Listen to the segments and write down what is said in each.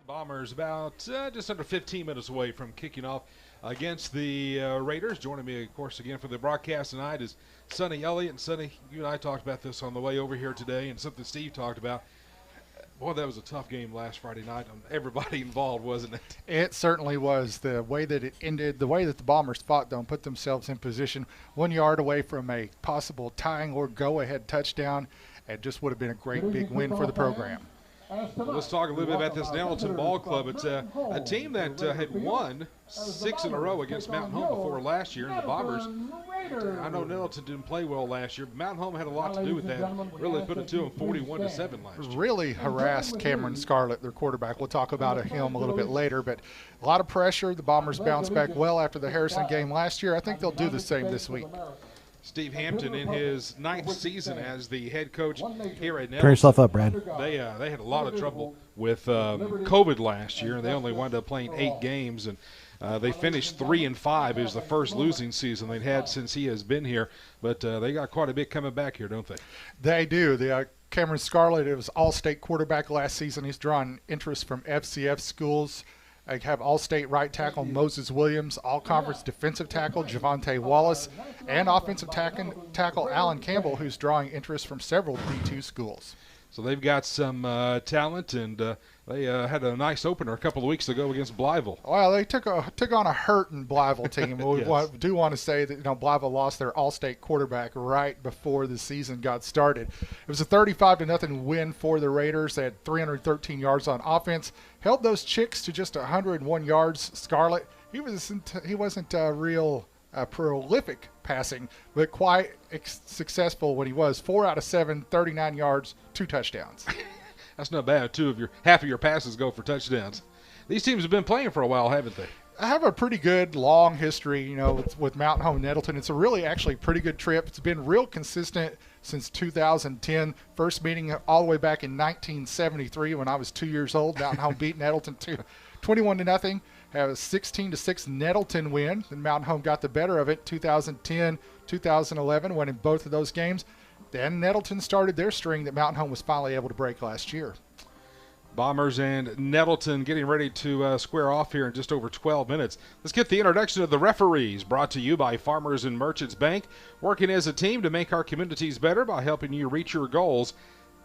Bombers about just under 15 minutes away from kicking off against the Raiders. Joining me, of course, again for the broadcast tonight is Sonny Elliott. And Sonny, you and I talked about this on the way over here today, and something Steve talked about. Boy, that was a tough game last Friday night on everybody involved, wasn't it? It certainly was. The way that it ended, the way that the Bombers fought, though, and put themselves in position 1 yard away from a possible tying or go-ahead touchdown. It just would have been a great big win for the program. Well, let's talk a little bit about this Nettleton ball club. It's a team that had won 6 in a row against Mountain Home before last year, and the Bombers, I know Nettleton didn't play well last year, but Mountain Home had a lot to do with that. Really put it to them 41-7 last year. Really harassed Cameron Scarlett, their quarterback. We'll talk about him a little bit later, but a lot of pressure. The Bombers bounced back well after the Harrison game last year. I think they'll do the same this week. Steve Hampton in his 9th season as the head coach here at Nettleton. Turn yourself up, Brad. They had a lot of trouble with COVID last year, and they only wound up playing 8 games, and they finished 3-5. It was the first losing season they'd had since he has been here, but they got quite a bit coming back here, don't they? They do. Cameron Scarlett, it was all-state quarterback last season. He's drawing interest from FCF schools. I have all-state right tackle Moses Williams, all-conference defensive tackle Javante Wallace, and offensive tackle Alan Campbell, who's drawing interest from several D2 schools. So they've got some talent, and they had a nice opener a couple of weeks ago against Blytheville. Well, they took on a hurting Blytheville team. Yes. We do want to say that Blytheville lost their all-state quarterback right before the season got started. It was a 35-0 win for the Raiders. They had 313 yards on offense, held those Chicks to just 101 yards. Scarlett, he wasn't real prolific passing, but quite successful when he was. 4 out of 7, 39 yards, 2 touchdowns. That's not bad. Half of your passes go for touchdowns. These teams have been playing for a while, haven't they? I have a pretty good long history, with Mountain Home Nettleton. It's a really actually pretty good trip. It's been real consistent since 2010. First meeting all the way back in 1973 when I was 2 years old. Mountain Home beat Nettleton 21-0. Have a 16-6 Nettleton win. Then Mountain Home got the better of it 2010, 2011, winning both of those games. Then Nettleton started their string that Mountain Home was finally able to break last year. Bombers and Nettleton getting ready to square off here in just over 12 minutes. Let's get the introduction of the referees, brought to you by Farmers and Merchants Bank, working as a team to make our communities better by helping you reach your goals.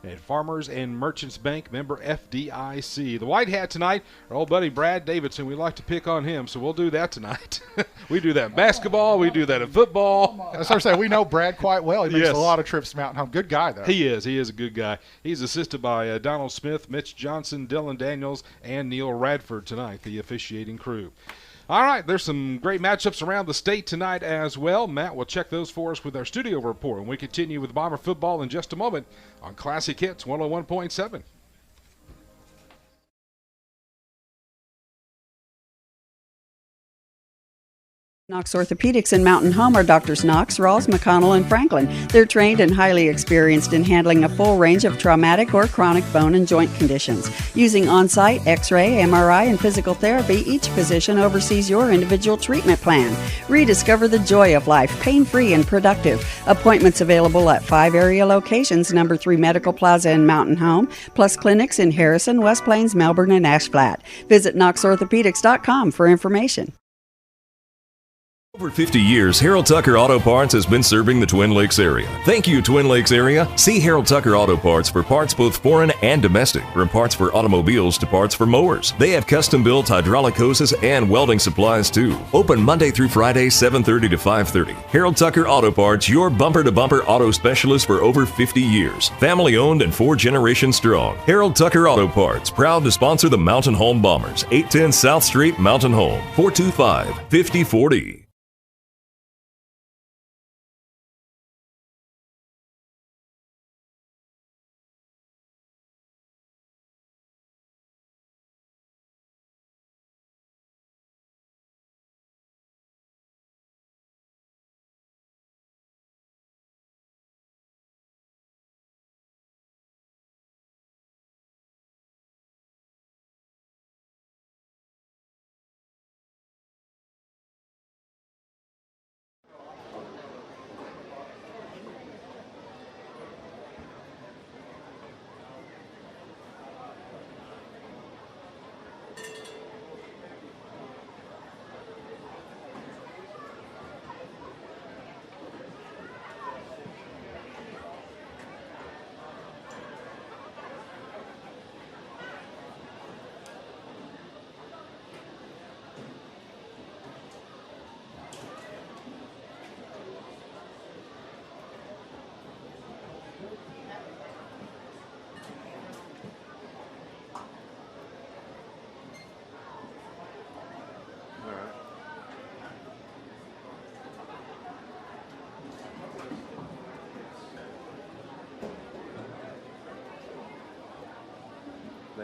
At Farmers and Merchants Bank, member FDIC. The white hat tonight, our old buddy Brad Davidson. We like to pick on him, so we'll do that tonight. We do that in basketball. We do that in football. As I say, we know Brad quite well. He makes a lot of trips to Mountain Home. Good guy, though. He is. He is a good guy. He's assisted by Donald Smith, Mitch Johnson, Dylan Daniels, and Neil Radford tonight, the officiating crew. All right, there's some great matchups around the state tonight as well. Matt will check those for us with our studio report, and we continue with Bomber football in just a moment on Classic Hits 101.7. Knox Orthopedics in Mountain Home are Doctors Knox, Rawls, McConnell, and Franklin. They're trained and highly experienced in handling a full range of traumatic or chronic bone and joint conditions. Using on-site X-ray, MRI, and physical therapy, each physician oversees your individual treatment plan. Rediscover the joy of life, pain-free and productive. Appointments available at 5 area locations, number 3 Medical Plaza in Mountain Home, plus clinics in Harrison, West Plains, Melbourne, and Ashflat. Visit knoxorthopedics.com for information. Over 50 years, Harold Tucker Auto Parts has been serving the Twin Lakes area. Thank you, Twin Lakes area. See Harold Tucker Auto Parts for parts both foreign and domestic, from parts for automobiles to parts for mowers. They have custom-built hydraulic hoses and welding supplies, too. Open Monday through Friday, 7:30 to 5:30. Harold Tucker Auto Parts, your bumper-to-bumper auto specialist for over 50 years. Family-owned and 4 generations strong. Harold Tucker Auto Parts, proud to sponsor the Mountain Home Bombers. 810 South Street, Mountain Home. 425-5040.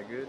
that good?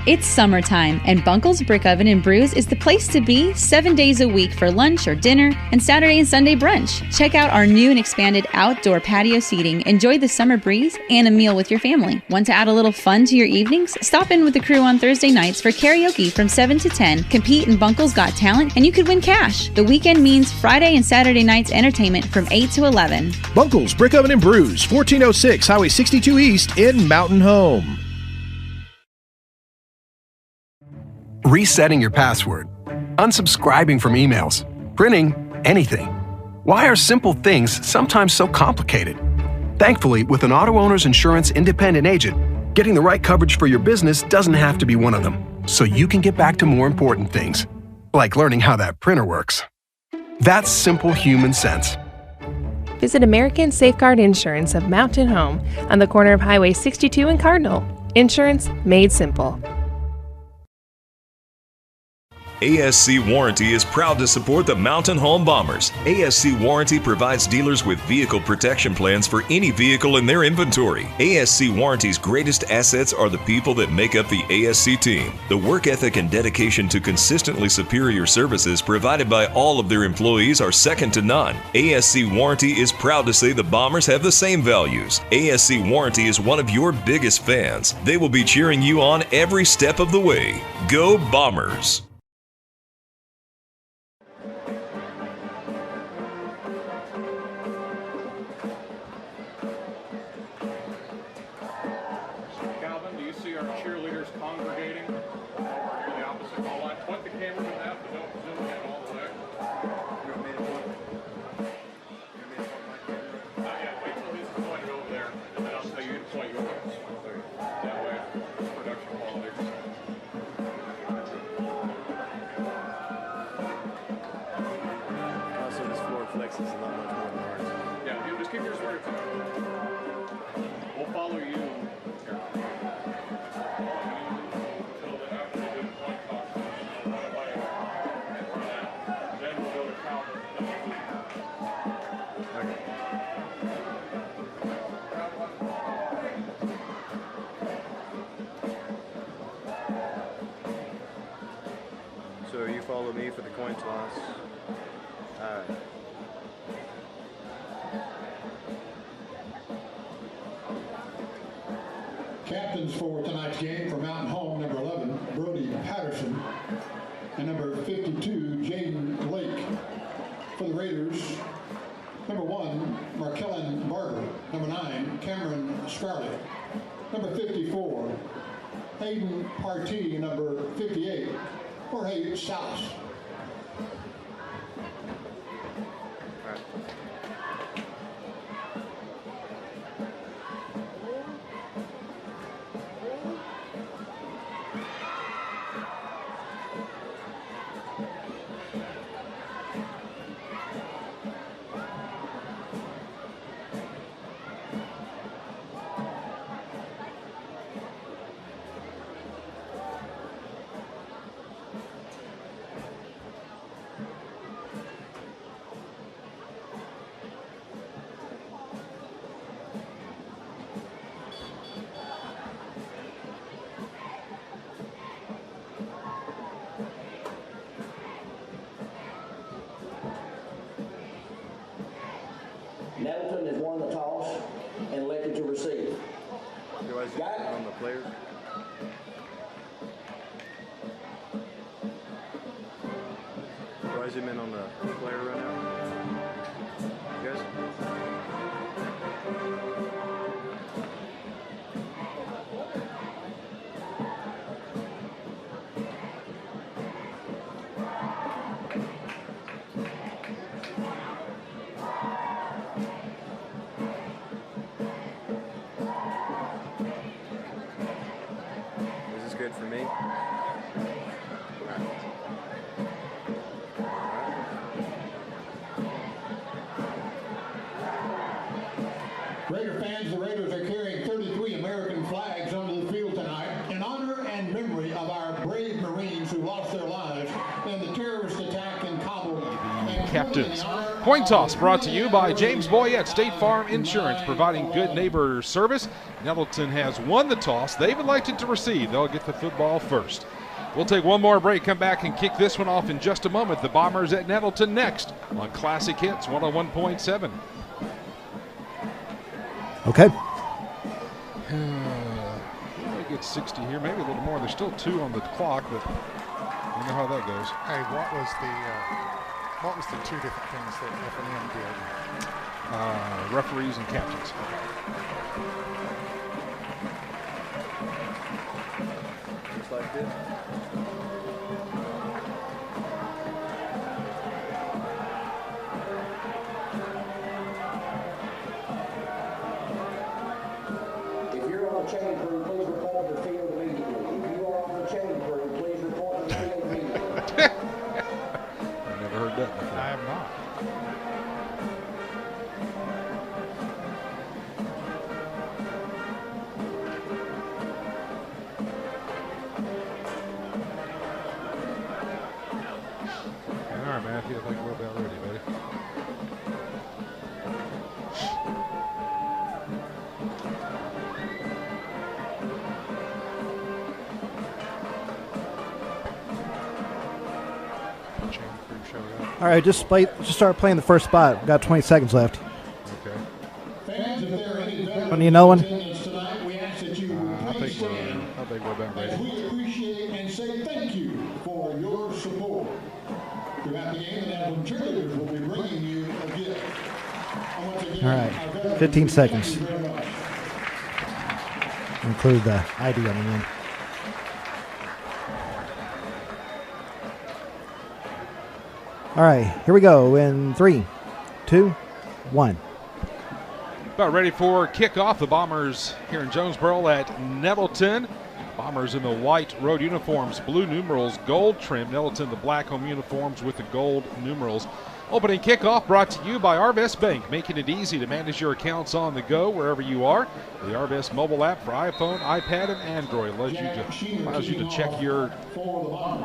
It's summertime, and Bunkle's Brick Oven and Brews is the place to be 7 days a week for lunch or dinner and Saturday and Sunday brunch. Check out our new and expanded outdoor patio seating. Enjoy the summer breeze and a meal with your family. Want to add a little fun to your evenings? Stop in with the crew on Thursday nights for karaoke from 7 to 10. Compete in Bunkle's Got Talent, and you could win cash. The weekend means Friday and Saturday nights entertainment from 8 to 11. Bunkle's Brick Oven and Brews, 1406 Highway 62 East in Mountain Home. Resetting your password, unsubscribing from emails, printing anything. Why are simple things sometimes so complicated? Thankfully, with an auto owner's insurance independent agent, getting the right coverage for your business doesn't have to be one of them, so you can get back to more important things, like learning how that printer works. That's simple human sense. Visit American Safeguard Insurance of Mountain Home on the corner of Highway 62 and Cardinal. Insurance made simple. ASC Warranty is proud to support the Mountain Home Bombers. ASC Warranty provides dealers with vehicle protection plans for any vehicle in their inventory. ASC Warranty's greatest assets are the people that make up the ASC team. The work ethic and dedication to consistently superior services provided by all of their employees are second to none. ASC Warranty is proud to say the Bombers have the same values. ASC Warranty is one of your biggest fans. They will be cheering you on every step of the way. Go Bombers! So you follow me for the coin toss. Alright. Captains for tonight's game for Mountain Home, number 11, Brody Patterson, and number 52, Jaden Lake. For the Raiders, number 1, Markellen Barber. Number 9, Cameron Scarlett. Number 54, Hayden Partee, and number 58, Jorge Salas. Nettleton has won the toss and elected to receive. Got it. On the players. Why is him in on the player right now? You guys? Is this good for me? Raider fans, the Raiders are carrying 33 American flags onto the field tonight in honor and memory of our brave Marines who lost their lives in the terrorist attack in Kabul. Captains. Coin toss brought to you by James Boyette, State Farm Insurance, providing good neighbor service. Nettleton has won the toss. They've elected to receive. They'll get the football first. We'll take one more break, come back and kick this one off in just a moment. The Bombers at Nettleton next on Classic Hits 101.7. Okay. We'll get 60 here, maybe a little more. There's still 2 on the clock, but you know how that goes. Hey, what was the 2 different things that F&M did? Referees and captains. Just like this. If you're on the chain crew, please report to the field immediately. If you are on the chain crew, please report to the field immediately. I've never heard that before. I have not. All right, Matthew, I think we're about ready, buddy. Chain crew showed up. All right, just start playing the first spot. We've got 20 seconds left. Okay. Fans, if there are any veterans Do you know one? in attendance tonight, we ask that you I remain think we're about as ready. we appreciate and say thank you for your support. Throughout the game, the Nettleton cheerleaders will be bringing you a gift. And once again, All our right, veterans, 15 seconds. Thank you very much. Include the ID on the end. All right, here we go in 3, 2, 1. About ready for kickoff. The Bombers here in Jonesboro at Nettleton. Bombers in the white road uniforms, blue numerals, gold trim. Nettleton, the black home uniforms with the gold numerals. Opening kickoff brought to you by Arvest Bank, making it easy to manage your accounts on the go wherever you are. The Arvest mobile app for iPhone, iPad, and Android allows you to check your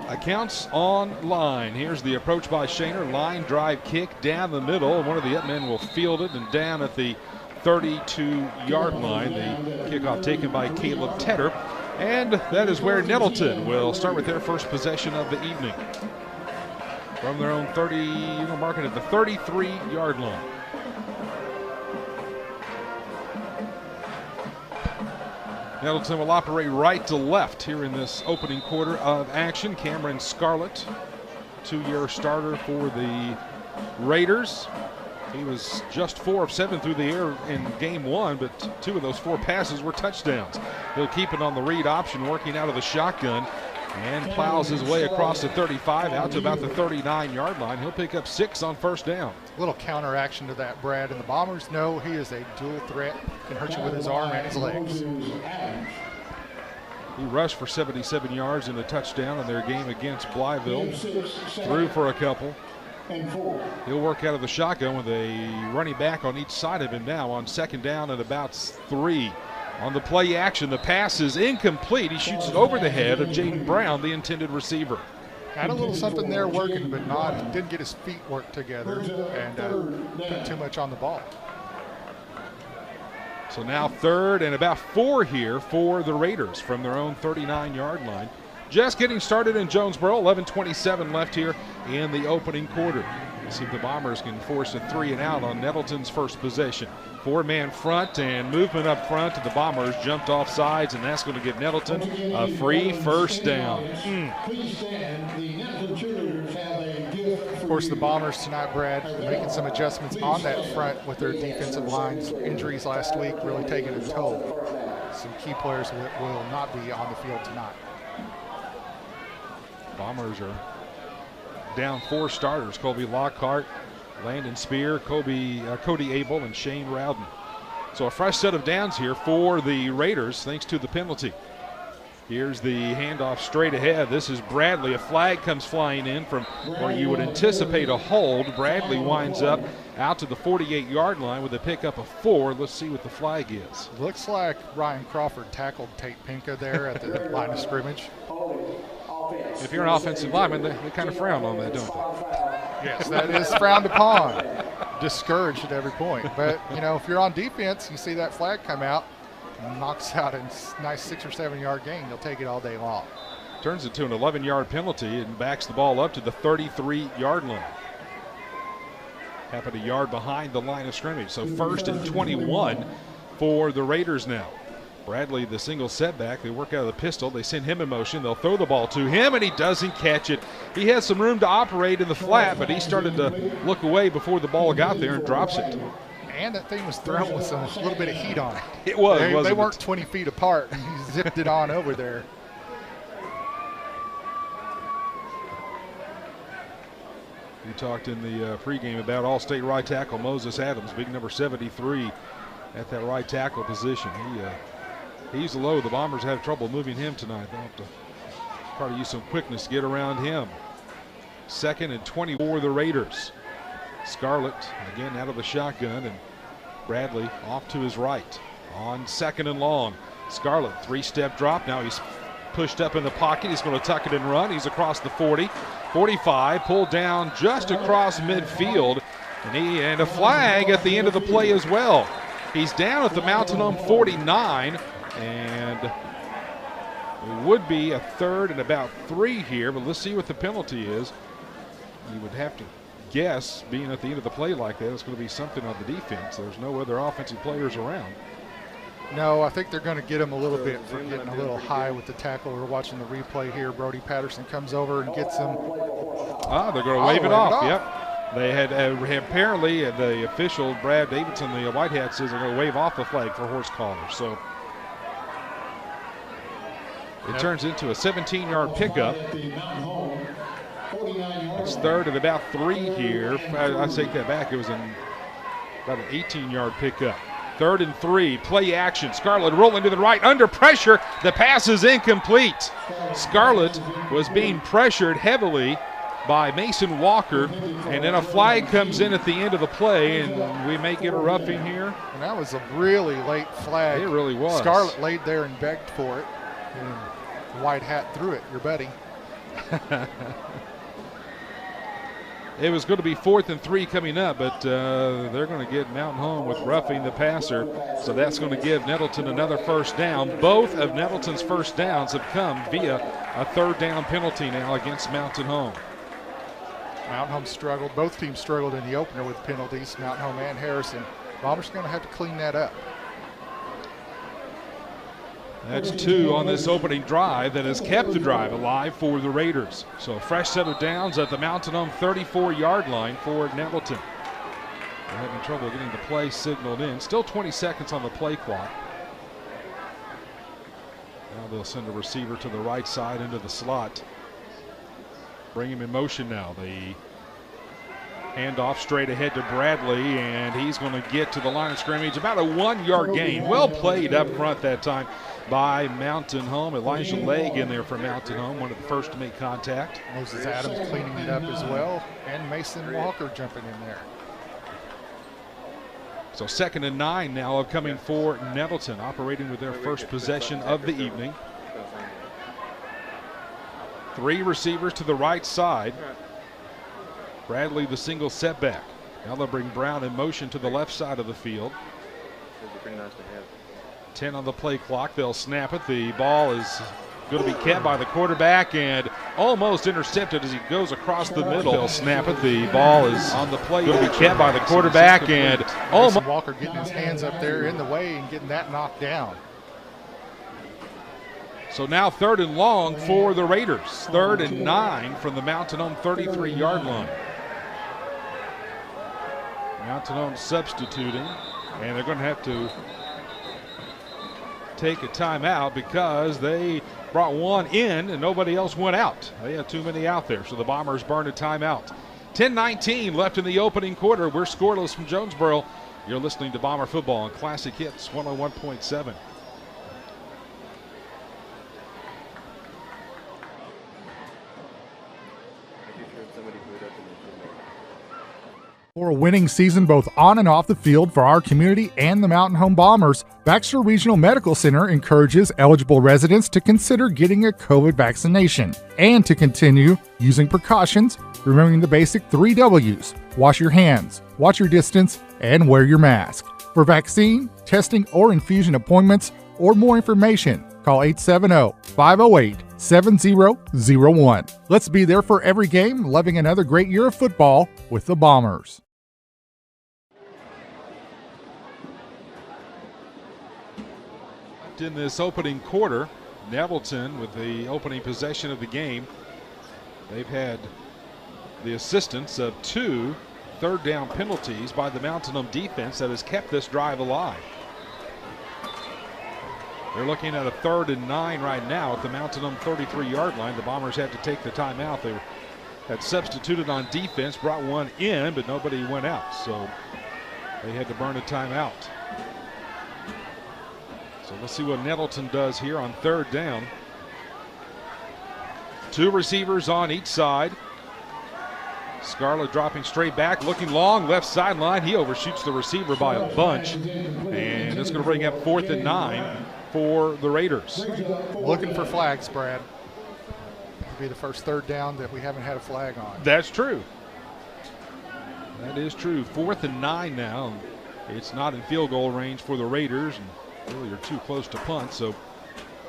accounts online. Here's the approach by Shaner. Line drive kick down the middle, and one of the up men will field it and down at the 32-yard line. The kickoff taken by Caleb Tedder. And that is where Nettleton will start with their first possession of the evening. From their own 30, you know, mark it at the 33-yard line. Nettleton will operate right to left here in this opening quarter of action. Cameron Scarlett, 2-year starter for the Raiders. He was just 4 of 7 through the air in game 1, but 2 of those 4 passes were touchdowns. He'll keep it on the read option, working out of the shotgun, and plows his way across the 35 out to about the 39-yard line. He'll pick up 6 on first down. A little counteraction to that, Brad. And the Bombers know he is a dual threat. Can hurt you with his arm and his legs. He rushed for 77 yards in a touchdown in their game against Blytheville. Threw for a couple. He'll work out of the shotgun with a running back on each side of him now on second down at about 3. On the play action, the pass is incomplete. He shoots it over the head of Jaden Brown, the intended receiver. Had a little something there working, but didn't get his feet worked together and put too much on the ball. So now 3rd and about 4 here for the Raiders from their own 39-yard line. Just getting started in Jonesboro, 11:27 left here in the opening quarter. See if the Bombers can force a 3 and out on Nettleton's first possession. 4-man front and movement up front, and the Bombers jumped off sides, and that's going to give Nettleton a free first down. Of course, the Bombers tonight, Brad, making some adjustments on that front with their defensive lines. Injuries last week really taking a toll. Some key players will not be on the field tonight. Bombers are down 4 starters: Colby Lockhart, Landon Spear, Cody Abel, and Shane Rowden. So a fresh set of downs here for the Raiders thanks to the penalty. Here's the handoff straight ahead. This is Bradley. A flag comes flying in from where you would anticipate a hold. Bradley winds up out to the 48-yard line with a pickup of 4. Let's see what the flag is. Looks like Ryan Crawford tackled Tate Pinka there at the line of scrimmage. If you're an offensive lineman, they kind of frown on that, don't they? Yes, that is frowned upon. Discouraged at every point. But, you know, if you're on defense, you see that flag come out, knocks out a nice 6 or 7 yard gain. They'll take it all day long. Turns it to an 11-yard penalty and backs the ball up to the 33-yard line. Happened a yard behind the line of scrimmage. So 1st and 21 for the Raiders now. Bradley, the single setback. They work out of the pistol. They send him in motion. They'll throw the ball to him, and he doesn't catch it. He has some room to operate in the flat, but he started to look away before the ball got there and drops it. And that thing was thrown with a little bit of heat on it. It was, They weren't 20 feet apart. He zipped it on over there. We talked in the pregame about All-State right tackle Moses Adams, big number 73 at that right tackle position. He's low. The Bombers have trouble moving him tonight. They'll have to try to use some quickness to get around him. 2nd and 20 for the Raiders. Scarlett again out of the shotgun, and Bradley off to his right on 2nd and long. Scarlett, 3-step drop. Now he's pushed up in the pocket. He's going to tuck it and run. He's across the 40, 45, pulled down just across midfield, and a flag at the end of the play as well. He's down at the Mountain Home 49, and it would be a 3rd and about 3 here, but let's see what the penalty is. You would have to guess, being at the end of the play like that, it's going to be something on the defense. There's no other offensive players around. No, I think they're going to get him a little bit for getting a little high with the tackle. We're watching the replay here. Brody Patterson comes over and gets him. They're going to wave it off. Yep. They had apparently the official, Brad Davidson, the white hat, says they're going to wave off the flag for horse collar. So it turns into a 17-yard pickup. It's 3rd and about 3 here. I take that back. It was about an 18-yard pickup. 3rd and 3, play action. Scarlett rolling to the right, under pressure. The pass is incomplete. Scarlett was being pressured heavily by Mason Walker, and then a flag comes in at the end of the play, and we may get a roughing here. And that was a really late flag. It really was. Scarlett laid there and begged for it, and the white hat threw it, your buddy. It was going to be 4th and 3 coming up, but they're going to get Mountain Home with roughing the passer. So that's going to give Nettleton another first down. Both of Nettleton's first downs have come via a 3rd down penalty now against Mountain Home. Mountain Home struggled. Both teams struggled in the opener with penalties, Mountain Home and Harrison. Bombers going to have to clean that up. That's 2 on this opening drive that has kept the drive alive for the Raiders. So a fresh set of downs at the Mountain Home 34-yard line for Nettleton. They're having trouble getting the play signaled in. Still 20 seconds on the play clock. Now they'll send a receiver to the right side into the slot. Bring him in motion now. The handoff straight ahead to Bradley, and he's going to get to the line of scrimmage. About a 1-yard gain. Well played up front that time by Mountain Home. Elijah Legg in there for Mountain Home, one of the first to make contact. Moses Adams cleaning it up as well, and Mason Walker jumping in there. So 2nd and 9 now upcoming for Nettleton, operating with their first possession of the evening. 3 receivers to the right side. Bradley the single setback. Now they'll bring Brown in motion to the left side of the field. 10 on the play clock. They'll snap it. The ball is Going to be kept by the quarterback and almost intercepted as he goes across the middle. They'll snap it. The ball is on the play. Going to be kept by the quarterback and almost. Walker getting his hands up there in the way and getting that knocked down. So now 3rd and long for the Raiders. 3rd and 9 from the Mountain Home 33-yard line. Mountain Home substituting, and they're going to have to take a timeout because they brought one in and nobody else went out. They had too many out there, so the Bombers burned a timeout. 10-19 left in the opening quarter. We're scoreless from Jonesboro. You're listening to Bomber Football on Classic Hits 101.7. For a winning season both on and off the field for our community and the Mountain Home Bombers, Baxter Regional Medical Center encourages eligible residents to consider getting a COVID vaccination and to continue using precautions, remembering the basic 3 W's: wash your hands, watch your distance, and wear your mask. For vaccine, testing, or infusion appointments, or more information, call 870-508-7001. Let's be there for every game, loving another great year of football with the Bombers. In this opening quarter, Nettleton with the opening possession of the game. They've had the assistance of 2 third down penalties by the Mountain Home defense that has kept this drive alive. They're looking at a 3rd and 9 right now at the Mountain Home 33-yard line. The Bombers had to take the timeout. They had substituted on defense, brought one in, but nobody went out, so they had to burn a timeout. So let's see what Nettleton does here on 3rd down. 2 receivers on each side. Scarlett dropping straight back, looking long, left sideline. He overshoots the receiver by a bunch, and it's going to bring up 4th and 9 for the Raiders. Looking for flags, Brad. It'll be the first 3rd down that we haven't had a flag on. That's true. That is true. 4th and 9 now. It's not in field goal range for the Raiders, and really are too close to punt, so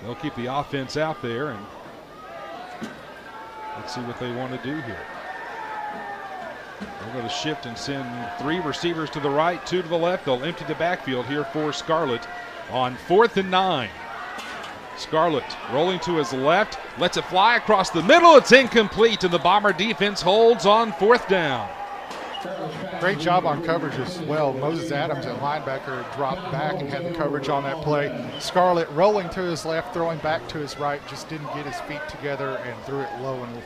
they'll keep the offense out there, and let's see what they want to do here. They're going to shift and send 3 receivers to the right, 2 to the left. They'll empty the backfield here for Scarlett on 4th and 9. Scarlett rolling to his left, lets it fly across the middle. It's incomplete, and the Bomber defense holds on 4th down. Great job on coverage as well. Moses Adams at linebacker dropped back and had the coverage on that play. Scarlett rolling to his left, throwing back to his right, just didn't get his feet together and threw it low and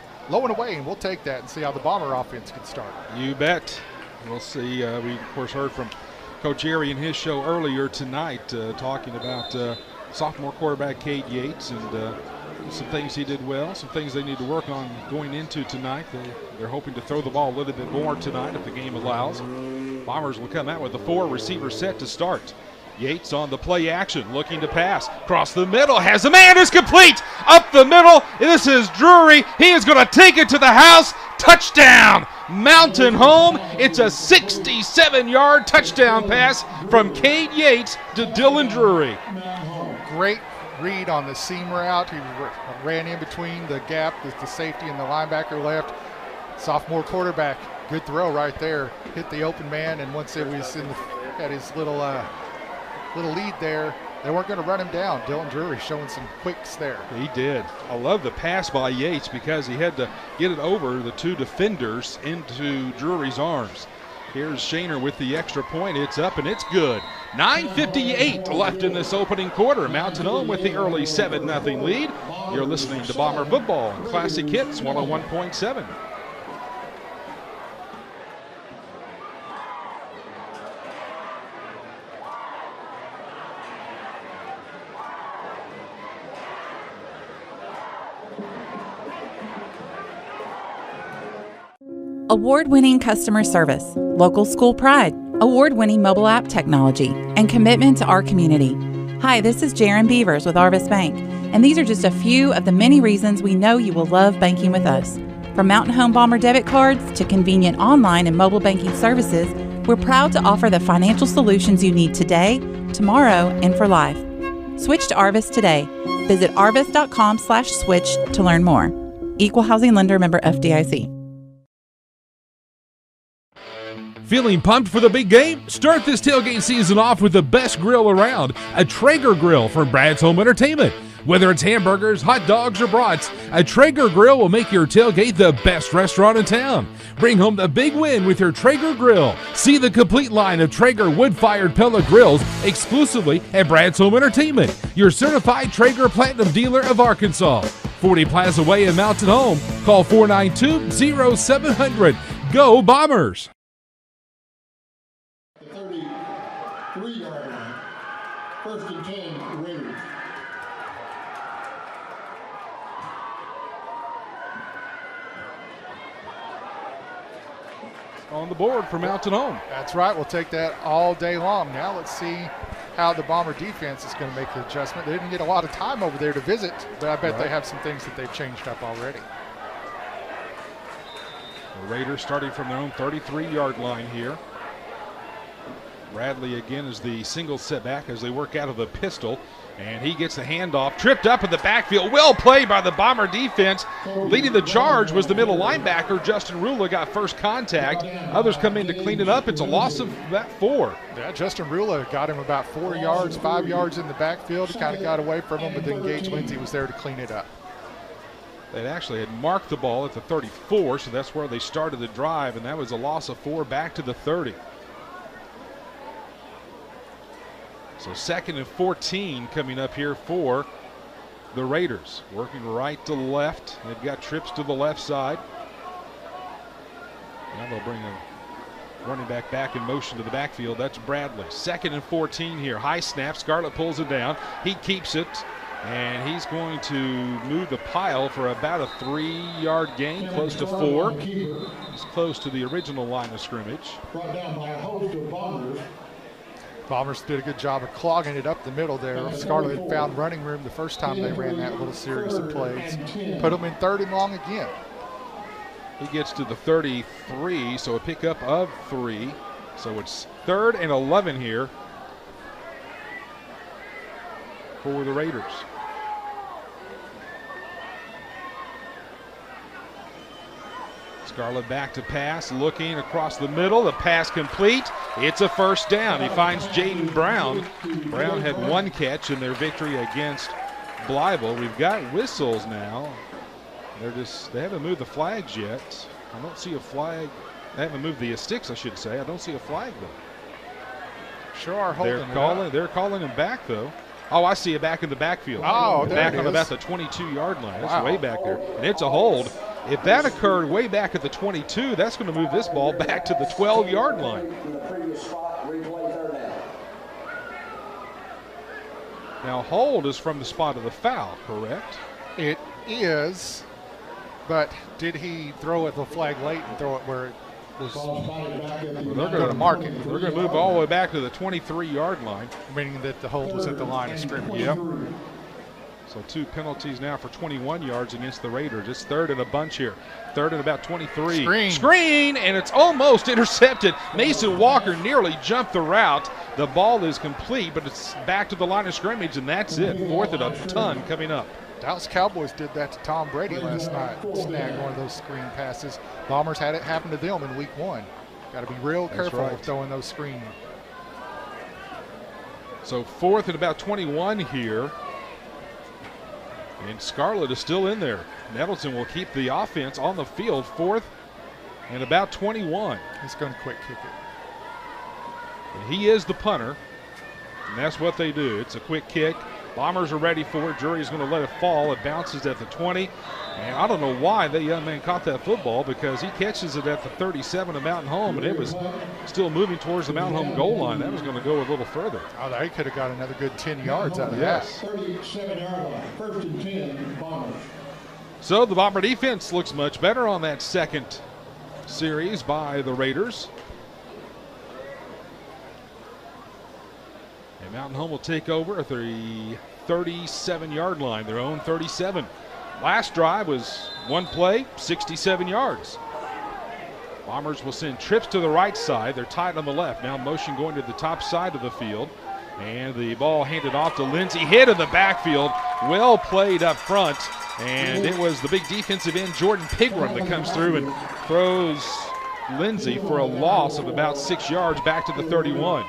away, and we'll take that and see how the Bomber offense can start. You bet. We'll see. We, of course, heard from Coach Jerry in his show earlier tonight talking about sophomore quarterback Cade Yates and some things he did well, some things they need to work on going into tonight. They're hoping to throw the ball a little bit more tonight if the game allows. Bombers will come out with a 4-receiver set to start. Yates on the play action, looking to pass. Across the middle, has a man, is complete! Up the middle, this is Drury. He is going to take it to the house. Touchdown! Mountain Home. It's a 67-yard touchdown pass from Cade Yates to Dylan Drury. Great read on the seam route. He ran in between the gap with the safety and the linebacker left. Sophomore quarterback, good throw right there. Hit the open man, and once it was had his little lead there, they weren't going to run him down. Dylan Drury showing some quicks there. He did. I love the pass by Yates because he had to get it over the 2 defenders into Drury's arms. Here's Shaner with the extra point. It's up and it's good. 9:58 left in this opening quarter. Mountain Home with the early 7-0 lead. You're listening to Bomber Football on Classic Hits 101.7. Award-winning customer service, local school pride, award-winning mobile app technology, and commitment to our community. Hi, this is Jaron Beavers with Arvis Bank, and these are just a few of the many reasons we know you will love banking with us. From Mountain Home Bomber debit cards to convenient online and mobile banking services, we're proud to offer the financial solutions you need today, tomorrow, and for life. Switch to Arvis today. Visit arvis.com/switch to learn more. Equal housing lender, member FDIC. Feeling pumped for the big game? Start this tailgate season off with the best grill around, a Traeger grill from Brad's Home Entertainment. Whether it's hamburgers, hot dogs, or brats, a Traeger grill will make your tailgate the best restaurant in town. Bring home the big win with your Traeger grill. See the complete line of Traeger wood-fired pellet grills exclusively at Brad's Home Entertainment, your certified Traeger Platinum dealer of Arkansas. 40 Plaza Way in Mountain Home. Call 492-0700. Go Bombers! 33-yard line. First and 10, Raiders. On the board for Mountain Home. That's right. We'll take that all day long. Now let's see how the Bomber defense is going to make the adjustment. They didn't get a lot of time over there to visit, but I bet they have some things that they've changed up already. The Raiders starting from their own 33-yard line here. Bradley again is the single setback as they work out of the pistol, and he gets the handoff, tripped up in the backfield. Well played by the Bomber defense. Leading the charge was the middle linebacker, Justin Rula, got first contact. Others come in to clean it up. It's a loss of about 4. Yeah, Justin Rula got him about 4 yards, 5 yards in the backfield. He kind of got away from him, but then Gage Lindsey was there to clean it up. They actually had marked the ball at the 34, so that's where they started the drive, and that was a loss of 4 back to the 30. So 2nd and 14 coming up here for the Raiders. Working right to left. They've got trips to the left side. Now they'll bring a running back in motion to the backfield. That's Bradley. 2nd and 14 here. High snap. Scarlett pulls it down. He keeps it. And he's going to move the pile for about a 3-yard gain, close to 4. He's close to the original line of scrimmage. Brought down by a host of Bombers. Bombers did a good job of clogging it up the middle there. Scarlett had found running room the first time they ran that little series of plays. Put them in 3rd and long again. He gets to the 33, so a pickup of 3. So it's 3rd and 11 here for the Raiders. Scarlett back to pass, looking across the middle. The pass complete. It's a first down. He finds Jaden Brown. Brown had 1 catch in their victory against Blyville. We've got whistles now. They haven't moved the flags yet. I don't see a flag. They haven't moved the sticks, I should say. I don't see a flag though. Sure are holding They're calling him back though. Oh, I see it back in the backfield. Oh, back on about the 22-yard line. That's way back there. And it's a hold. If that occurred way back at the 22, that's going to move this ball back to the 12-yard line. Now, hold is from the spot of the foul, correct? It is, but did he throw it the flag late and throw it where it was? Well, they're going to mark it. They're going to move all the way back to the 23-yard line. Meaning that the hold was at the line of scrimmage. Yep. So 2 penalties now for 21 yards against the Raiders. It's 3rd and a bunch here. 3rd and about 23. Screen, and it's almost intercepted. Mason Walker nearly jumped the route. The ball is complete, but it's back to the line of scrimmage, and that's it. 4th and a ton coming up. Dallas Cowboys did that to Tom Brady last night. Snagged one of those screen passes. Bombers had it happen to them in week 1. Got to be real careful with throwing those screens. So 4th and about 21 here. And Scarlett is still in there. Nettleton will keep the offense on the field. 4th and about 21. He's going to quick kick it. And he is the punter, and that's what they do. It's a quick kick. Bombers are ready for it. Jury's going to let it fall. It bounces at the 20. And I don't know why that young man caught that football, because he catches it at the 37 of Mountain Home, and it was still moving towards the Mountain Home goal line. That was going to go a little further. Oh, they could have got another good 10 yards out of that. 37-yard line. 1st and 10, Bombers. So the Bomber defense looks much better on that second series by the Raiders. And Mountain Home will take over at the 37-yard line, their own 37. Last drive was 1 play, 67 yards. Bombers will send trips to the right side. They're tight on the left. Now motion going to the top side of the field. And the ball handed off to Lindsey, hit in the backfield, well played up front. And it was the big defensive end, Jordan Pigram, that comes through and throws Lindsey for a loss of about 6 yards back to the 31.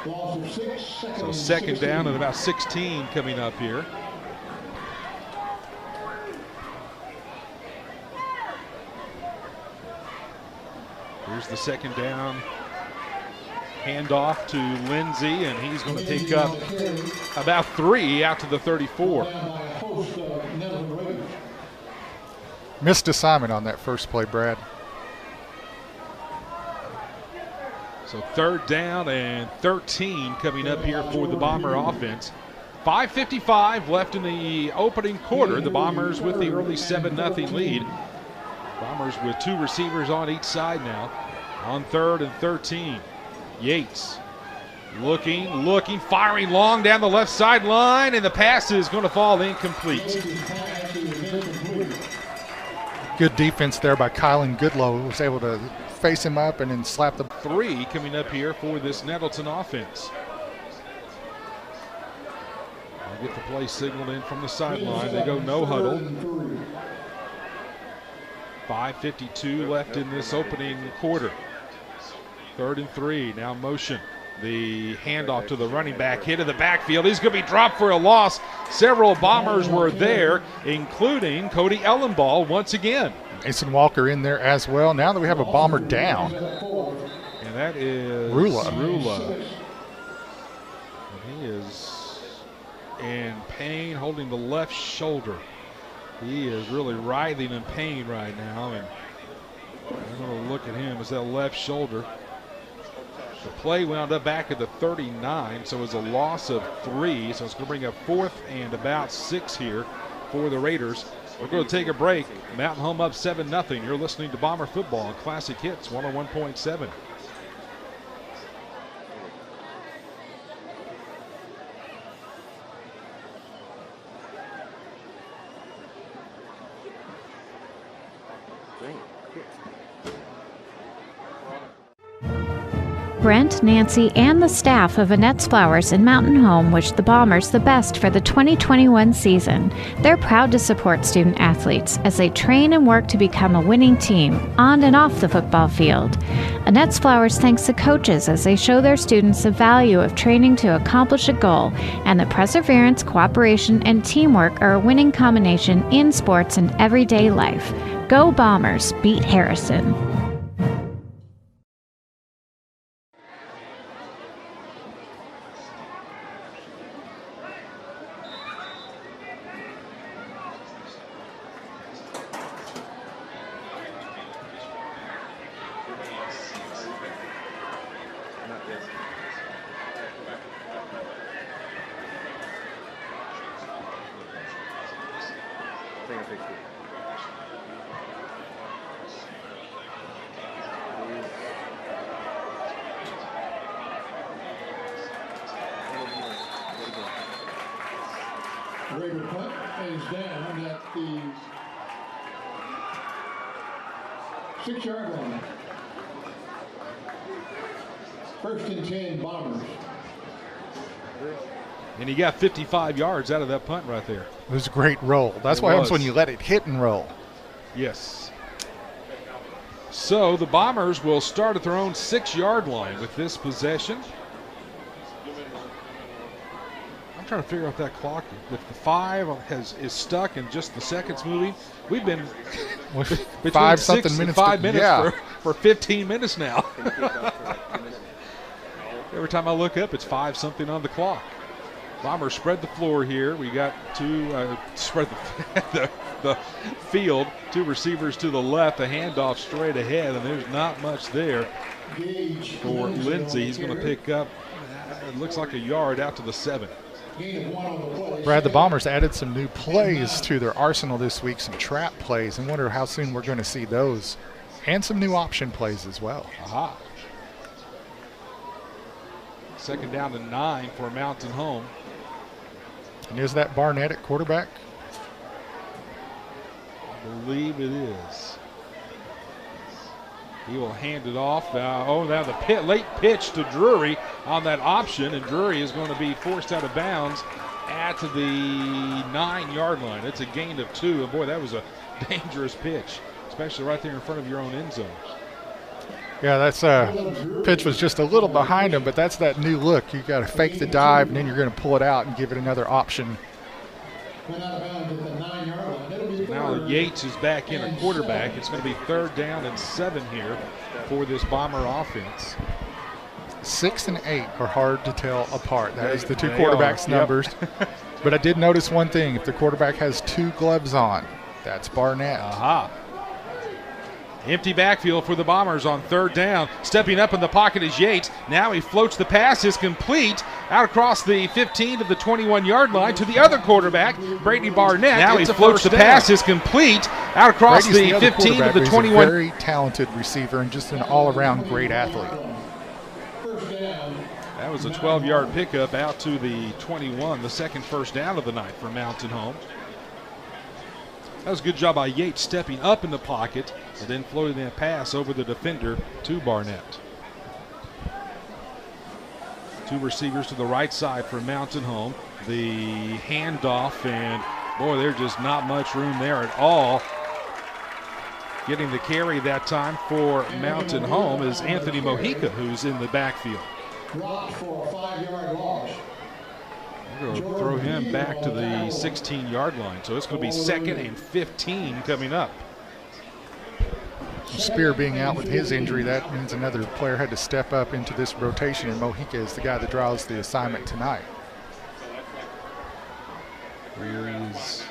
So second down and about 16 coming up here. Here's the second down. Handoff to Lindsey, and he's going to pick up about 3 out to the 34. Missed assignment on that first play, Brad. So third down and 13 coming up here for the Bomber offense. 5:55 left in the opening quarter. The Bombers with the early 7-0 lead. Bombers with 2 receivers on each side now. On third and 13. Yates looking, firing long down the left sideline, and the pass is going to fall incomplete. Good defense there by Kylan Goodlow, who was able to face him up and then slap the 3 coming up here for this Nettleton offense. They get the play signaled in from the sideline. They go no huddle. 5:52 left in this opening quarter. Third and 3, now motion. The handoff to the running back, hit in the backfield. He's going to be dropped for a loss. Several Bombers were there, including Cody Ellenball once again. Mason Walker in there as well. Now that we have a Bomber down. And that is Rula. And he is in pain, holding the left shoulder. He is really writhing in pain right now. And I'm going to look at him as that left shoulder. The play wound up back at the 39, so it was a loss of 3. So it's going to bring up 4th and about 6 here for the Raiders. We're going to take a break. Mountain Home up 7-0. You're listening to Bomber Football on Classic Hits 101.7. Brent, Nancy, and the staff of Annette's Flowers in Mountain Home wish the Bombers the best for the 2021 season. They're proud to support student athletes as they train and work to become a winning team on and off the football field. Annette's Flowers thanks the coaches as they show their students the value of training to accomplish a goal, and that perseverance, cooperation, and teamwork are a winning combination in sports and everyday life. Go Bombers, beat Harrison. Raider punt is down at the 6-yard line. First and 10 Bombers. And he got 55 yards out of that punt right there. It was a great roll. That's what happens when you let it hit and roll. Yes. So the Bombers will start at their own 6-yard line with this possession. I'm trying to figure out that clock. If the 5 is stuck and just the seconds moving, we've been between 5 6 something and minutes 5 minutes yeah. for 15 minutes now. Every time I look up, it's 5 something on the clock. Bombers spread the floor here. We got spread the field. 2 receivers to the left, a handoff straight ahead, and there's not much there for Lindsey. He's going to pick up, it looks like a yard out to the 7. Brad, the Bombers added some new plays to their arsenal this week, some trap plays, and wonder how soon we're going to see those. And some new option plays as well. Aha. Second down to 9 for Mountain Home. And is that Barnett at quarterback? I believe it is. He will hand it off. Now the late pitch to Drury on that option, and Drury is going to be forced out of bounds at the 9-yard line. It's a gain of 2, and boy, that was a dangerous pitch, especially right there in front of your own end zone. Yeah, that's pitch was just a little behind him, but that's that new look. You got to fake the dive, and then you're going to pull it out and give it another option. So now Yates is back in a quarterback. It's going to be 3rd down and 7 here for this Bomber offense. 6 and 8 are hard to tell apart. That is the two quarterbacks' numbers. But I did notice one thing. If the quarterback has 2 gloves on, that's Barnett. Aha. Empty backfield for the Bombers on 3rd down. Stepping up in the pocket is Yates. Now he floats the pass. Is complete out across the 15 to the 21-yard line to the other quarterback, Brady Barnett. Now he floats the pass. Is complete out across the 15 to the 21. Very talented receiver and just an all-around great athlete. That was a 12-yard pickup out to the 21, the second first down of the night for Mountain Home. That was a good job by Yates stepping up in the pocket and then floating that pass over the defender to Barnett. 2 receivers to the right side for Mountain Home. The handoff, and boy, there's just not much room there at all. Getting the carry that time for Mountain Home is Anthony Mojica, who's in the backfield. For a 5-yard loss. We're going to throw him back to the 16-yard line. So it's going to be 2nd and 15 coming up. Spear being out with his injury, that means another player had to step up into this rotation, and Mojica is the guy that draws the assignment tonight. Greer is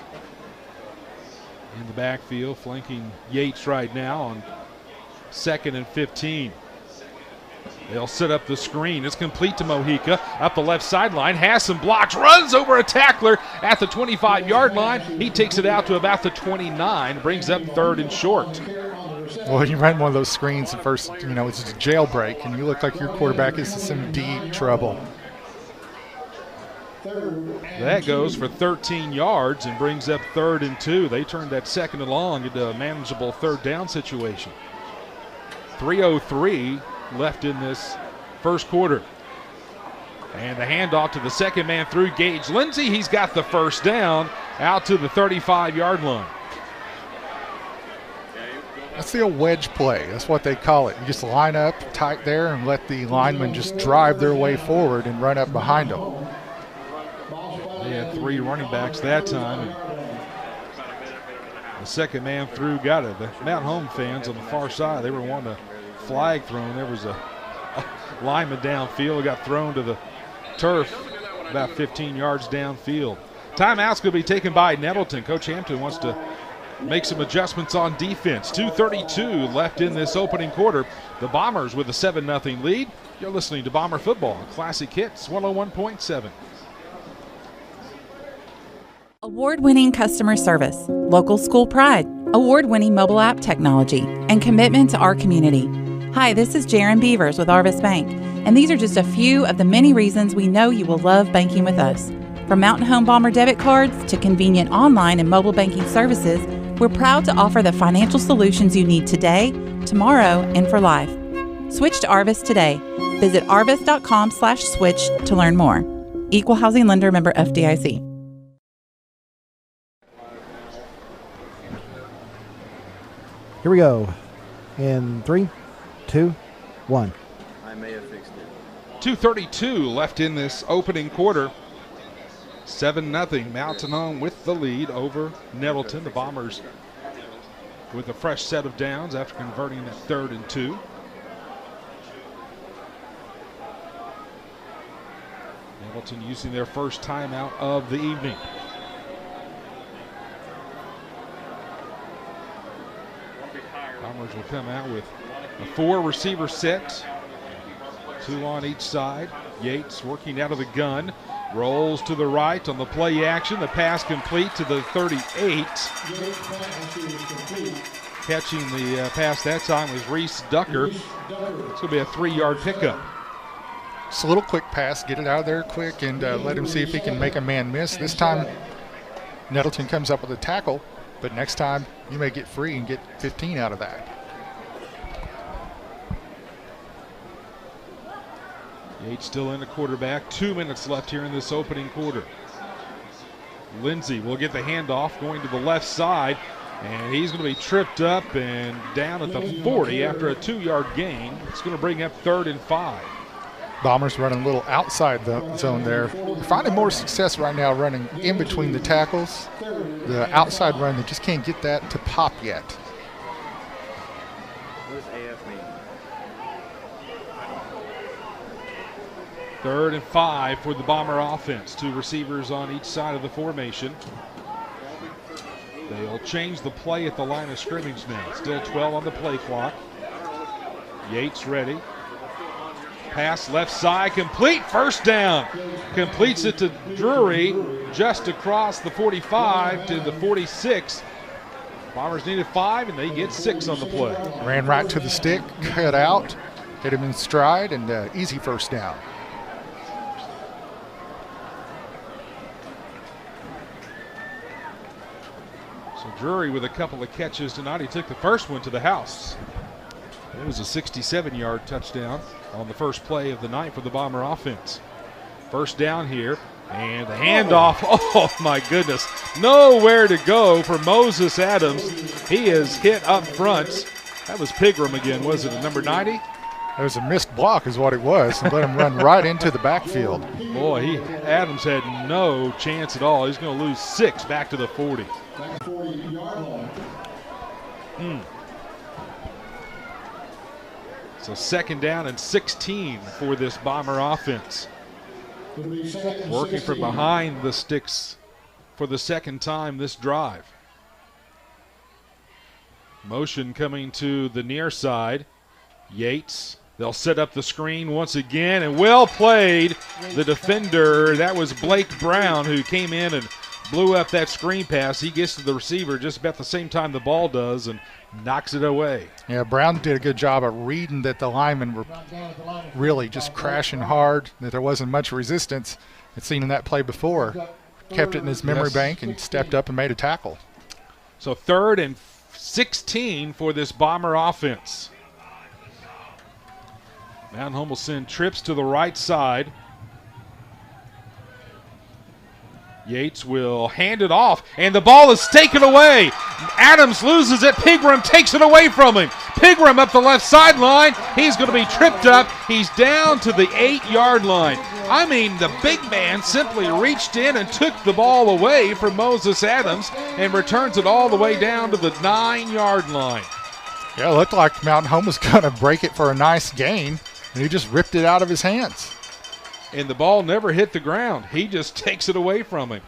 in the backfield, flanking Yates right now on 2nd and 15. They'll set up the screen. It's complete to Mojica up the left sideline. Has some blocks. Runs over a tackler at the 25-yard line. He takes it out to about the 29. Brings up 3rd and short. Well, you run one of those screens at first, it's a jailbreak, and you look like your quarterback is in some deep trouble. That goes for 13 yards and brings up 3rd and 2. They turned that 2nd and long into a manageable 3rd down situation. 3:03 left in this first quarter. And the handoff to the second man through Gage Lindsey. He's got the first down out to the 35-yard line. That's the old wedge play. That's what they call it. You just line up tight there and let the linemen just drive their way forward and run up behind them. They had 3 running backs that time. And the second man through got it. The Mount Home fans on the far side, they were wanting a flag thrown. There was a lineman downfield. It got thrown to the turf about 15 yards downfield. Timeout's going to be taken by Nettleton. Coach Hampton wants to make some adjustments on defense. 2:32 left in this opening quarter. The Bombers with a 7-0 lead. You're listening to Bomber Football, Classic Hits 101.7. Award-winning customer service, local school pride, award-winning mobile app technology, and commitment to our community. Hi, this is Jaron Beavers with Arvis Bank, and these are just a few of the many reasons we know you will love banking with us. From Mountain Home Bomber debit cards to convenient online and mobile banking services, we're proud to offer the financial solutions you need today, tomorrow, and for life. Switch to Arvis today. Visit arvis.com/switch to learn more. Equal housing lender, member FDIC. Here we go. In 3, 2, 1. I may have fixed it. 2:32 left in this opening quarter. 7-0. Mountain Home with the lead over Nettleton. The Bombers with a fresh set of downs after converting that 3rd and 2. Nettleton using their first timeout of the evening. Bombers will come out with a 4-receiver set, 2 on each side. Yates working out of the gun. Rolls to the right on the play action. The pass complete to the 38. Catching the pass that time was Reese Ducker. It's going to be a 3-yard pickup. Just a little quick pass. Get it out of there quick and let him see if he can make a man miss. This time, Nettleton comes up with a tackle, but next time you may get free and get 15 out of that. Yates still in the quarterback. 2 minutes left here in this opening quarter. Lindsey will get the handoff going to the left side, and he's going to be tripped up and down at the 40 after a 2-yard gain. It's going to bring up 3rd and 5. Bombers running a little outside the zone there. They're finding more success right now running in between the tackles. The outside run, they just can't get that to pop yet. What does AF mean? 3rd and 5 for the Bomber offense. 2 receivers on each side of the formation. They'll change the play at the line of scrimmage now. Still 12 on the play clock. Yates ready. Pass left side, complete, 1st down. Completes it to Drury just across the 45 to the 46. Bombers needed 5, and they get 6 on the play. Ran right to the stick, cut out, hit him in stride, and easy 1st down. So Drury with a couple of catches tonight. He took the first one to the house. It was a 67-yard touchdown on the first play of the night for the Bomber offense. 1st down here, and the handoff. Oh, my goodness. Nowhere to go for Moses Adams. He is hit up front. That was Pigram again, was it, number 90? It was a missed block is what it was, and let him run right into the backfield. Boy, Adams had no chance at all. He's going to lose 6 back to the 40. So 2nd down and 16 for this Bomber offense. Working from behind the sticks for the 2nd time this drive. Motion coming to the near side. Yates, they'll set up the screen once again, and well played. The defender, that was Blake Brown, who came in and blew up that screen pass. He gets to the receiver just about the same time the ball does and knocks it away. Yeah, Brown did a good job of reading that the linemen were really just crashing hard, that there wasn't much resistance. I'd seen in that play before. Kept it in his memory bank and stepped up and made a tackle. So 3rd and 16 for this Bomber offense. Mountain Home will send trips to the right side. Yates will hand it off, and the ball is taken away. Adams loses it. Pigram takes it away from him. Pigram up the left sideline. He's going to be tripped up. He's down to the 8-yard line. I mean, the big man simply reached in and took the ball away from Moses Adams and returns it all the way down to the 9-yard line. Yeah, it looked like Mountain Home was going to break it for a nice gain, and he just ripped it out of his hands. And the ball never hit the ground. He just takes it away from him.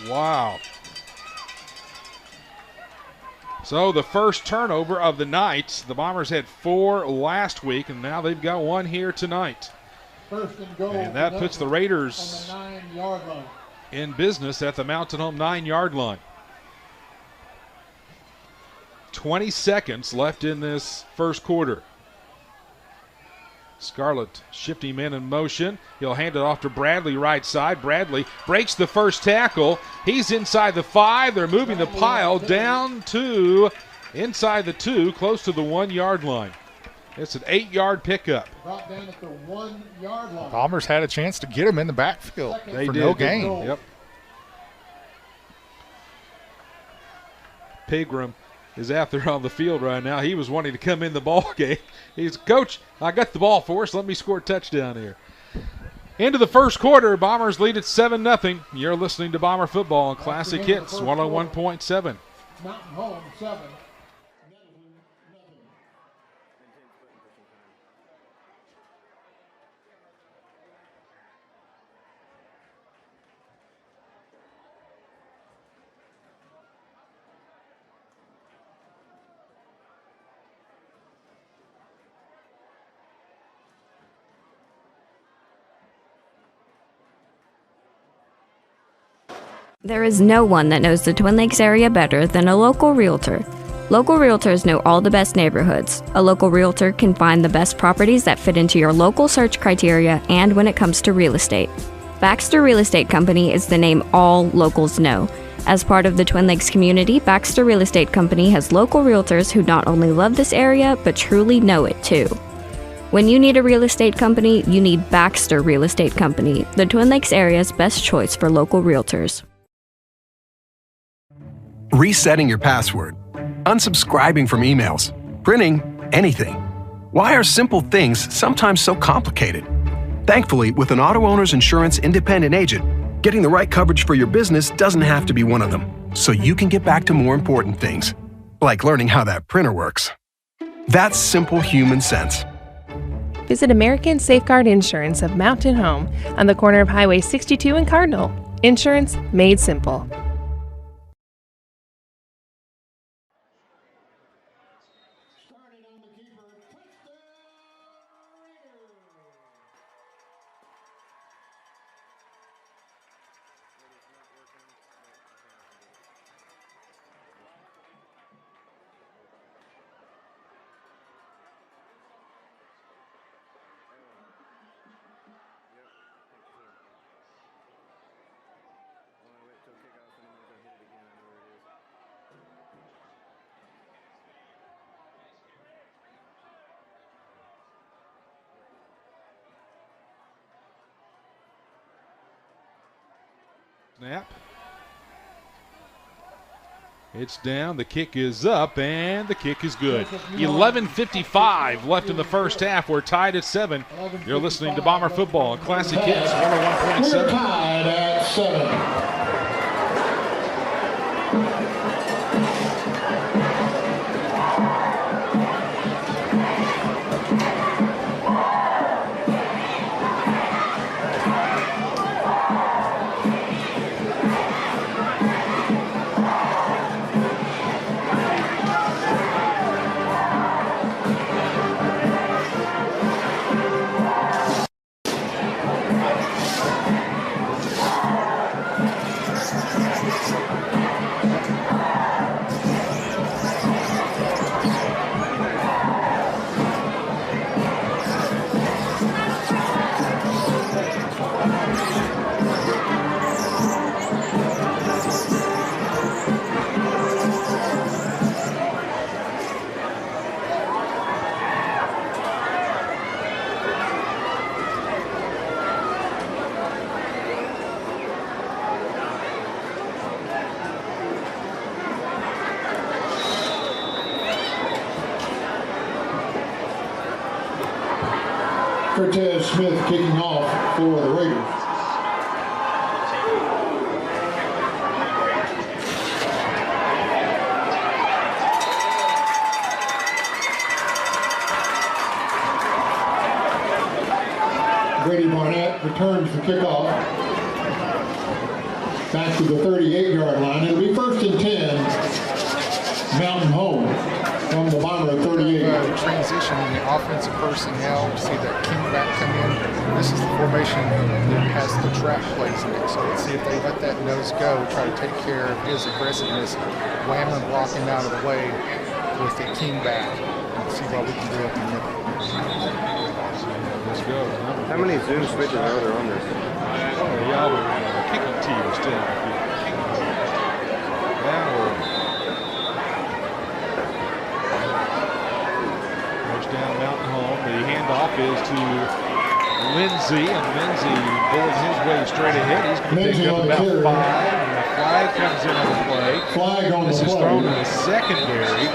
Wow. So the first turnover of the night. The Bombers had 4 last week, and now they've got 1 here tonight. 1st and goal. And that puts the Raiders on the 9-yard line. in business at the Mountain Home 9-yard line. 20 seconds left in this first quarter. Scarlett shifting men in motion. He'll hand it off to Bradley right side. Bradley breaks the first tackle. He's inside the 5. They're moving the pile down to inside the 2, close to the 1-yard line. It's an 8-yard pickup. Brought down at the 1-yard line. Bombers had a chance to get him in the backfield They for did. no gain. Yep. Pigram is out there on the field right now. He was wanting to come in the ball game. He's, Coach, I got the ball for us. Let me score a touchdown here. Into the first quarter, Bombers lead at 7-0. You're listening to Bomber Football on Classic Hits 101.7. Mountain Home 7. There is no one that knows the Twin Lakes area better than a local realtor. Local realtors know all the best neighborhoods. A local realtor can find the best properties that fit into your local search criteria and when it comes to real estate. Baxter Real Estate Company is the name all locals know. As part of the Twin Lakes community, Baxter Real Estate Company has local realtors who not only love this area, but truly know it too. When you need a real estate company, you need Baxter Real Estate Company, the Twin Lakes area's best choice for local realtors. Resetting your password, unsubscribing from emails, printing anything. Why are simple things sometimes so complicated? Thankfully, with an auto owner's insurance independent agent, getting the right coverage for your business doesn't have to be one of them, so you can get back to more important things, like learning how that printer works. That's simple human sense. Visit American Safeguard Insurance of Mountain Home on the corner of Highway 62 and Cardinal. Insurance made simple. Snap. It's down, the kick is up, and the kick is good. 11:55 left in the first half. We're tied at 7. You're listening to Bomber Football on Classic Hits 101.7. We're tied at 7. Cortez Smith kicking off for the Raiders. Brady Barnett returns the kickoff back to the 38-yard line. It'll be 1st and 10, Mountain Home from the Bomber at 38. Transition in the offensive personnel. You see that king back come in. This is the formation that has the trap plays in it. So let's see if they let that nose go, try to take care of his aggressiveness, wham and block him out of the way with the king back. Let's see what we can do at the middle. Let's go. How many zoom switches are there on this? Oh, yeah, the kicking tee was still. Now we're down Mountain Home. The handoff is to Lindsey, and Lindsey pulling his way straight ahead. He's going to pick up about 5, and the flag comes in on the play. Flag on this the is play. thrown in the secondary.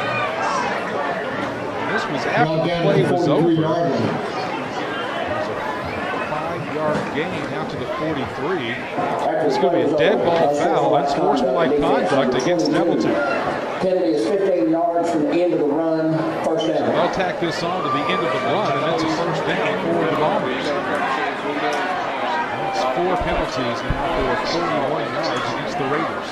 And this was after the play was over. It was a 5-yard gain out to the 43. It's going to be a dead ball foul, unsportsmanlike conduct against Nettleton. Penalty is 15 yards from the end of the run, first down. So they'll tack this on to the end of the run, and that's a first down for the Bombers. That's 4 penalties now for 41 yards against the Raiders.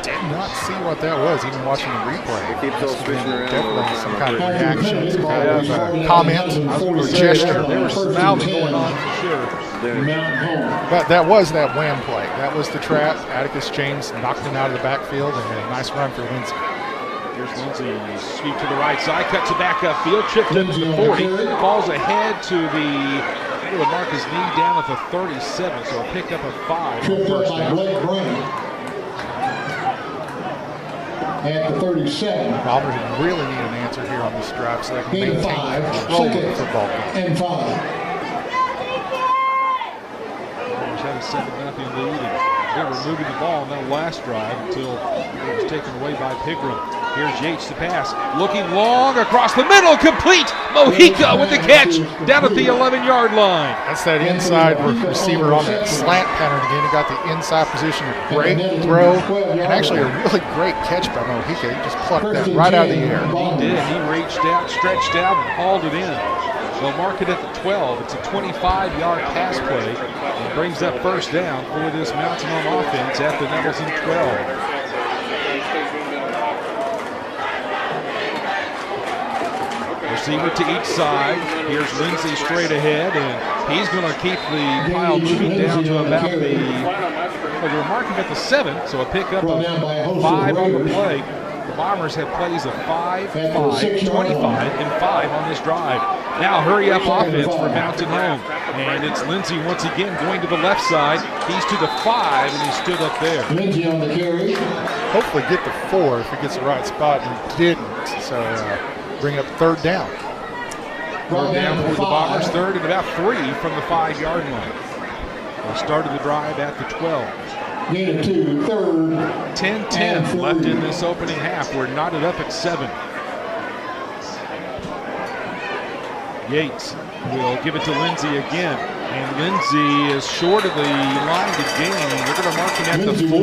Did not see what that was, even watching the replay. It keeps those switching around. Definitely some kind of reaction, some kind of comment or gesture. There was some mouthing going on for sure. But that was that wham play. That was the trap. Atticus James knocked him out of the backfield, and a nice run for Lindsey. Here's Lindsey, sweep to the right side, cuts it back upfield, tripped into the 40, falls ahead to the, he would mark his knee down at the 37, so a pickup of 5 on first down. at the 37. Bombers really need an answer here on this drive so they can Gain of maintain 5, control of the second football game. and 5. Bombers had a 7-0 lead, and they were moving the ball on that last drive until it was taken away by Pigram. Here's Yates to pass, looking long across the middle, complete. Mojica with the catch down at the 11-yard line. That's that inside receiver on that slant pattern again. He got the inside position, a great throw, and actually a really great catch by Mojica. He just plucked that right out of the air. He did. He reached out, stretched out, and hauled it in. They'll mark it at the 12. It's a 25-yard pass play. It brings up first down for this Mountain Home offense at the Nettleton 12. Receiver to each side. Here's Lindsey straight ahead, and he's going to keep the pile moving down to about they're marking at the 7, so a pickup of 5 on the play. The Bombers had plays of 5, 5, 25, and 5 on this drive. Now hurry up offense for Mountain Home. And it's Lindsey once again going to the left side. He's to the 5, and he stood up there. Lindsey on the carry. Hopefully get the 4 if he gets the right spot, and he didn't. So bring up third down. Third down for the Bombers, third and about 3 from the 5-yard line. They started the drive at the 12. Gain of 2, third. 10-10 left in this opening half. We're knotted up at 7. Yates will give it to Lindsey again. And Lindsey is short of the line to gain. They're going to mark him at the 4. So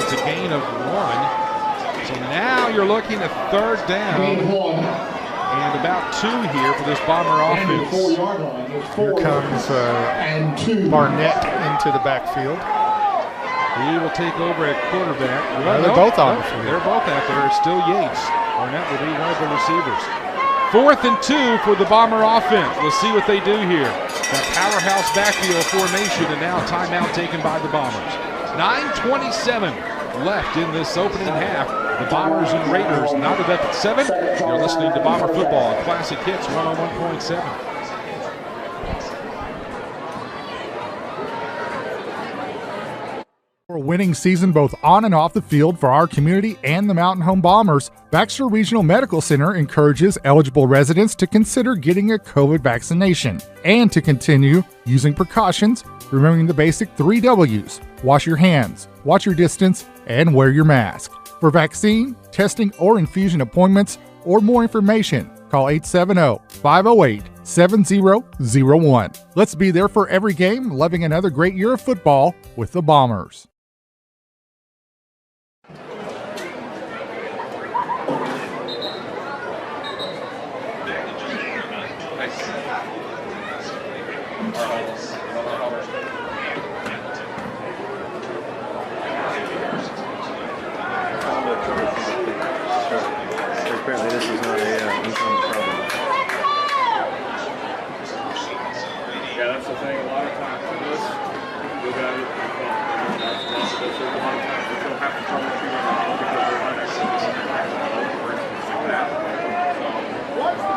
it's a gain of 1. So now you're looking at third down. And about 2 here for this Bomber offense. Here comes Barnett into the backfield. He will take over at quarterback. Well, they're both on the field. They're both out there. It's still Yates. Barnett will be one of the receivers. 4th and 2 for the Bomber offense. Let's see what they do here. That powerhouse backfield formation, and now timeout taken by the Bombers. 9:27 left in this opening half. The Bombers and Raiders knotted up at 7. You're listening to Bomber Football, Classic Hits 101.7. For a winning season both on and off the field for our community and the Mountain Home Bombers, Baxter Regional Medical Center encourages eligible residents to consider getting a COVID vaccination and to continue using precautions, remembering the basic 3 W's: wash your hands, watch your distance, and wear your mask. For vaccine, testing, or infusion appointments, or more information, call 870-508-7001. Let's be there for every game, loving another great year of football with the Bombers. Apparently this is not a uncommon problem. Yeah, that's the thing. A lot of times with this, we got it. That's a lot of times we still have to troubleshoot it because we're unable to for instance, like that. So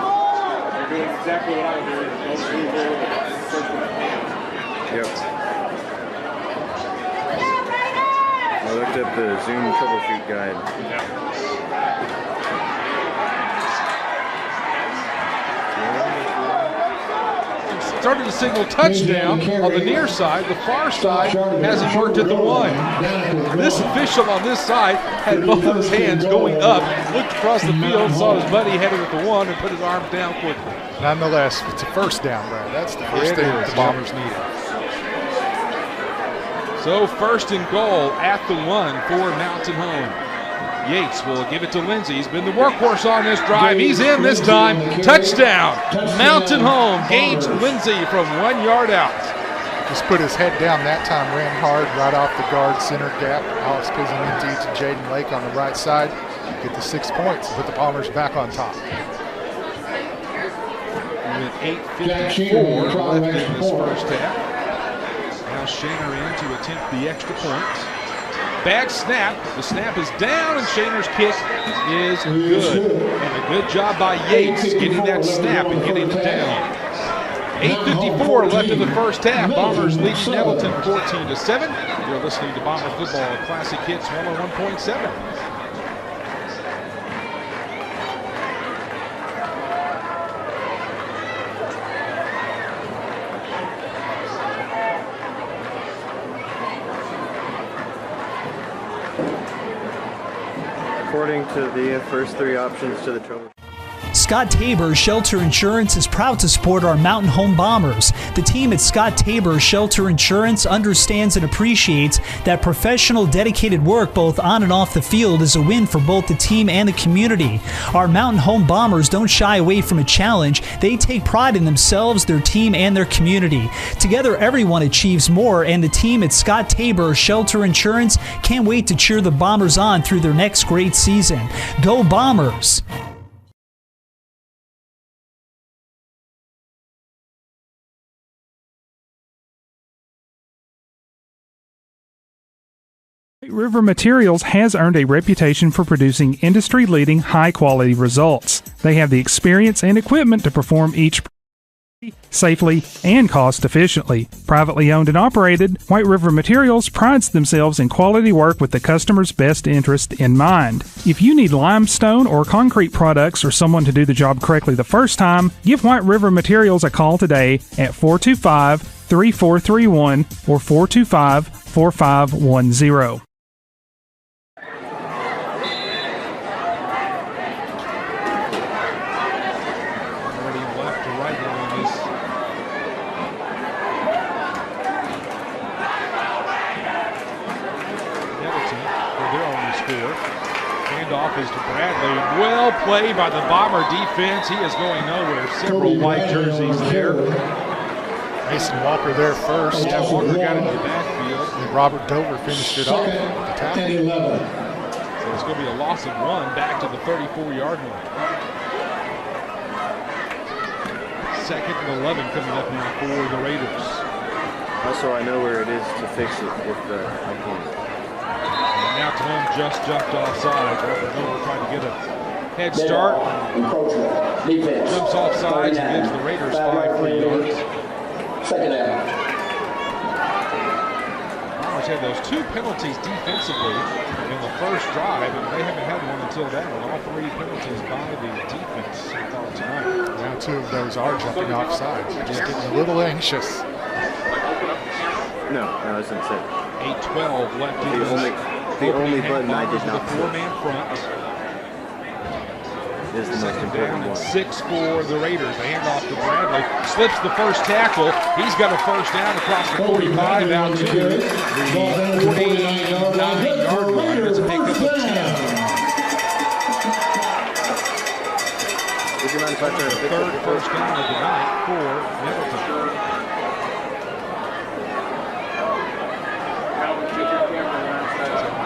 you're doing exactly what I do. Go through there and search with the hands. Yep. I looked up the Zoom troubleshoot guide. Yeah. Started to signal touchdown on the near side. The far side hasn't worked at the 1. This official on this side had both of his hands going up, looked across the field, saw his buddy headed at the 1, and put his arms down quickly. Nonetheless, it's a first down, Brad. That's the first thing that the Bombers needed. So 1st and goal at the 1 for Mountain Home. Yates will give it to Lindsey. He's been the workhorse on this drive. He's in this time. Touchdown. Mountain Home gains Lindsey from 1 yard out. Just put his head down that time, ran hard right off the guard center gap. Alex Pizzaniti to Jaden Lake on the right side. Get the 6 points, put the Bombers back on top. With 8:54 left in this first half. Now Shaner in to attempt the extra point. Bad snap. The snap is down, and Shaner's kick is good. And a good job by Yates getting that snap and getting it down. 8:54 left in the first half. Bombers leading Nettleton 14-7. You're listening to Bomber Football, Classic Hits 101.7. according to the first 3 options to the trophy. Scott Tabor Shelter Insurance is proud to support our Mountain Home Bombers. The team at Scott Tabor Shelter Insurance understands and appreciates that professional, dedicated work both on and off the field is a win for both the team and the community. Our Mountain Home Bombers don't shy away from a challenge. They take pride in themselves, their team, and their community. Together, everyone achieves more, and the team at Scott Tabor Shelter Insurance can't wait to cheer the Bombers on through their next great season. Go Bombers! River Materials has earned a reputation for producing industry-leading, high-quality results. They have the experience and equipment to perform each safely and cost-efficiently. Privately owned and operated, White River Materials prides themselves in quality work with the customer's best interest in mind. If you need limestone or concrete products or someone to do the job correctly the first time, give White River Materials a call today at 425-3431 or 425-4510. Handoff is to Bradley. Well played by the Bomber defense. He is going nowhere. Several white jerseys there. Mason Walker there first. Yeah, Walker got into the backfield. And Robert Dover finished it off with the tackle. So it's going to be a loss of 1 back to the 34-yard line. 2nd and 11 coming up now for the Raiders. Also, I know where it is to fix it if I can. Now Tom just jumped offside. We're trying to get a head start. Jumps offside and gives the Raiders 5 free yards. Second down. Bombers had those 2 penalties defensively in the first drive, and they haven't had one until that one. All 3 penalties by the defense so far tonight. Now 2 of those are jumping offside. Just getting a little anxious. No, I was going to say. 8-12 left in the only button I did not push. 4-man front. Is the most important one. 6 for the Raiders. They hand off to Bradley. Slips the first tackle. He's got a first down across the 45 out to the 49-yard line. It's a pickup of 10. Third first down of the night for Nettleton.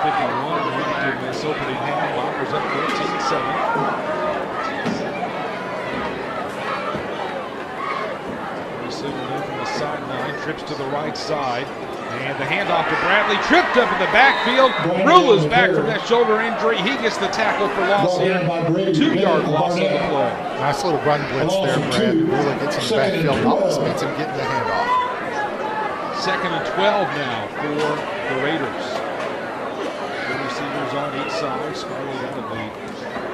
51 in this opening half. Bombers up 14-7. Receiver in from the sideline, trips to the right side. And the handoff to Bradley, tripped up in the backfield. Rule is back from that shoulder injury. He gets the tackle for loss here. 2-yard loss on the play. Nice little run blitz there, Brad. Really gets in the backfield. Almost makes him get the handoff. 2nd and 12 now for the Raiders. Receivers on each side, Scarlett out of the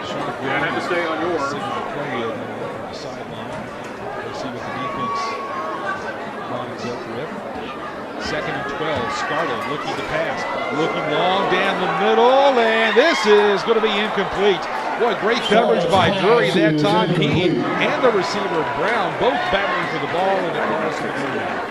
shotgun. Yeah, I had to stay on yours. Sitting the play from the sideline. Let's see what the defense lines up with. 2nd and 12, Scarlett looking to pass. Looking long down the middle, and this is going to be incomplete. Boy, great coverage by Drury that time. He and the receiver, Brown, both battling for the ball, and it was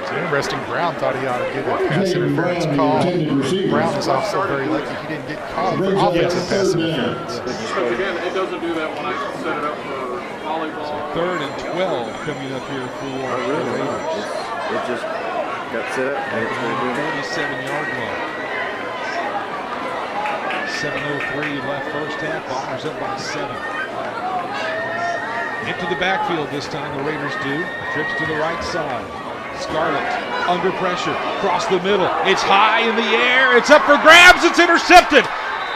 It's interesting. Brown thought he ought to get a pass interference call. Brown was also very lucky he didn't get called for offensive pass interference. Because again, it doesn't do that when I set it up for volleyball. 3rd and 12 coming up here for the Raiders. It just got set up. And it's going to do 47-yard line. 7:03 left first half. Bombers up by 7. Into the backfield this time, the Raiders do. Trips to the right side. Scarlett under pressure, across the middle. It's high in the air. It's up for grabs. It's intercepted.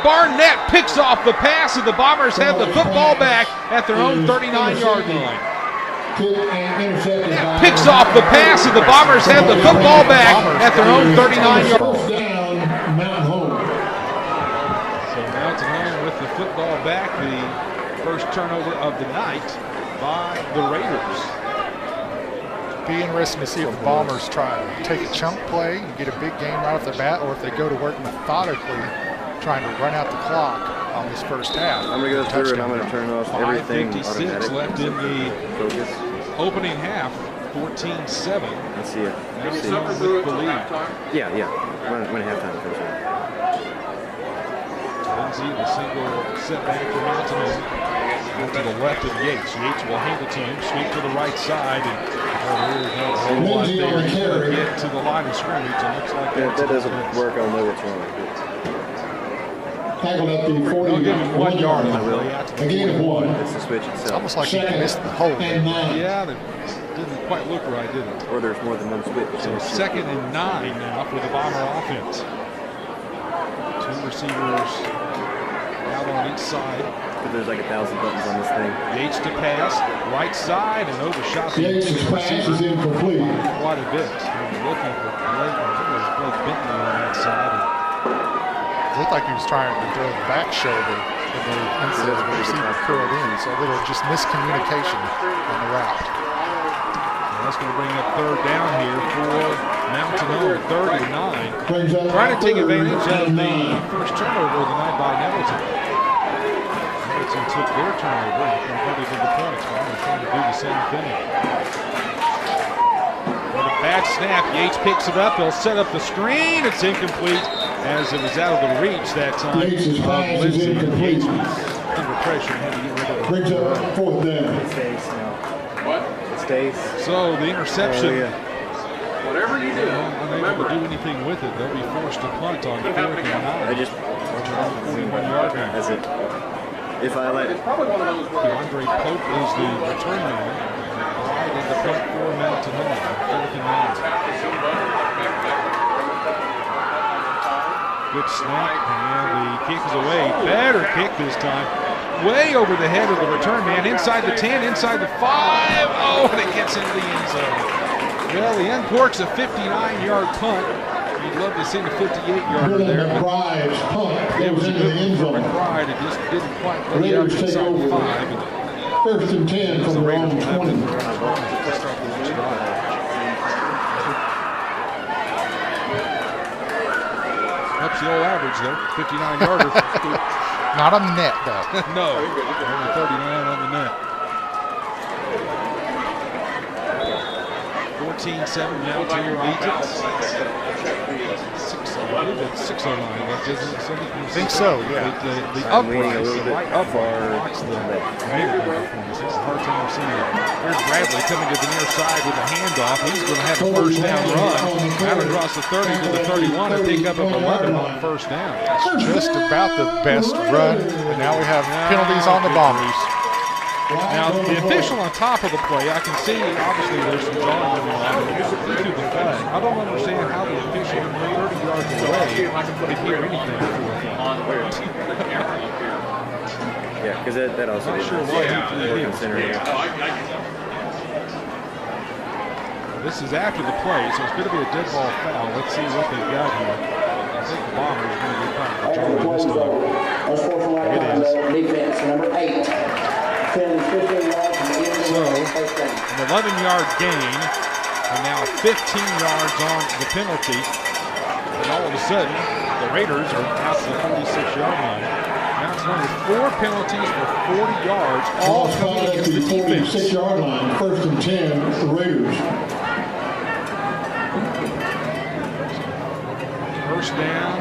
Barnett picks off the pass, and the Bombers have the football back at their own 39-yard line. Picks off the pass, and the Bombers have the football back at their own 39-yard line. The football back, the first turnover of the night by the Raiders. Be interesting to see if the Bombers try to take a chunk play and get a big game right off the bat, or if they go to work methodically trying to run out the clock. on this first half. I'm going to go through and I'm going to turn off everything 5:56 left in the focus. Opening half, 14-7. Let's see it. Let's see with the lead. Yeah. When halftime comes in. Lindsay, the single setback for Mountain. Out to the left of Yates. Yates will hand it to him. Sweep to the right side. And there's not a whole lot there. He's going to get to the line of scrimmage. It looks like if that doesn't work, I'll know what's wrong. Tackled at the 41 yard line. A gain of 1. It's the switch itself. It's almost like he missed the hole. Yeah, that didn't quite look right, did it? Or there's more than one switch. So 2nd and 9 now for the Bomber offense. 2 receivers out on each side. But there's like 1,000 buttons on this thing. Yates to pass, right side, and overshot the pass is incomplete. Quite a bit. Looking for Blake Bentley on that side. It looked like he was trying to throw the back shoulder, but instead of the receiver curled in. So a little just miscommunication on the route. That's going to bring up 3rd down here for Mountain Home, 3rd and 9. Trying to take advantage of the first turnover of the night by Nettleton. Nettleton took their turnover and converted into points. They're trying to do the same thing. With a bad snap, Yates picks it up. They'll set up the screen. It's incomplete as it was out of the reach that time of Lindsay. Yates was under pressure and had to get rid of it. Brings up 4th down. What? So the interception. Whatever you do, unable to do anything with it. They'll be forced to punt on 4th and 9. I just 41-yard line. That's it. If I let it. DeAndre Pope is the return man. Right at the punt for Mountain Home. 4th and 9. Good snap, and the kick is away. Better kick this time. Way over the head of the return man. Inside the 10, inside the 5. Oh, and it gets into the end zone. Well, he uncorks a 59-yard punt. You'd love to see the 58-yarder there. But it was a good one for McBride. It just didn't quite let it out inside the 5. 1st and 10 from their own 20. Start the next drive. Helps the old average, though. 59-yarder. Not on the net, though. No. Only 39 on the net. 14-7 now to your leads. I believe it's 6:09 left, isn't it? I think so, yeah. The upright, the right upright blocks the mayor performance. It's a hard time seeing it. There's Bradley coming to the near side with a handoff. He's going to have a 1st down run. Out across the 30 to the 31 and pick up of 11 on 1st down. Just about the best run. And now we have penalties on the Bombers. Now, the official on top of the play, I can see, obviously, there's some drawing going on. He threw the flag. I don't understand how the official 30 yards away could hear anything before the Yeah, because that also not sure why he considering. This is after the play, so it's going to be a dead ball foul. Let's see what they've got here. I think the Bombers are going to get caught for drawing this time. It is. Defense, number 8. 10, 15 yards from the end of so, an 11-yard gain, and now 15 yards on the penalty. And all of a sudden, the Raiders are out to the 46-yard line. Now it's only 4 penalties for 40 yards, all coming against the defense. 46-yard line, 1st and 10, the Raiders. 1st down.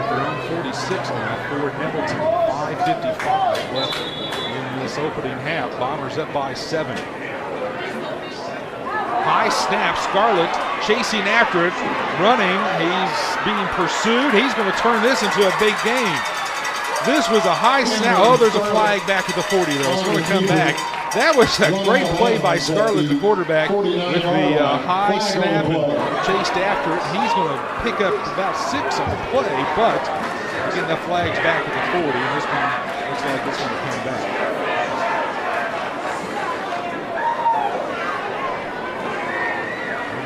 They're on 46 now for Nettleton. 5:55 left in this opening half. Bombers up by 7. High snap. Scarlett chasing after it, running. He's being pursued. He's going to turn this into a big game. This was a high snap. Oh, there's a flag back at the 40, though. It's going to come back. That was a great play by Scarlett, the quarterback, with the high snap and chased after it. He's going to pick up about 6 on the play, but again, the flag's back at the 40, and this one looks like it's going to come back.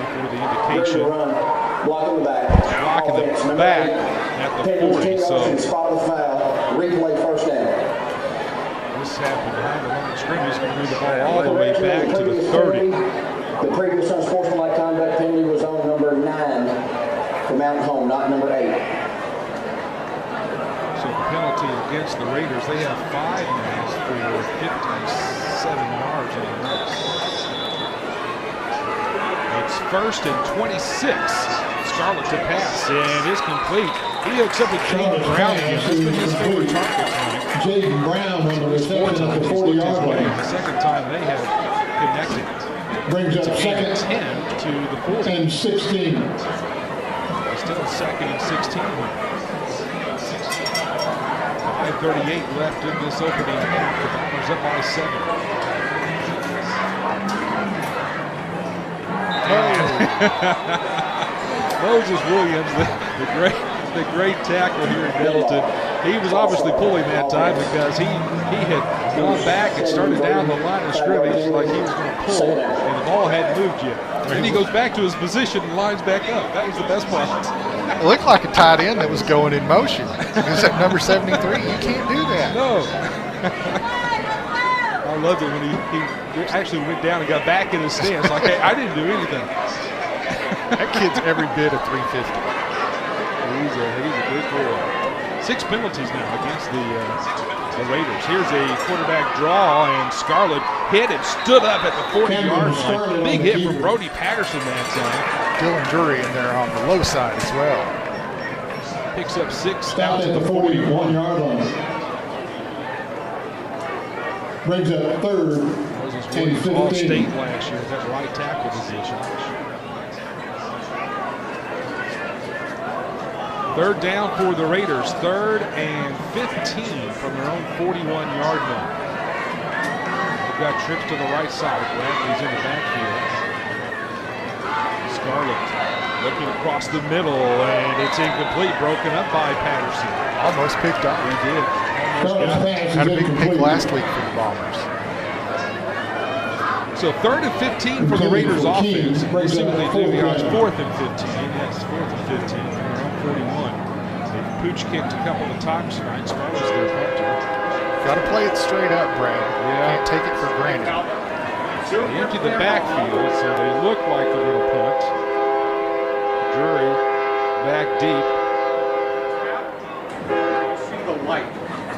For the indication, blocking the back. Blocking the back at the 40. So spot of the foul. Replay 1st down. This happened behind the line of scrimmage. He's going to move the ball all the way back to the 30. The previous unsportsmanlike conduct penalty was on number 9 for Mountain Home, not number 8. So penalty against the Raiders. They have 5 now for 57 yards on the race. It's 1st and 26. Scarlett to pass, and it's complete. He hooks up with Jaden Brown again. That's been his favorite target tonight. Jaden Brown on the reception at the 40-yard line. The second time they have connected. Brings It's up a gain of second 10 to the 40. and 16. Still 2nd and 16. 5:38 left in this opening half. The Bombers up by 7. Moses Williams, the great tackle here in Nettleton. He was obviously pulling that time because he had gone back and started down the line of scrimmage like he was going to pull, and the ball hadn't moved yet. Then he goes back to his position and lines back up. That was the best part. It looked like a tight end that was going in motion. It was at number 73. You can't do that. No. I loved it when he actually went down and got back in his stance. Like, hey, I didn't do anything. That kid's every bit of 350. He's a good boy. 6 penalties now against the Raiders. Here's a quarterback draw, and Scarlett hit and stood up at the 40-yard line. Big hit from Brody Patterson that time. Dylan Drury in there on the low side as well. Picks up 6 Down down to at the the 41. 41-yard line. Brings up 3rd Moses and Williams all 15. state last year at that right tackle position. 3rd down for the Raiders. 3rd and 15 from their own 41-yard line. They've got trips to the right side. Bradley's in the backfield. Scarlett looking across the middle, and it's incomplete. Broken up by Patterson. Almost picked up. He did. Had a big pick last week for the Bombers. So 3rd and 15 for the Raiders offense. We'll see what they do here. It's 4th and 15. Yes, 4th and 15 from their own 41. They've pooch kicked a couple of times tonight. Scarlett's their punter. Got to play it straight up, Brad. Yeah. Can't take it for granted. They empty the backfield, so they look like they're going to punt. Drury back deep. See the light.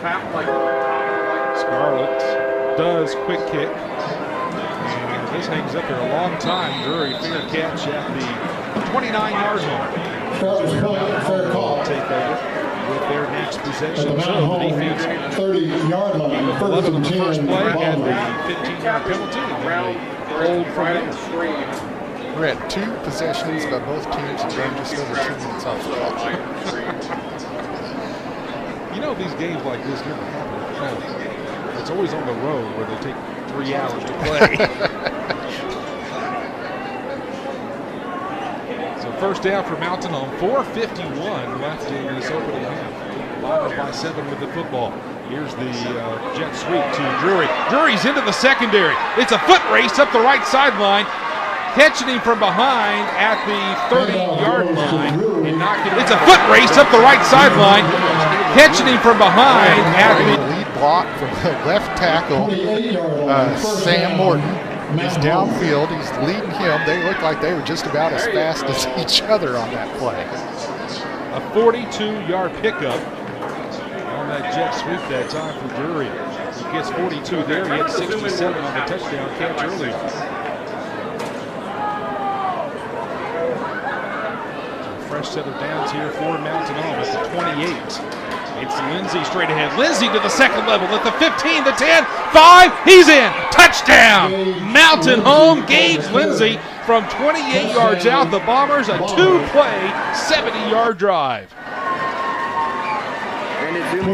Tap like Scarlett does quick kick. And this hangs up there a long time. Drury, fair catch at the 29-yard line. Fair call. Take over with their next possession. At the So Mountain the Home defense 30-yard line. 11 on the first 10 play had the Bombers. 15-yard penalty. And then they hold from there. We're at 2 possessions, but both teams have done just over 2 minutes off the clock. You know, these games like this never happen at home. It's always on the road where they take 3 hours to play. So 1st down for Mountain Home. 4:51 left in this opening half. Bombers by 7 with the football. Here's the jet sweep to Drury. Drury's into the secondary. It's a foot race up the right sideline. Catching him from behind at the 30-yard line. And knocking. It's a foot race up the right sideline. Catching him from behind at the lead block from the left tackle, Sam Morton. He's downfield. He's leading him. They look like they were just about as fast as each other on that play. a 42-yard pickup on that jet sweep that time for Drury. He gets 42 there. He had 67 on the touchdown catch earlier. Fresh set of downs here for Mountain Home at the 28. It's Lindsey straight ahead. Lindsey to the second level at the 15, the 10, 5. He's in. Touchdown. Mountain Home. Gage Lindsey from 28 yards out. The Bombers a 2-play, 70-yard drive.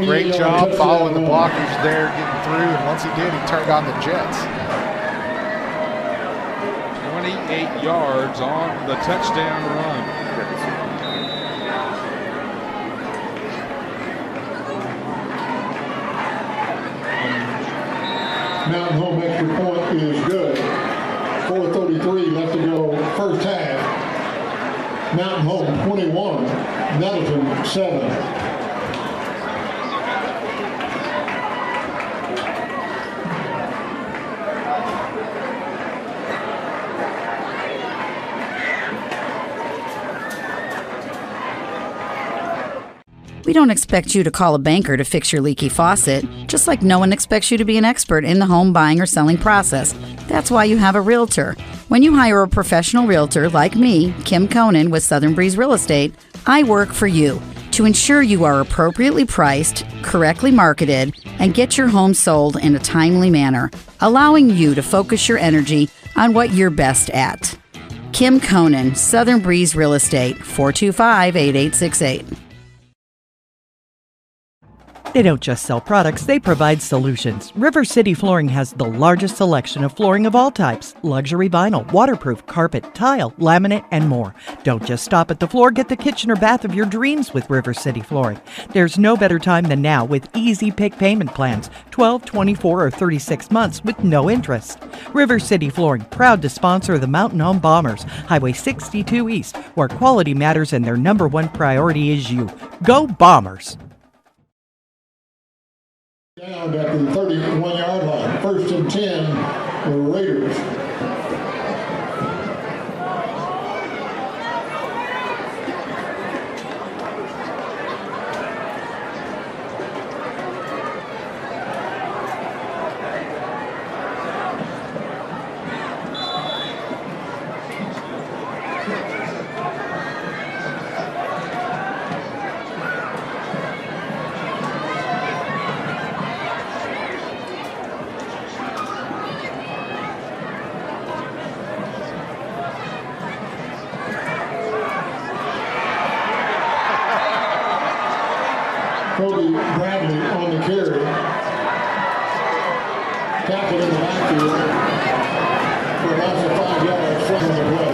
Great job following the blockers there, getting through, and once he did, he turned on the Jets. 28 yards on the touchdown run. Mountain Home extra point is good. 4:33 left to go first half. Mountain Home 21, Nettleton 7. We don't expect you to call a banker to fix your leaky faucet, just like no one expects you to be an expert in the home buying or selling process. That's why you have a realtor. When you hire a professional realtor like me, Kim Conan with Southern Breeze Real Estate, I work for you to ensure you are appropriately priced, correctly marketed, and get your home sold in a timely manner, allowing you to focus your energy on what you're best at. Kim Conan, Southern Breeze Real Estate, 425-8868. They don't just sell products, they provide solutions. River City Flooring has the largest selection of flooring of all types: luxury vinyl, waterproof, carpet, tile, laminate, and more. Don't just stop at the floor, get the kitchen or bath of your dreams with River City Flooring. There's no better time than now with easy pick payment plans, 12, 24, or 36 months with no interest. River City Flooring, proud to sponsor the Mountain Home Bombers, Highway 62 East, where quality matters and their number one priority is you. Go Bombers! Down at the 31-yard line. 1st and 10 for the Raiders. Bradley on the carry. Tackled in the backfield for a loss of 5 yards. Flag on the play.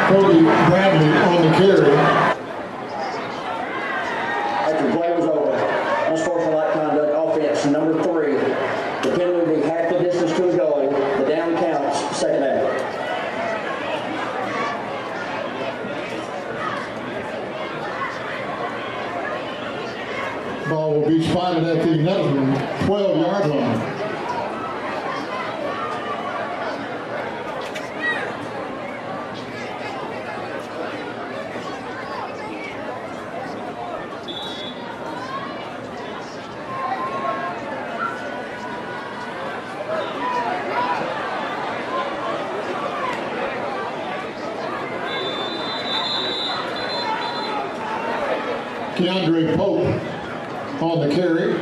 Cody Bradley on the carry. After the play was over, unsportsmanlike conduct offense number 3. The penalty will be half the distance to the goal. The down counts, second down. Ball will be spotted at the Nettleton 12-yard line. Keandre Pope on the carry.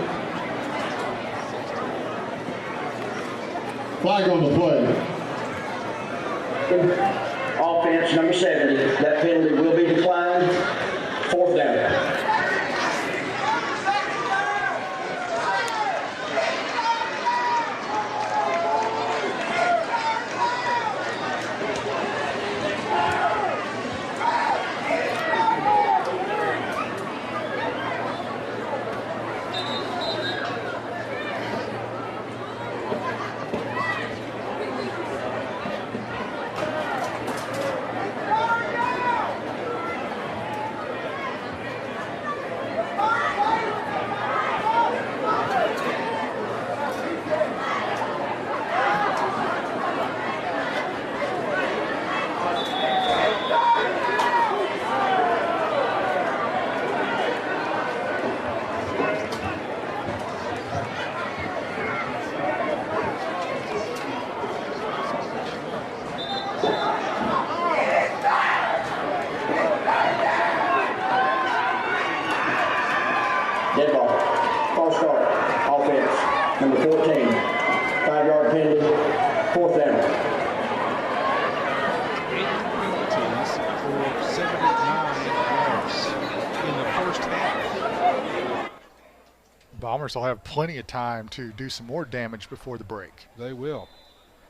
Flag on the play. Offense number 70. That penalty will be declined. 4th down. Dead ball. False start. Offense. Number 14. 5-yard penalty. 4th down. 8 penalties for 79 yards in the first half. Bombers will have plenty of time to do some more damage before the break. They will.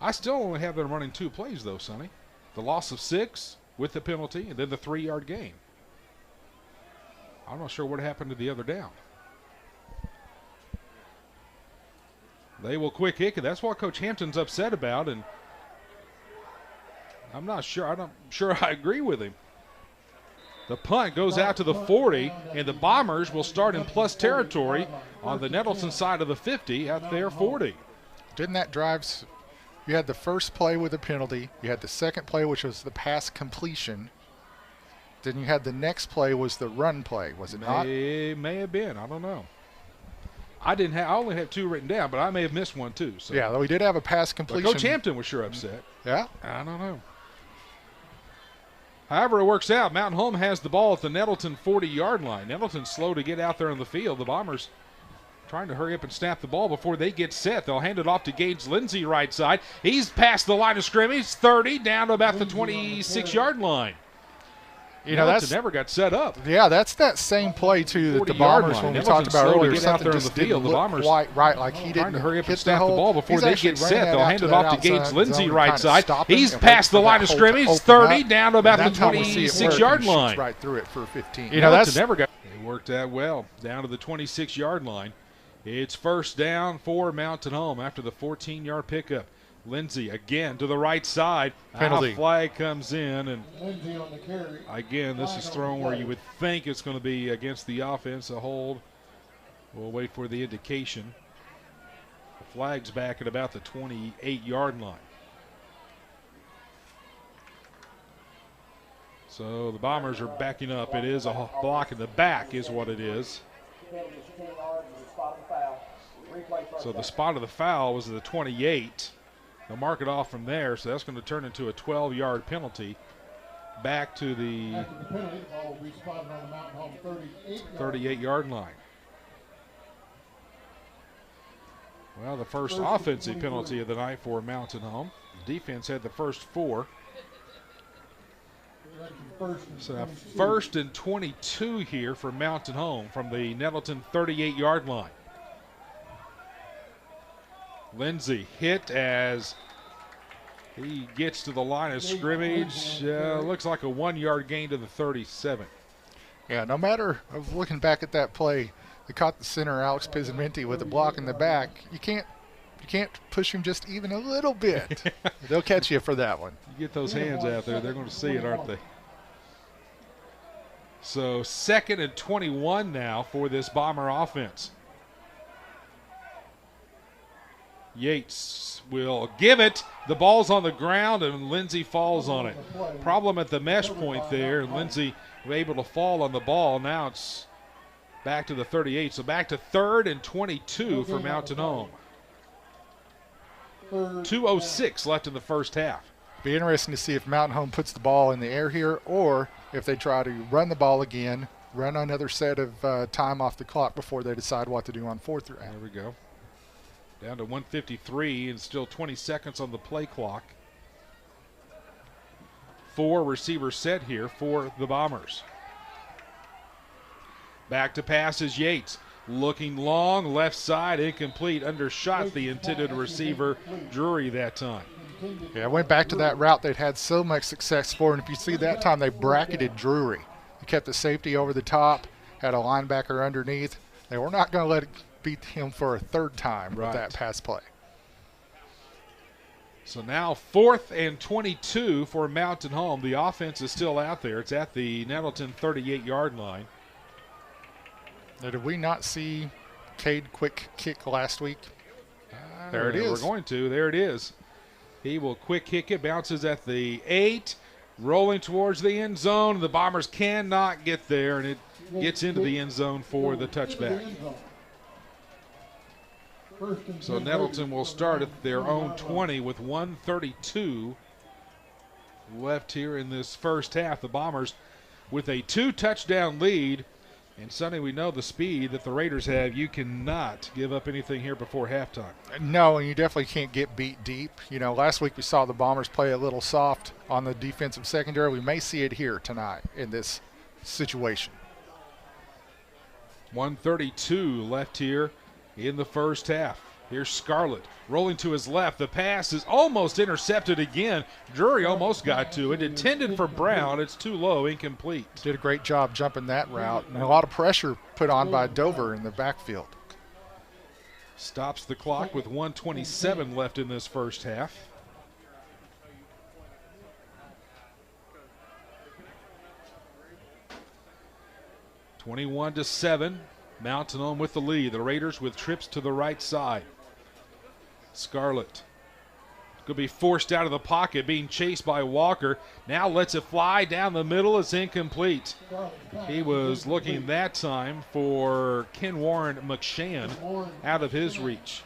I still only have them running 2 plays, though, Sonny. The loss of 6 with the penalty, and then the 3-yard gain. I'm not sure what happened to the other down. They will quick kick, and that's what Coach Hampton's upset about, and I'm not sure I agree with him. The punt goes out to the 40, and the Bombers will start in plus territory on the Nettleton side of the 50 at their 40. Didn't that drive You had the first play with a penalty. You had the second play, which was the pass completion. Then you had the next play was the run play, was it not? It may have been. I don't know. I only have 2 written down, but I may have missed one too. So. Yeah, we did have a pass completion. But Coach Hampton was sure upset. Yeah? I don't know. However it works out, Mountain Home has the ball at the Nettleton 40-yard line. Nettleton's slow to get out there on the field. The Bombers trying to hurry up and snap the ball before they get set. They'll hand it off to Gage Lindsay right side. He's past the line of scrimmage, 30, down to about the 26-yard line. You know, Nettleton never got set up. Yeah, that's that same play too that the Bombers, when we talked about earlier, get out there on the field. The Bombers quite right, like he didn't trying to hurry up and hit snap the ball before they get set. They'll hand it off to Gage Lindsay right side. He's past the line of scrimmage, 30, down to about the 26-yard line. Right through it for 15. You know, that's never got. It worked out well, down to the 26-yard line. It's first down for Mountain Home after the 14-yard pickup. Lindsay again to the right side. Penalty. Flag comes in, and Lindsay on the carry. again, this is thrown where you would think it's going to be against the offense, a hold. We'll wait for the indication. The flag's back at about the 28-yard line. So the Bombers are backing up. It is a block in the back is what it is. So the spot of the foul was at the 28. They'll mark it off from there, so that's going to turn into a 12-yard penalty back to the 38-yard line. Well, the first offensive penalty of the night for Mountain Home. The defense had the first 4. So first and 22 here for Mountain Home from the Nettleton 38-yard line. Lindsay hit as he gets to the line of scrimmage. Looks like a 1-yard gain to the 37. Yeah, no matter of looking back at that play, they caught the center Alex Pizzamenti with a block in the back. You can't push him just even a little bit. They'll catch you for that one. You get those hands out there, they're going to see it, aren't they? So 2nd and 21 now for this Bomber offense. Yates will give it. The ball's on the ground, and Lindsay falls on it. Problem at the mesh point there, and Lindsay was able to fall on the ball. Now it's back to the 38. So back to 3rd and 22 for Mountain Home. 2:06 left in the first half. Be interesting to see if Mountain Home puts the ball in the air here, or if they try to run the ball again, run another set of time off the clock before they decide what to do on 4th round. There we go. Down to 1:53 and still 20 seconds on the play clock. 4 receivers set here for the Bombers. Back to pass is Yates. Looking long, left side, incomplete. Undershot the intended receiver, Drury, that time. Yeah, I went back to that route they'd had so much success for, and if you see that time, they bracketed Drury. They kept the safety over the top, had a linebacker underneath. They were not going to let it beat him for a 3rd time with that pass play. So now 4th and 22 for Mountain Home. The offense is still out there. It's at the Nettleton 38-yard line. Now, did we not see Cade quick kick last week? There it is. We're going to. There it is. He will quick kick it. Bounces at the 8. Rolling towards the end zone. The Bombers cannot get there, and it gets into the end zone for the touchback. So Nettleton will start at their own 20 with 1:32 left here in this first half. The Bombers with a 2-touchdown lead. And Sonny, we know the speed that the Raiders have. You cannot give up anything here before halftime. No, and you definitely can't get beat deep. You know, last week we saw the Bombers play a little soft on the defensive secondary. We may see it here tonight in this situation. 1:32 left here in the first half. Here's Scarlett rolling to his left. The pass is almost intercepted again. Drury almost got to it. Intended for Brown. It's too low, incomplete. Did a great job jumping that route. And a lot of pressure put on by Dover in the backfield. Stops the clock with 1:27 left in this first half. (21-7). Mountain Home with the lead. The Raiders with trips to the right side. Scarlett Could be forced out of the pocket, being chased by Walker. Now lets it fly down the middle. It's incomplete. He was looking that time for Ken Warren McShann out of his reach.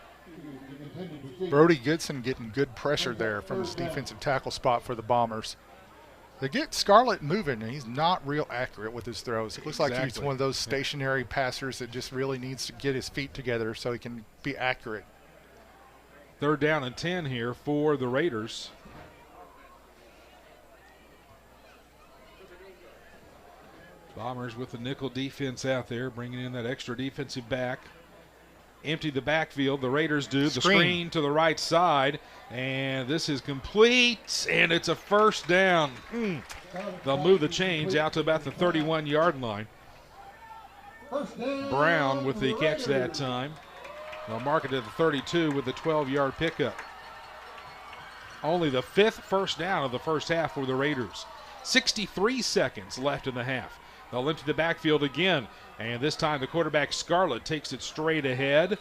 Brody Goodson getting good pressure there from his defensive tackle spot for the Bombers. They get Scarlett moving, and he's not real accurate with his throws. It looks like he's one of those stationary passers that just really needs to get his feet together so he can be accurate. 3rd down and 10 here for the Raiders. Bombers with the nickel defense out there, bringing in that extra defensive back. Empty the backfield. The Raiders do. The screen to the right side, and this is complete, and it's a 1st down. They'll move the chains out to about the 31-yard line. Brown with the catch that time. They'll mark it at the 32 with the 12-yard pickup. Only the 5th first down of the first half for the Raiders. 63 seconds left in the half. They'll empty the backfield again, and this time the quarterback Scarlett takes it straight ahead,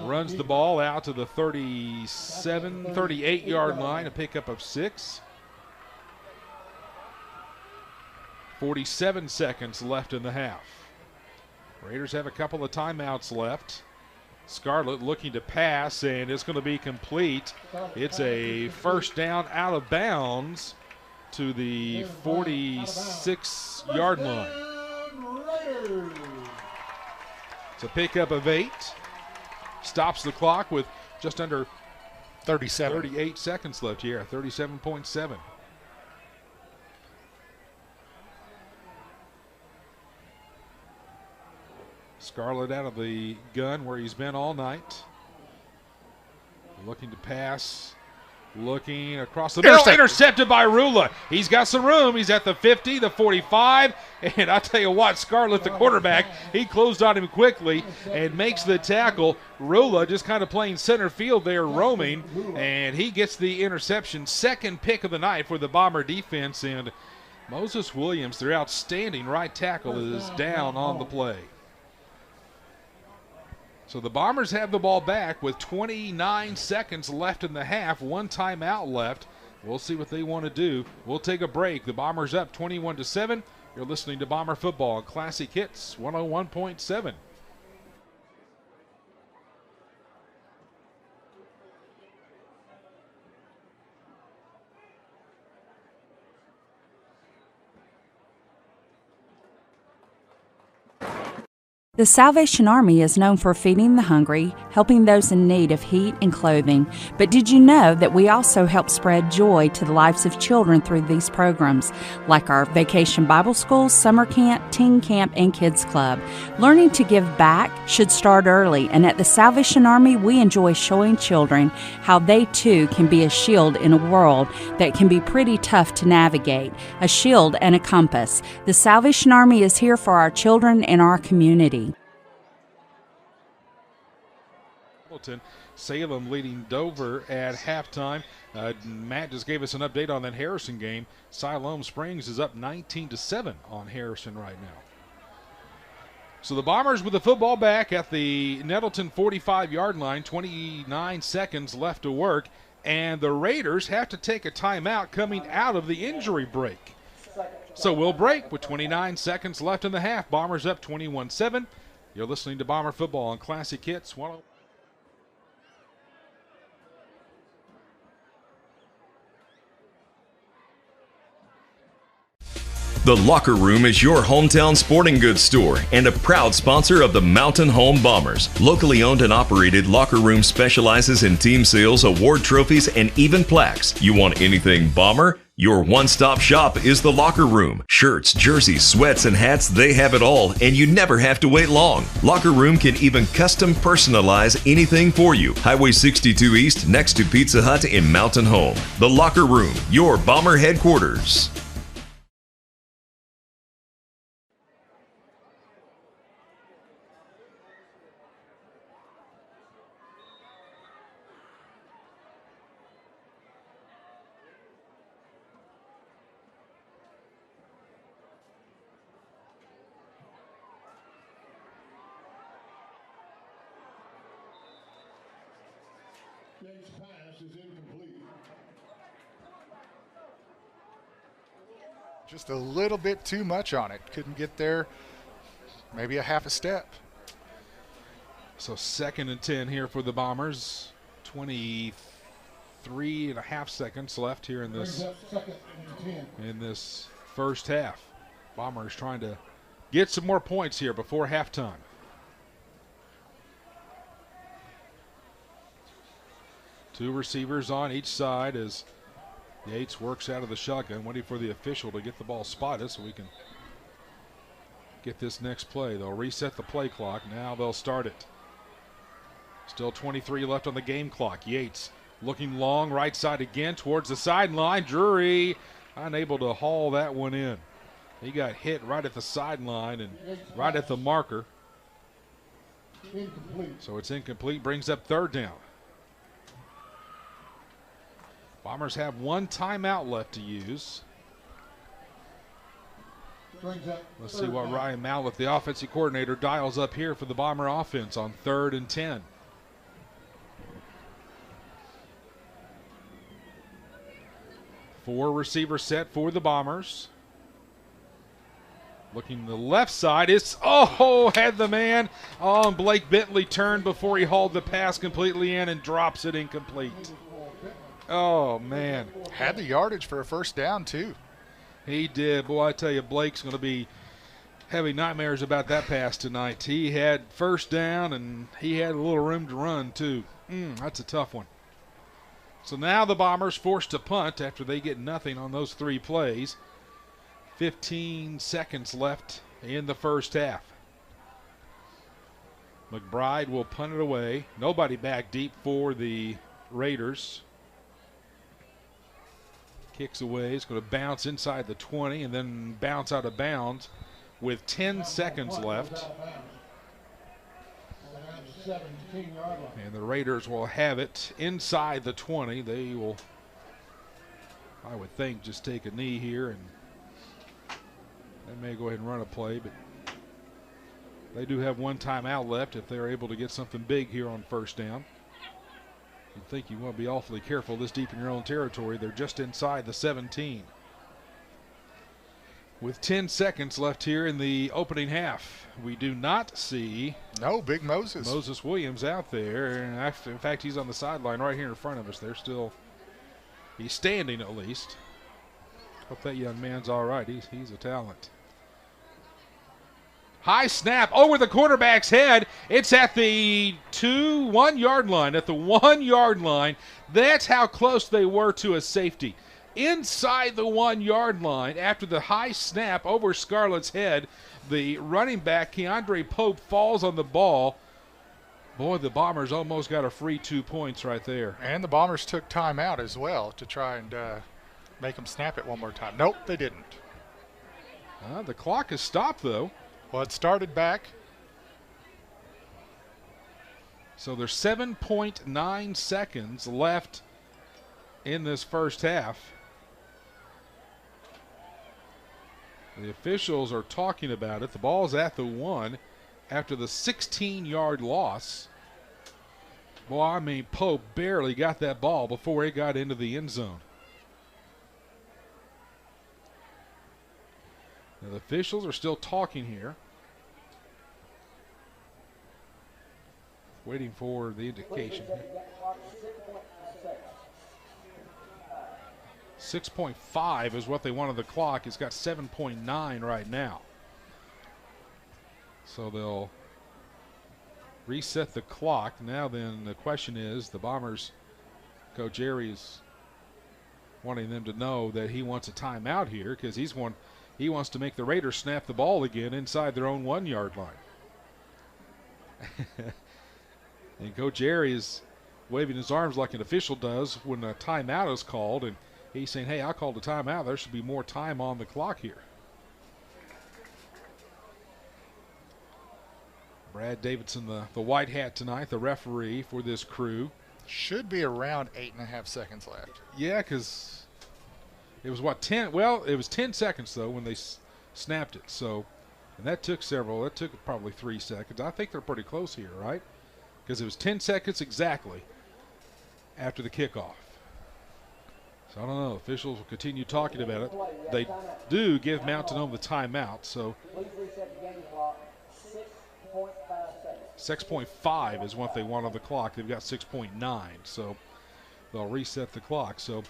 runs the ball out to the 38-yard line, a pickup of 6. 47 seconds left in the half. Raiders have a couple of timeouts left. Scarlett looking to pass, and it's going to be complete. It's a 1st down out of bounds to the 46-yard line. It's a pickup of 8. Stops the clock with just under 38 seconds left here, 37.7. Scarlett out of the gun where he's been all night. Looking to pass. Looking across the middle. Intercepted by Rula. He's got some room. He's at the 50, the 45. And I tell you what, Scarlett, the quarterback, he closed on him quickly and makes the tackle. Rula just kind of playing center field there, roaming. And he gets the interception. 2nd pick of the night for the Bomber defense. And Moses Williams, their outstanding right tackle, is down on the play. So the Bombers have the ball back with 29 seconds left in the half, 1 timeout left. We'll see what they want to do. We'll take a break. The Bombers up 21-7. You're listening to Bomber Football on Classic Hits 101.7. The Salvation Army is known for feeding the hungry, helping those in need of heat and clothing. But did you know that we also help spread joy to the lives of children through these programs, like our Vacation Bible School, Summer Camp, Teen Camp, and Kids Club? Learning to give back should start early, and at the Salvation Army, we enjoy showing children how they too can be a shield in a world that can be pretty tough to navigate, a shield and a compass. The Salvation Army is here for our children and our community. Salem leading Dover at halftime. Matt just gave us an update on that Harrison game. Siloam Springs is up 19-7 on Harrison right now. So the Bombers with the football back at the Nettleton 45-yard line, 29 seconds left to work, and the Raiders have to take a timeout coming out of the injury break. So we'll break with 29 seconds left in the half. Bombers up 21-7. You're listening to Bomber Football on Classic Hits 101. The Locker Room is your hometown sporting goods store and a proud sponsor of the Mountain Home Bombers. Locally owned and operated, Locker Room specializes in team sales, award trophies, and even plaques. You want anything Bomber? Your one-stop shop is the Locker Room. Shirts, jerseys, sweats, and hats, they have it all, and you never have to wait long. Locker Room can even custom personalize anything for you. Highway 62 East, next to Pizza Hut in Mountain Home. The Locker Room, your Bomber headquarters. Yates' pass is incomplete. Just a little bit too much on it. Couldn't get there. Maybe a half a step. So 2nd and 10 here for the Bombers. 23.5 seconds left here in this first half. Bombers trying to get some more points here before halftime. Two receivers on each side as Yates works out of the shotgun, waiting for the official to get the ball spotted so we can get this next play. They'll reset the play clock. Now they'll start it. Still 23 left on the game clock. Yates looking long, right side again towards the sideline. Drury unable to haul that one in. He got hit right at the sideline and right at the marker. So it's incomplete, brings up 3rd down. Bombers have 1 timeout left to use. Let's see what Ryan Mallett, the offensive coordinator, dials up here for the Bomber offense on 3rd and 10. Four receiver set for the Bombers. Looking to the left side. It's, had the man. And Blake Bentley turned before he hauled the pass completely in and drops it incomplete. Oh, man. Had the yardage for a first down, too. He did. Boy, I tell you, Blake's going to be having nightmares about that pass tonight. He had first down, and he had a little room to run, too. That's a tough one. So now the Bombers forced to punt after they get nothing on those 3 plays. 15 seconds left in the first half. McBride will punt it away. Nobody back deep for the Raiders. Kicks away. It's going to bounce inside the 20 and then bounce out of bounds with 10 seconds left. And the Raiders will have it inside the 20. They will, I would think, just take a knee here, and they may go ahead and run a play, but they do have 1 timeout left if they're able to get something big here on first down. You think you want to be awfully careful this deep in your own territory. They're just inside the 17. With 10 seconds left here in the opening half, we do not see Big Moses. Moses Williams out there. And in fact, he's on the sideline right here in front of us. He's standing at least. Hope that young man's all right. He's a talent. High snap over the quarterback's head. It's at the 1 yard line. At the 1 yard line. That's how close they were to a safety. Inside the 1 yard line, after the high snap over Scarlett's head, the running back, Keandre Pope, falls on the ball. Boy, the Bombers almost got a free 2 points right there. And the Bombers took time out as well to try and make them snap it one more time. Nope, they didn't. The clock has stopped, though. Well, it started back. So there's 7.9 seconds left in this first half. The officials are talking about it. The ball's at the 1 after the 16-yard loss. Boy, I mean, Pope barely got that ball before it got into the end zone. Now, the officials are still talking here. Waiting for the indication. 6.5 is what they want on the clock. It's got 7.9 right now. So they'll reset the clock. Now then, the question is, the Bombers, Coach Jerry is wanting them to know that he wants a timeout here because he wants to make the Raiders snap the ball again inside their own 1 yard line. And Coach Jerry is waving his arms like an official does when a timeout is called, and he's saying, hey, I called a timeout. There should be more time on the clock here. Brad Davidson, the white hat tonight, the referee for this crew. Should be around 8.5 seconds left. Yeah, because it was, 10? Well, it was 10 seconds, though, when they snapped it. So, and that took probably 3 seconds. I think they're pretty close here, right? Because it was 10 seconds exactly after the kickoff. So I don't know. Officials will continue talking about it. They do give Mountain Home the timeout, so 6.5 is what they want on the clock. They've got 6.9, so they'll reset the clock. So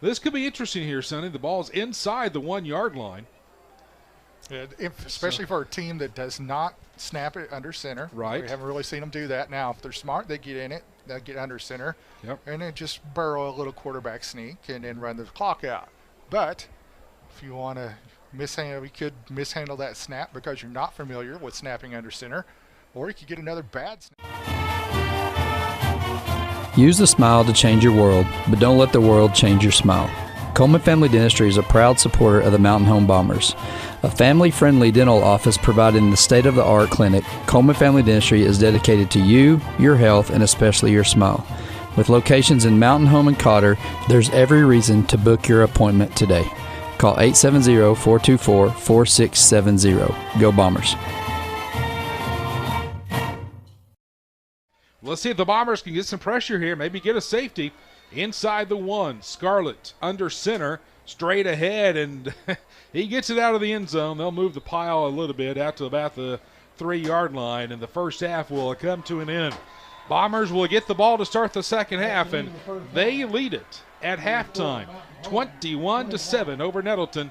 this could be interesting here, Sonny. The ball's inside the 1 yard line. Especially for a team that does not snap it under center. Right. We haven't really seen them do that. Now, if they're smart, they get in it. They'll get under center. Yep. And then just burrow a little quarterback sneak and then run the clock out. But if you want to mishandle, you could mishandle that snap because you're not familiar with snapping under center, or you could get another bad snap. Use the smile to change your world, but don't let the world change your smile. Coleman Family Dentistry is a proud supporter of the Mountain Home Bombers. A family-friendly dental office providing the state-of-the-art clinic, Coleman Family Dentistry is dedicated to you, your health, and especially your smile. With locations in Mountain Home and Cotter, there's every reason to book your appointment today. Call 870-424-4670. Go Bombers. Let's see if the Bombers can get some pressure here, maybe get a safety. Inside the 1, Scarlett under center, straight ahead, and he gets it out of the end zone. They'll move the pile a little bit out to about the 3 yard line, and the first half will come to an end. Bombers will get the ball to start the second half, and they lead it at halftime, 21-7 over Nettleton.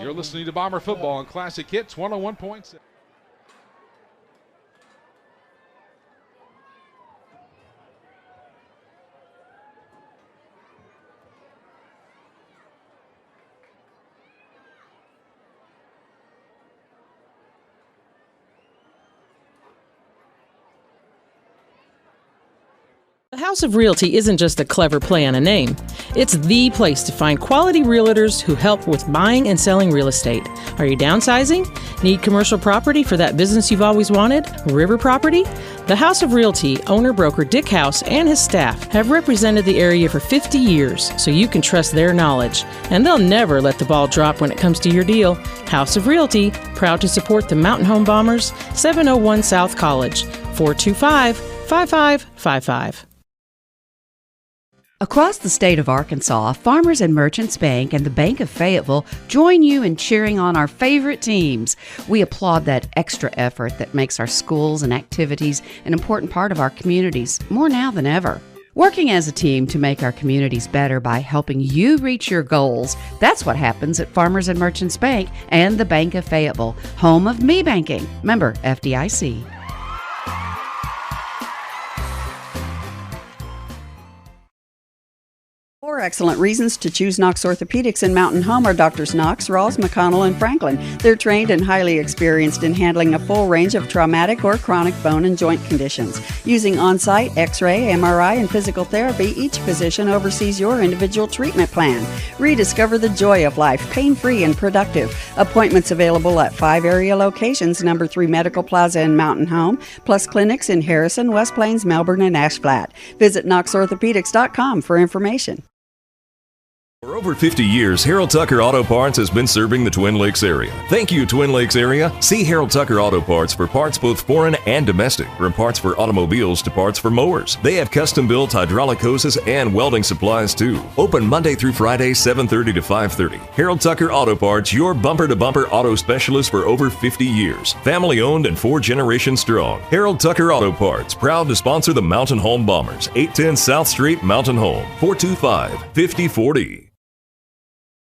You're listening to Bomber Football on Classic Hits 101.7. The House of Realty isn't just a clever play on a name. It's the place to find quality realtors who help with buying and selling real estate. Are you downsizing? Need commercial property for that business you've always wanted? River property? The House of Realty owner-broker Dick House and his staff have represented the area for 50 years, so you can trust their knowledge. And they'll never let the ball drop when it comes to your deal. House of Realty, proud to support the Mountain Home Bombers, 701 South College, 425-5555. Across the state of Arkansas, Farmers and Merchants Bank and the Bank of Fayetteville join you in cheering on our favorite teams. We applaud that extra effort that makes our schools and activities an important part of our communities, more now than ever. Working as a team to make our communities better by helping you reach your goals, that's what happens at Farmers and Merchants Bank and the Bank of Fayetteville, home of Me Banking, member FDIC. 4 excellent reasons to choose Knox Orthopedics in Mountain Home are Drs. Knox, Rawls, McConnell, and Franklin. They're trained and highly experienced in handling a full range of traumatic or chronic bone and joint conditions. Using on-site X-ray, MRI, and physical therapy, each physician oversees your individual treatment plan. Rediscover the joy of life, pain-free and productive. Appointments available at 5 area locations, number 3 Medical Plaza in Mountain Home, plus clinics in Harrison, West Plains, Melbourne, and Ashflat. Visit knoxorthopedics.com for information. For over 50 years, Harold Tucker Auto Parts has been serving the Twin Lakes area. Thank you, Twin Lakes area. See Harold Tucker Auto Parts for parts both foreign and domestic, from parts for automobiles to parts for mowers. They have custom-built hydraulic hoses and welding supplies, too. Open Monday through Friday, 7:30 to 5:30. Harold Tucker Auto Parts, your bumper-to-bumper auto specialist for over 50 years. Family-owned and 4 generations strong. Harold Tucker Auto Parts, proud to sponsor the Mountain Home Bombers. 810 South Street, Mountain Home. 425-5040.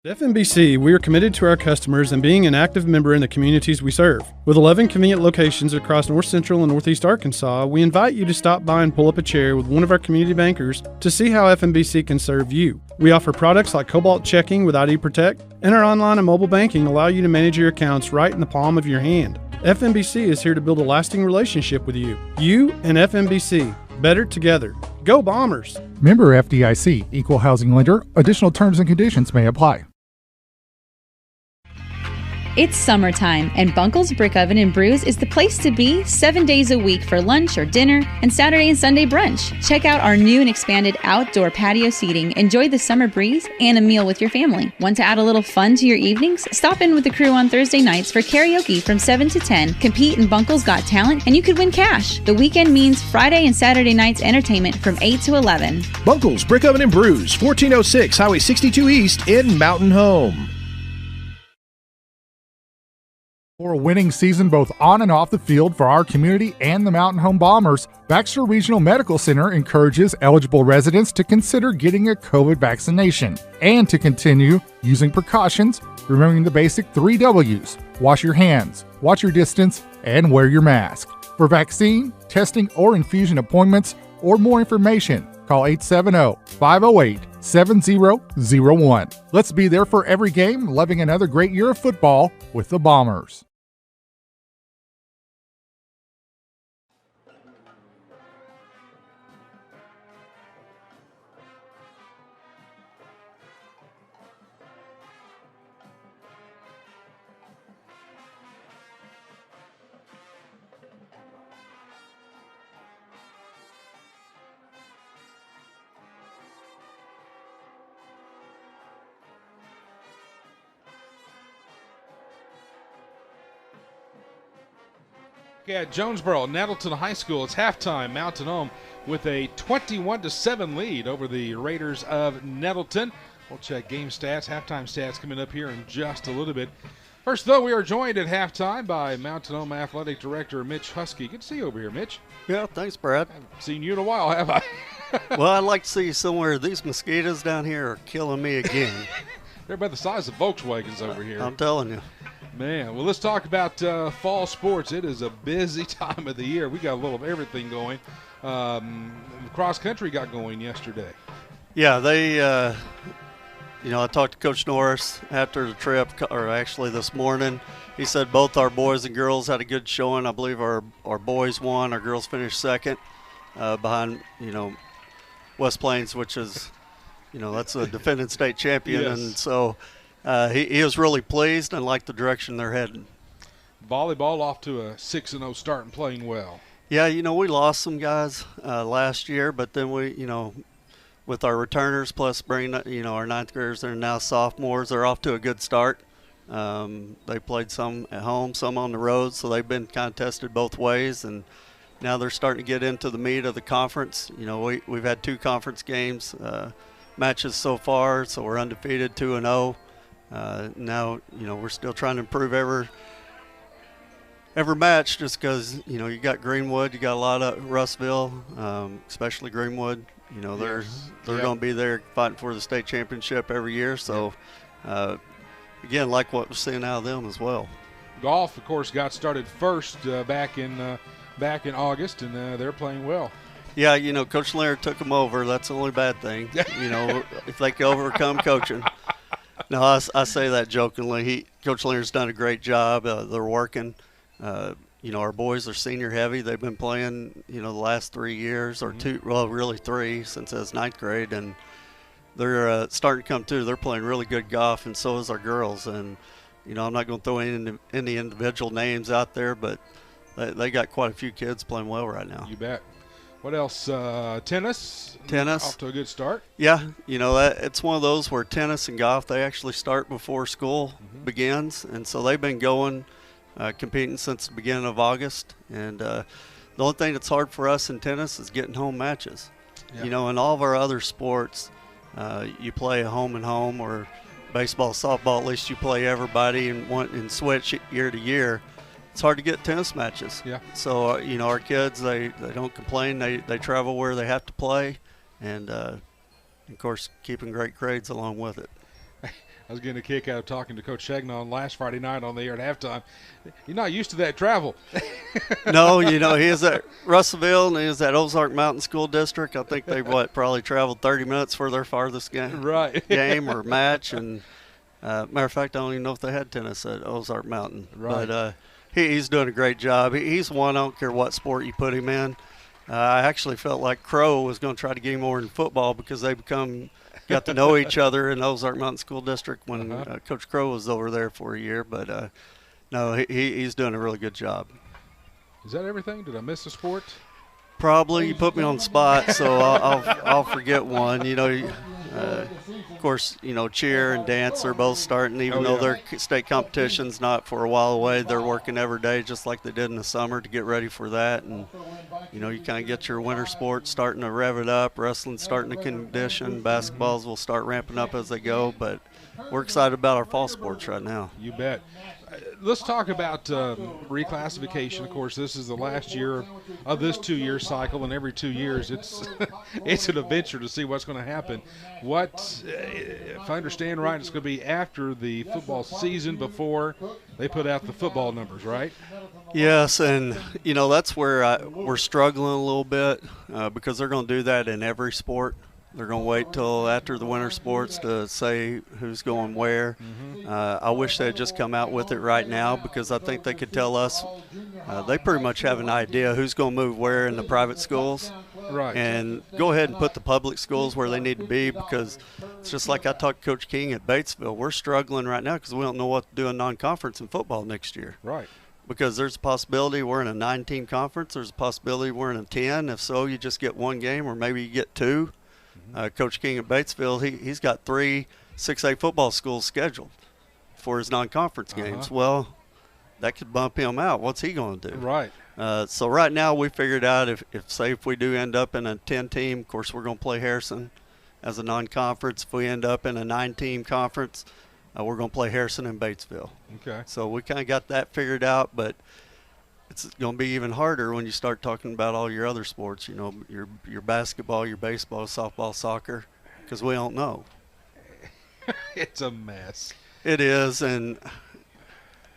At FNBC, we are committed to our customers and being an active member in the communities we serve. With 11 convenient locations across North Central and Northeast Arkansas, we invite you to stop by and pull up a chair with one of our community bankers to see how FNBC can serve you. We offer products like Cobalt Checking with ID Protect, and our online and mobile banking allow you to manage your accounts right in the palm of your hand. FNBC is here to build a lasting relationship with you. You and FNBC, better together. Go Bombers! Member FDIC, Equal Housing Lender. Additional terms and conditions may apply. It's summertime, and Bunkle's Brick Oven and Brews is the place to be 7 days a week for lunch or dinner and Saturday and Sunday brunch. Check out our new and expanded outdoor patio seating. Enjoy the summer breeze and a meal with your family. Want to add a little fun to your evenings? Stop in with the crew on Thursday nights for karaoke from 7 to 10. Compete in Bunkle's Got Talent, and you could win cash. The weekend means Friday and Saturday nights entertainment from 8 to 11. Bunkle's Brick Oven and Brews, 1406 Highway 62 East in Mountain Home. For a winning season both on and off the field for our community and the Mountain Home Bombers, Baxter Regional Medical Center encourages eligible residents to consider getting a COVID vaccination and to continue using precautions, remembering the basic 3 W's: wash your hands, watch your distance, and wear your mask. For vaccine, testing, or infusion appointments, or more information, call 870-508-7001. Let's be there for every game, loving another great year of football with the Bombers. At Jonesboro, Nettleton High School, it's halftime. Mountain Home with a 21-7 lead over the Raiders of Nettleton. We'll check game stats, halftime stats coming up here in just a little bit. First, though, we are joined at halftime by Mountain Home Athletic Director Mitch Husky. Good to see you over here, Mitch. Yeah, thanks, Brad. I haven't seen you in a while, have I? Well, I'd like to see you somewhere. These mosquitoes down here are killing me again. They're about the size of Volkswagens over here. I'm telling you. Man, well, let's talk about fall sports. It is a busy time of the year. We got a little of everything going. Cross country got going yesterday. Yeah, they, I talked to Coach Norris after the trip, or actually this morning. He said both our boys and girls had a good showing. I believe our boys won, our girls finished second behind, West Plains, which is, that's a defending state champion. Yes. And so he was really pleased and liked the direction they're heading. Volleyball off to a 6-0 start and playing well. Yeah, we lost some guys last year, but then we, with our returners plus bringing, our ninth graders, they're now sophomores, they're off to a good start. They played some at home, some on the road, so they've been kind of tested both ways, and now they're starting to get into the meat of the conference. We've had 2 conference games, matches so far, so we're undefeated 2-0. Now, we're still trying to improve every match just because, you got Greenwood, you got a lot of Russville, especially Greenwood. They're going to be there fighting for the state championship every year. So, again, like what we're seeing out of them as well. Golf, of course, got started first back in August, and they're playing well. Yeah, Coach Leonard took them over. That's the only bad thing. If they can overcome coaching. No, I say that jokingly. Coach Leonard's done a great job. They're working. Our boys are senior heavy. They've been playing, the last 3 years or 2, well, really 3 since I was 9th grade, and they're starting to come through. They're playing really good golf, and so is our girls. And I'm not going to throw any individual names out there, but they got quite a few kids playing well right now. You bet. What else? Tennis. Off to a good start. Yeah, it's one of those where tennis and golf, they actually start before school begins, and so they've been going, competing since the beginning of August. And the only thing that's hard for us in tennis is getting home matches. Yeah. In all of our other sports, you play a home and home, or baseball, softball, at least you play everybody and switch year to year. It's hard to get tennis matches. Yeah. So, our kids, they don't complain. They travel where they have to play, and, of course, keeping great grades along with it. I was getting a kick out of talking to Coach Shagnon last Friday night on the air at halftime. You're not used to that travel. No, he is at Russellville, and he is at Ozark Mountain School District. I think they've probably traveled 30 minutes for their farthest game or match. And matter of fact, I don't even know if they had tennis at Ozark Mountain. Right. But he's doing a great job. He's one, I don't care what sport you put him in. I actually felt like Crow was going to try to get him more in football because they become got to know each other in Ozark Mountain School District when Coach Crow was over there for a year. But no, he's doing a really good job. Is that everything? Did I miss a sport? Probably. You put me on the spot, so I'll forget one. Of course, cheer and dance are both starting, even though their state competition's not for a while away. They're working every day just like they did in the summer to get ready for that. And, you kind of get your winter sports starting to rev it up. Wrestling's starting to condition. Basketballs will start ramping up as they go. But we're excited about our fall sports right now. You bet. Let's talk about reclassification. Of course, this is the last year of this 2-year cycle, and every 2 years it's it's an adventure to see what's going to happen. If I understand right, it's going to be after the football season before they put out the football numbers, right? Yes, and that's where we're struggling a little bit because they're going to do that in every sport. They're going to wait till after the winter sports to say who's going where. I wish they'd just come out with it right now because I think they could tell us. They pretty much have an idea who's going to move where in the private schools. Right. And go ahead and put the public schools where they need to be because it's just like I talked to Coach King at Batesville. We're struggling right now because we don't know what to do in non-conference in football next year. Right. Because there's a possibility we're in a 9-team conference. There's a possibility we're in a 10. If so, you just get one game or maybe you get two. Coach King at Batesville, he's got 3 6A football schools scheduled for his non-conference games. Well, that could bump him out. What's he going to do? Right. So right now we figured out if we do end up in a 10-team, of course we're going to play Harrison as a non-conference. If we end up in a 9-team conference, we're going to play Harrison and Batesville. Okay. So we kind of got that figured out, but it's going to be even harder when you start talking about all your other sports, your basketball, your baseball, softball, soccer, because we don't know. It's a mess. It is, and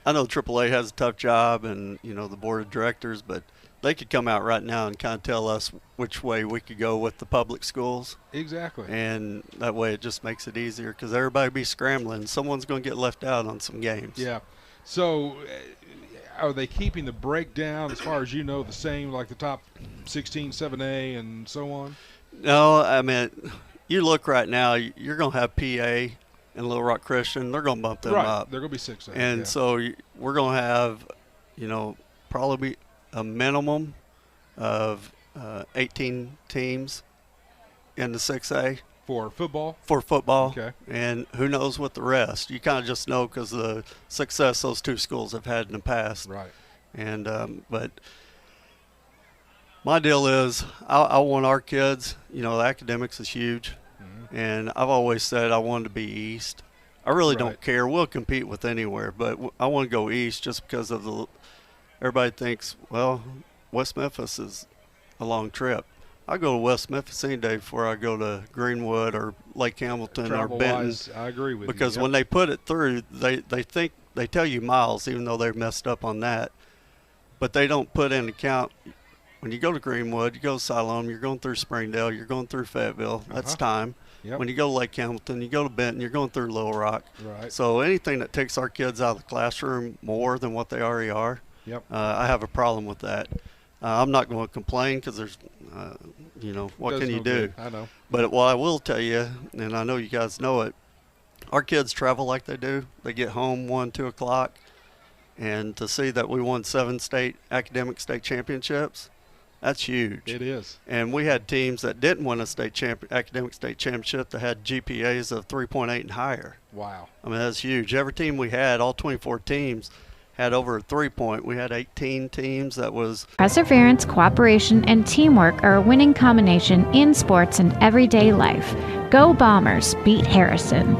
I know AAA has a tough job and, the board of directors, but they could come out right now and kind of tell us which way we could go with the public schools. Exactly. And that way it just makes it easier because everybody be scrambling. Someone's going to get left out on some games. Yeah. So are they keeping the breakdown, as far as the same, like the top 16, 7A, and so on? No, I mean, you look right now, you're going to have PA and Little Rock Christian. They're going to bump them up. They're going to be 6A. And so we're going to have, probably a minimum of 18 teams in the 6A. For football? For football. Okay. And who knows what the rest. You kind of just know because of the success those two schools have had in the past. Right. And but my deal is I want our kids, the academics is huge. And I've always said I wanted to be East. I really don't care. We'll compete with anywhere, but I want to go East just because of everybody thinks, well, West Memphis is a long trip. I go to West Memphis any day before I go to Greenwood or Lake Hamilton or Benton. I agree with you. Because when they put it through, they tell you miles, even though they're messed up on that. But they don't put in account when you go to Greenwood, you go to Siloam, you're going through Springdale, you're going through Fayetteville. That's time. Yep. When you go to Lake Hamilton, you go to Benton, you're going through Little Rock. Right. So anything that takes our kids out of the classroom more than what they already are, yep. I have a problem with that. I'm not going to complain because there's, what can you do? Good. I know. But what I will tell you, and I know you guys know it, our kids travel like they do. They get home 1, 2 o'clock, and to see that we won 7 academic state championships, that's huge. It is. And we had teams that didn't win a academic state championship that had GPAs of 3.8 and higher. Wow. I mean, that's huge. Every team we had, all 24 teams, had over a 3-point. We had 18 teams that was. Perseverance, cooperation, and teamwork are a winning combination in sports and everyday life. Go Bombers, beat Harrison.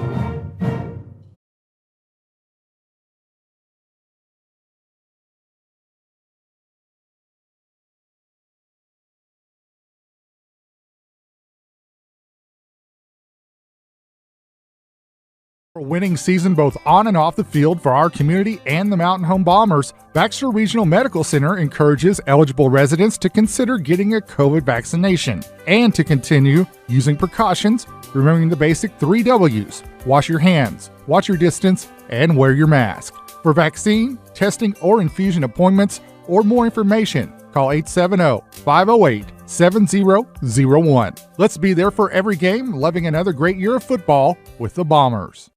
A winning season both on and off the field for our community and the Mountain Home Bombers, Baxter Regional Medical Center encourages eligible residents to consider getting a COVID vaccination and to continue using precautions, remembering the basic 3 W's: wash your hands, watch your distance, and wear your mask. For vaccine, testing, or infusion appointments, or more information, call 870-508-7001. Let's be there for every game, loving another great year of football with the Bombers.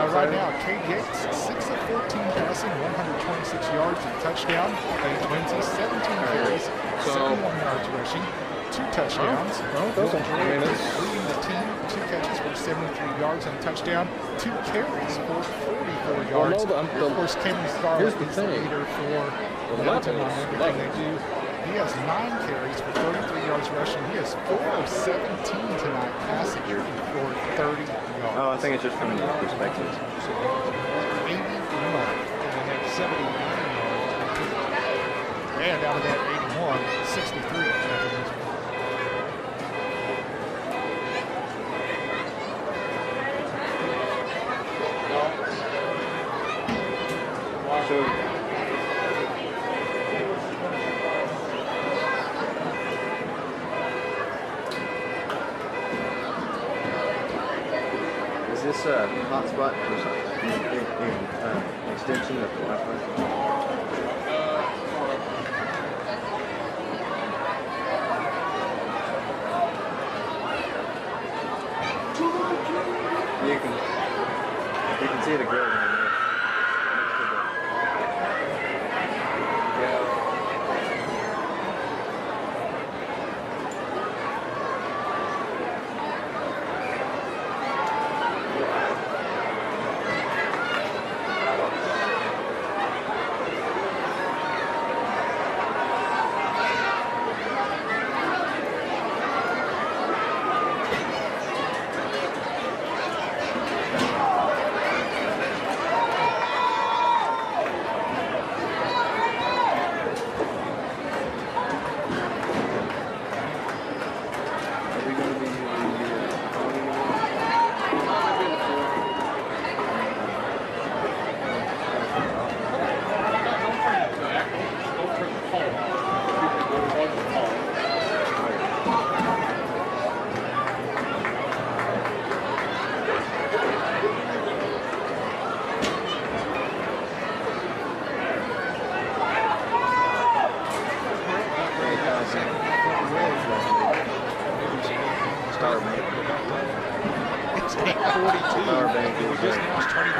Right now, Cade Yates, 6 of 14 passing, 126 yards and touchdown. Paige Lindsay, 17 carries, 71 yards rushing, 2 touchdowns. Leading the team, 2 catches for 73 yards and a touchdown, 2 carries for 44 yards. Of course, Cameron Scarlett is the leader for Nettleton on everything they do. He has 9 carries for 33 yards rushing. He has 4 of 17 tonight passing for 30 yards. Oh, I think it's just from the perspective. 81. And they have 79 yards. And out of that 81, 63. Is this a hotspot or extension of the Wi-Fi? You can see the grill down there.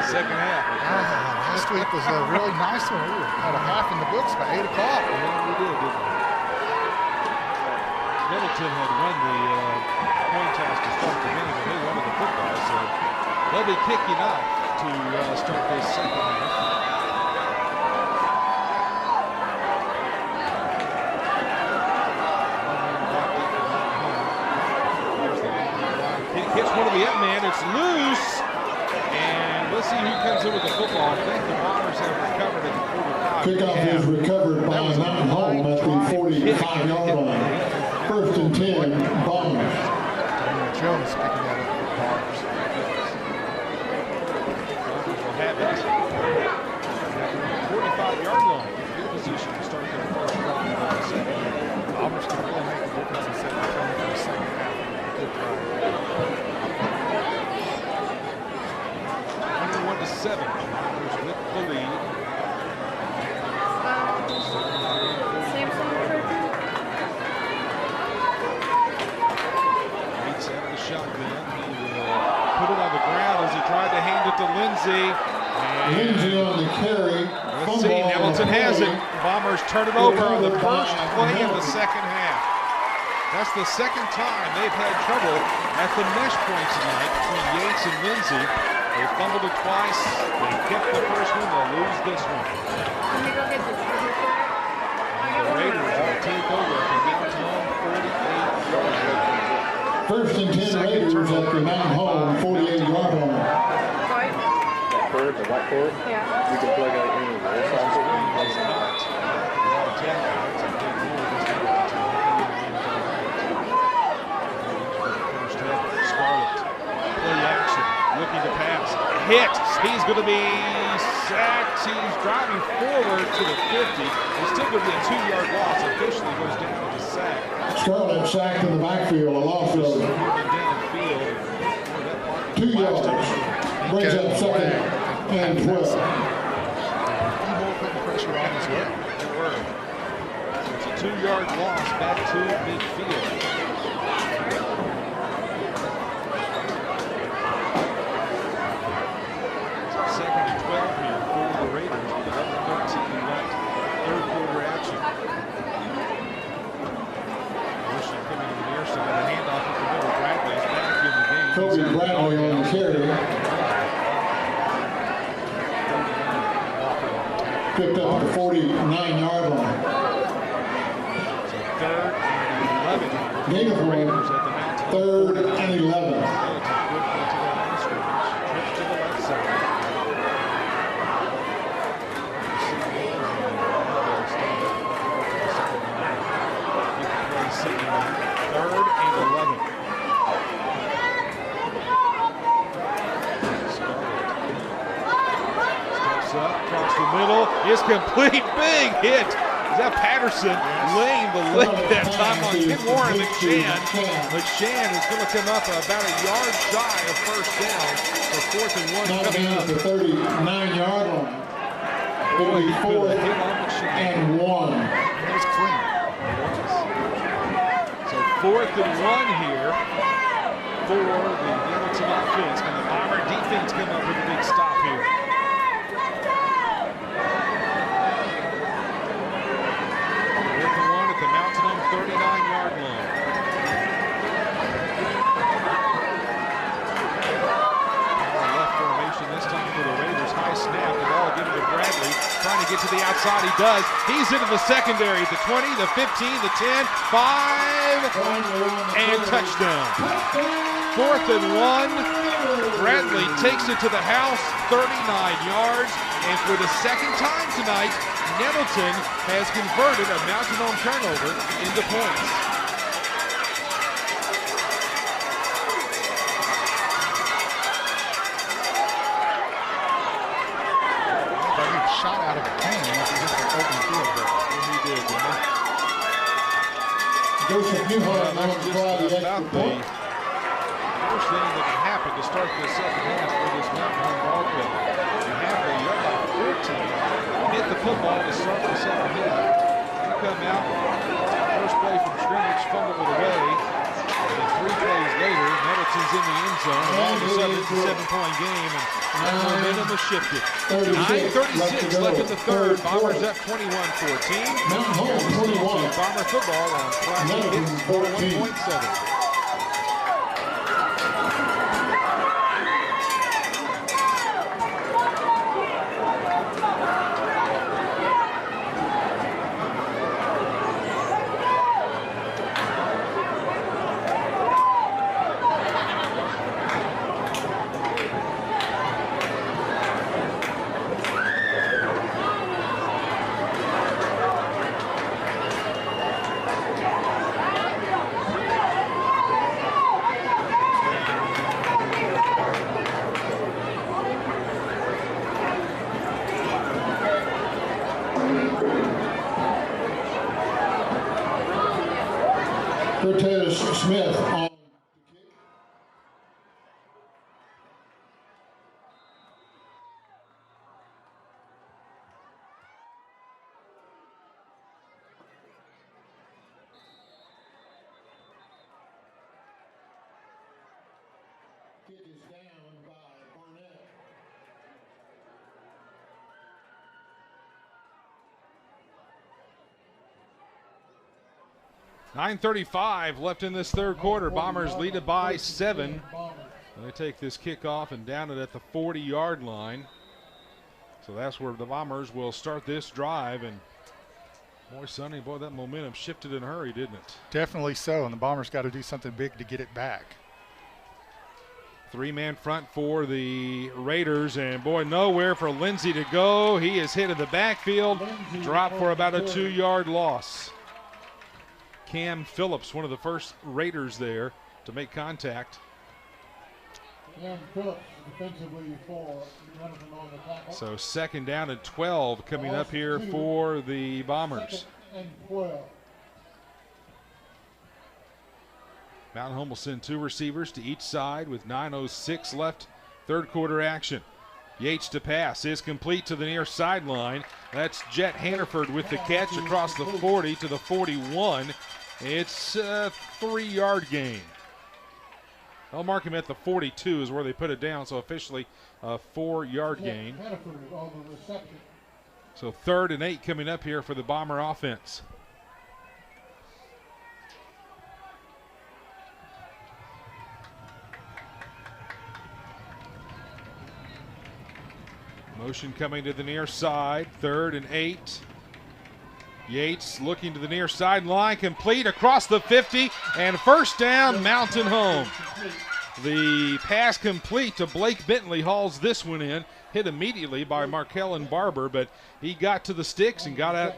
Last week was a really nice one. We had a half in the books by 8 o'clock. Yeah, we did, didn't we? Nettleton had won the coin toss to start the game, and they wanted the football, so they'll be kicking off to start this second half. Hits one of the up man. It's loose. And let's see who comes in with the football. I think the Bombers have recovered at the 45. Kickoff is recovered by Mountain Home at the 45-yard line. 1st and 10, Bombers. Jones picking that up for the Bombers. Bombers will have it. 45-yard line. Good position. to Lindsay. Lindsay on the carry. Let's see, Nettleton has it. Bombers turn it over on the first play of the second half. That's the second time they've had trouble at the mesh point tonight between Yates and Lindsay. They fumbled it twice. They kept the first one. They'll lose this one. Let me go get this. And the Raiders will take over at the Mountain Home 48-yard line. First and 10 Raiders at the Mountain Home 48-yard line. That cord, the white cord? Yeah. You can plug out any of those songs. Looking to pass. Hit. He's going to be sacked. He's driving forward to the 50. It's still going to be a 2-yard loss. Officially goes down with a sack. Scarlett sacked in the backfield, a loss of 2 yards. Brings up second and 12. Pressure on as well. It's a 2-yard loss back to midfield. Kobe Bradley on the carry. Picked up at the 49-yard line. Third and 11. Gain of 1. Third and 11. Trip to the left side. Third and 11. Up, across the middle, is complete, big hit. Is that Patterson laying the leg that time on Kim Warren? McShann is going to come up about a yard shy of first down. So 4th and 1 coming up. The 39-yard line. It'll be 4th and 1. It was clean. So 4th and 1 here for the Nettleton offense. Can the Bomber defense come up with a big stop here? The Mountain Home 39-yard line. Left formation this time for the Raiders. High snap. The ball given to Bradley. Trying to get to the outside. He does. He's into the secondary. The 20, the 15, the 10, 5, and touchdown. 4th and 1. Bradley takes it to the house. 39 yards. And for the second time tonight, Nettleton has converted a Mountain Home turnover into points. He shot out of a cannon after just an open field goal. He did, didn't he? Joseph Newhart on the fly, the extra point. First thing that can happen to start the second half for this Mountain Home ball club. You have the yard line 14. Hit the football to start the second half. You come out, first play from scrimmage, fumble it away. And 3 plays later, Nettleton's in the end zone. And all of a sudden, it's a 7-point game, and momentum has shifted. 9:36 left in the third. Bombers up 21-14. Mountain Home 21. Bomber football on Classic Hits 41.7. Cortez Smith on. Kick is down by Barnett. 9:35 left in this third quarter. Bombers lead it by 7. They take this kickoff and down it at the 40-yard line. So that's where the Bombers will start this drive. And boy, Sonny, boy, that momentum shifted in a hurry, didn't it? Definitely so, and the Bombers got to do something big to get it back. 3-man front for the Raiders, and boy, nowhere for Lindsey to go. He is hit in the backfield, dropped for about a 2-yard loss. Cam Phillips, one of the first Raiders there to make contact. Cam Phillips defensively for Nettleton on the tackle. So 2nd down and 12 coming up here for the Bombers. 2nd and 12. Mountain Home will send 2 receivers to each side with 9:06 left, third quarter action. Yates to pass is complete to the near sideline. That's Jet Hannaford with the catch across the 40 to the 41. It's a 3-yard gain. I'll mark him at the 42 is where they put it down, so officially a 4-yard gain. So 3rd and 8 coming up here for the Bomber offense. Motion coming to the near side, 3rd and 8. Yates looking to the near sideline, complete across the 50, and first down, Mountain Home. The pass complete to Blake Bentley hauls this one in, hit immediately by Markellen Barber, but he got to the sticks and got out,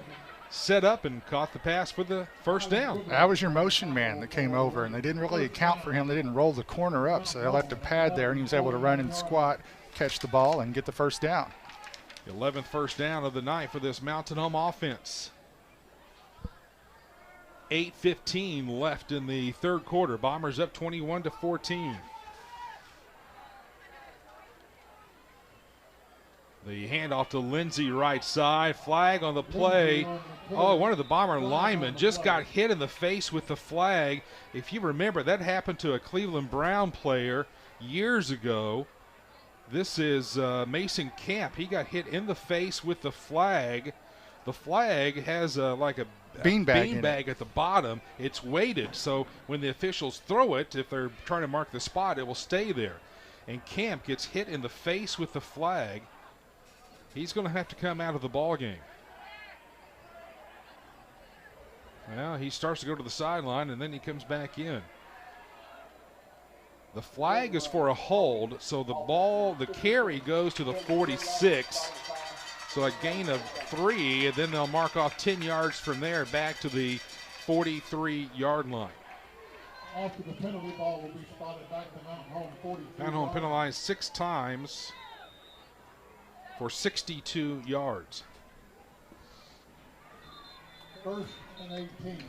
set up and caught the pass for the first down. That was your motion man that came over, and they didn't really account for him. They didn't roll the corner up, so they left a pad there, and he was able to run and squat, catch the ball, and get the first down. The 11th first down of the night for this Mountain Home offense. 8:15 left in the third quarter. Bombers up 21-14. The handoff to Lindsey right side. Flag on the play. Oh, one of the Bomber linemen just got hit in the face with the flag. If you remember, that happened to a Cleveland Brown player years ago. This is Mason Camp. He got hit in the face with the flag. The flag has like a beanbag at the bottom. It's weighted, so when the officials throw it, if they're trying to mark the spot, it will stay there. And Camp gets hit in the face with the flag. He's going to have to come out of the ball game. Well, he starts to go to the sideline, and then he comes back in. The flag is for a hold, so the carry goes to the 46. So a gain of 3, and then they'll mark off 10 yards from there back to the 43-yard line. After the penalty, ball will be spotted back to Mountain Home 43. Mountain Home penalized 6 times for 62 yards. 1st and 18.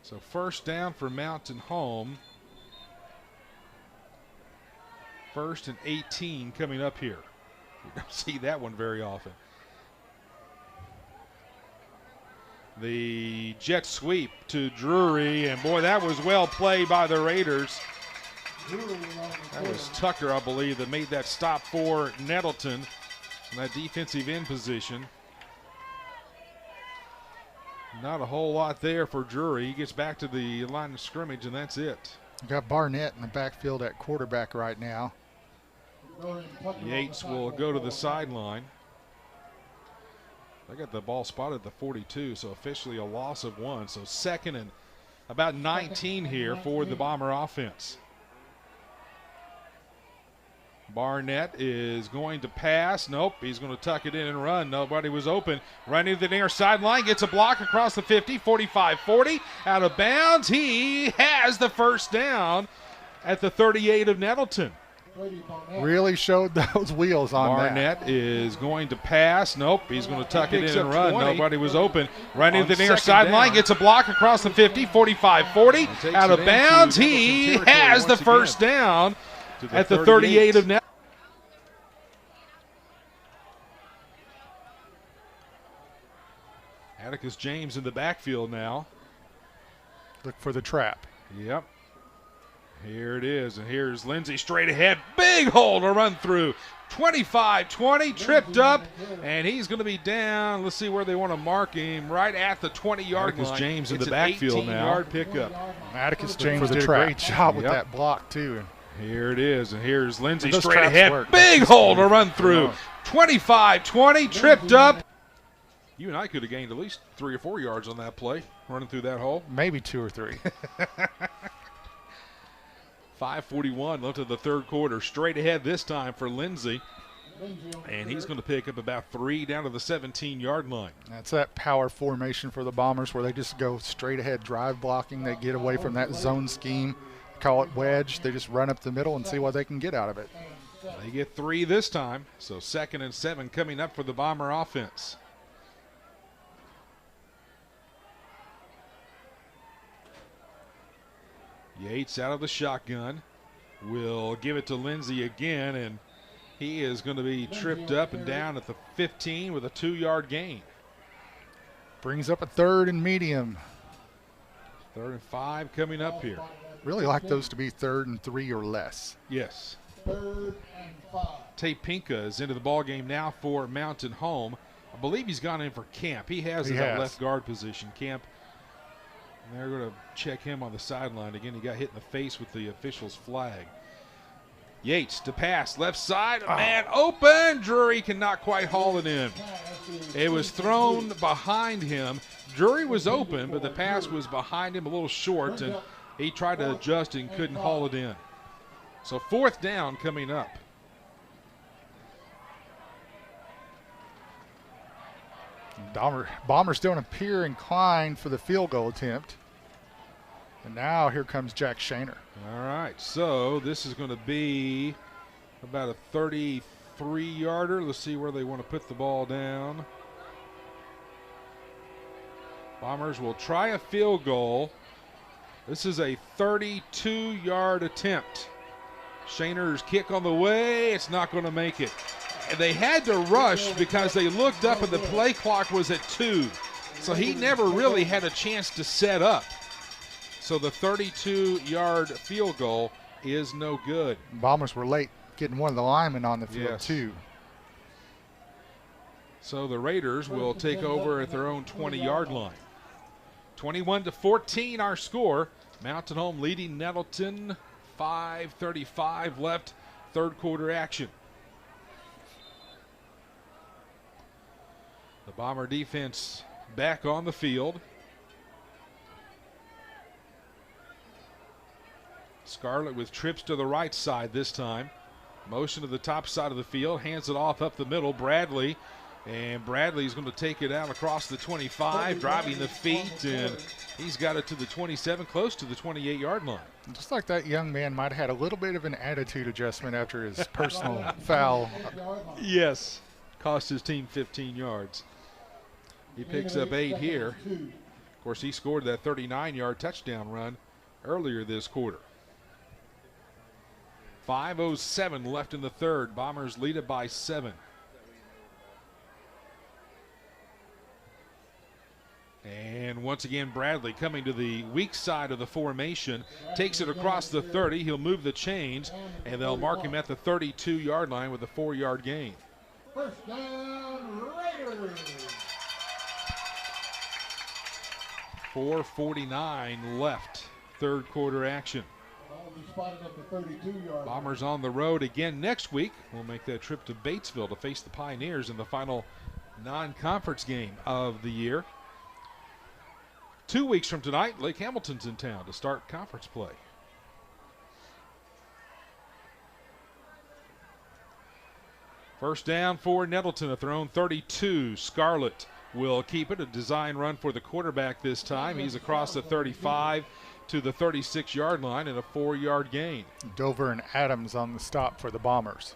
So first down for Mountain Home. 1st and 18 coming up here. You don't see that one very often. The jet sweep to Drury, and boy, that was well played by the Raiders. That was Tucker, I believe, that made that stop for Nettleton in that defensive end position. Not a whole lot there for Drury. He gets back to the line of scrimmage, and that's it. We've got Barnett in the backfield at quarterback right now. Yates will go to the sideline. They got the ball spotted at the 42, so officially a loss of 1. So 2nd and about 19 here for the Bomber offense. Barnett is going to pass. Nope, he's going to tuck it in and run. Nobody was open. Running to the near sideline, gets a block across the 50, 45-40, out of bounds. He has the first down at the 38 of Nettleton. Really showed those wheels on Barnett that. Is going to pass. Nope, he's going to tuck it in and run. 20. Nobody was open. Running to the near sideline, gets a block across the 50, 45-40, out of bounds. He has the first down at the 38 of Nettleton. Atticus James in the backfield now. Look for the trap. Yep. Here it is, and here's Lindsey straight ahead. Big hole to run through. 25-20, tripped up, and he's going to be down. Let's see where they want to mark him. Right at the 20-yard line. James in it's the backfield now. 18-yard pickup. Atticus James did a great job with that block, too. Here it is, and here's Lindsey straight ahead. Big hole to run through. 25-20, tripped up. You and I could have gained at least 3 or 4 yards on that play, running through that hole. Maybe 2 or 3. 5:41 left of the third quarter. Straight ahead this time for Lindsey. And he's going to pick up about 3 down to the 17-yard line. That's that power formation for the Bombers where they just go straight ahead drive blocking. They get away from that zone scheme. Call it wedge. They just run up the middle and see what they can get out of it. They get 3 this time. So 2nd and 7 coming up for the Bomber offense. Yates out of the shotgun. Will give it to Lindsey again, and he is going to be tripped up and down at the 15 with a 2-yard gain. Brings up a 3rd and medium. 3rd and 5 coming up here. Really like those to be 3rd and 3 or less. Yes. 3rd and 5. Tate Pinka is into the ball game now for Mountain Home. I believe he's gone in for Camp. He has that left guard position. Camp. And they're going to check him on the sideline. Again, he got hit in the face with the official's flag. Yates to pass, left side, man open. Drury cannot quite haul it in. It was thrown behind him. Drury was open, but the pass was behind him a little short, and he tried to adjust and couldn't haul it in. So 4th down coming up. Bombers don't appear inclined for the field goal attempt. And now here comes Jack Shaner. All right, so this is going to be about a 33-yarder. Let's see where they want to put the ball down. Bombers will try a field goal. This is a 32-yard attempt. Shaner's kick on the way. It's not going to make it. And they had to rush because they looked up and the play clock was at 2. So he never really had a chance to set up. So the 32-yard field goal is no good. Bombers were late getting one of the linemen on the field, too. So the Raiders will take over at their own 20-yard line. 21-14 our score. Mountain Home leading Nettleton. 5:35 left, third quarter action. The Bomber defense back on the field. Scarlett with trips to the right side this time. Motion to the top side of the field, hands it off up the middle. Bradley, and Bradley's going to take it out across the 25, driving the feet, and he's got it to the 27, close to the 28-yard line. Just like that young man might have had a little bit of an attitude adjustment after his personal foul. Yes, cost his team 15 yards. He picks up 8 here. Of course, he scored that 39-yard touchdown run earlier this quarter. 5:07 left in the third. Bombers lead it by 7. And once again, Bradley coming to the weak side of the formation, takes it across the 30. He'll move the chains, and they'll mark him at the 32-yard line with a 4-yard gain. First down, Raiders. 4:49 left, third quarter action. Bombers on the road again next week. We'll make that trip to Batesville to face the Pioneers in the final non-conference game of the year. 2 weeks from tonight, Lake Hamilton's in town to start conference play. First down for Nettleton at their own 32. Scarlett will keep it. A design run for the quarterback this time. He's across the 35 to the 36-yard line and a 4-yard gain. Dover and Adams on the stop for the Bombers.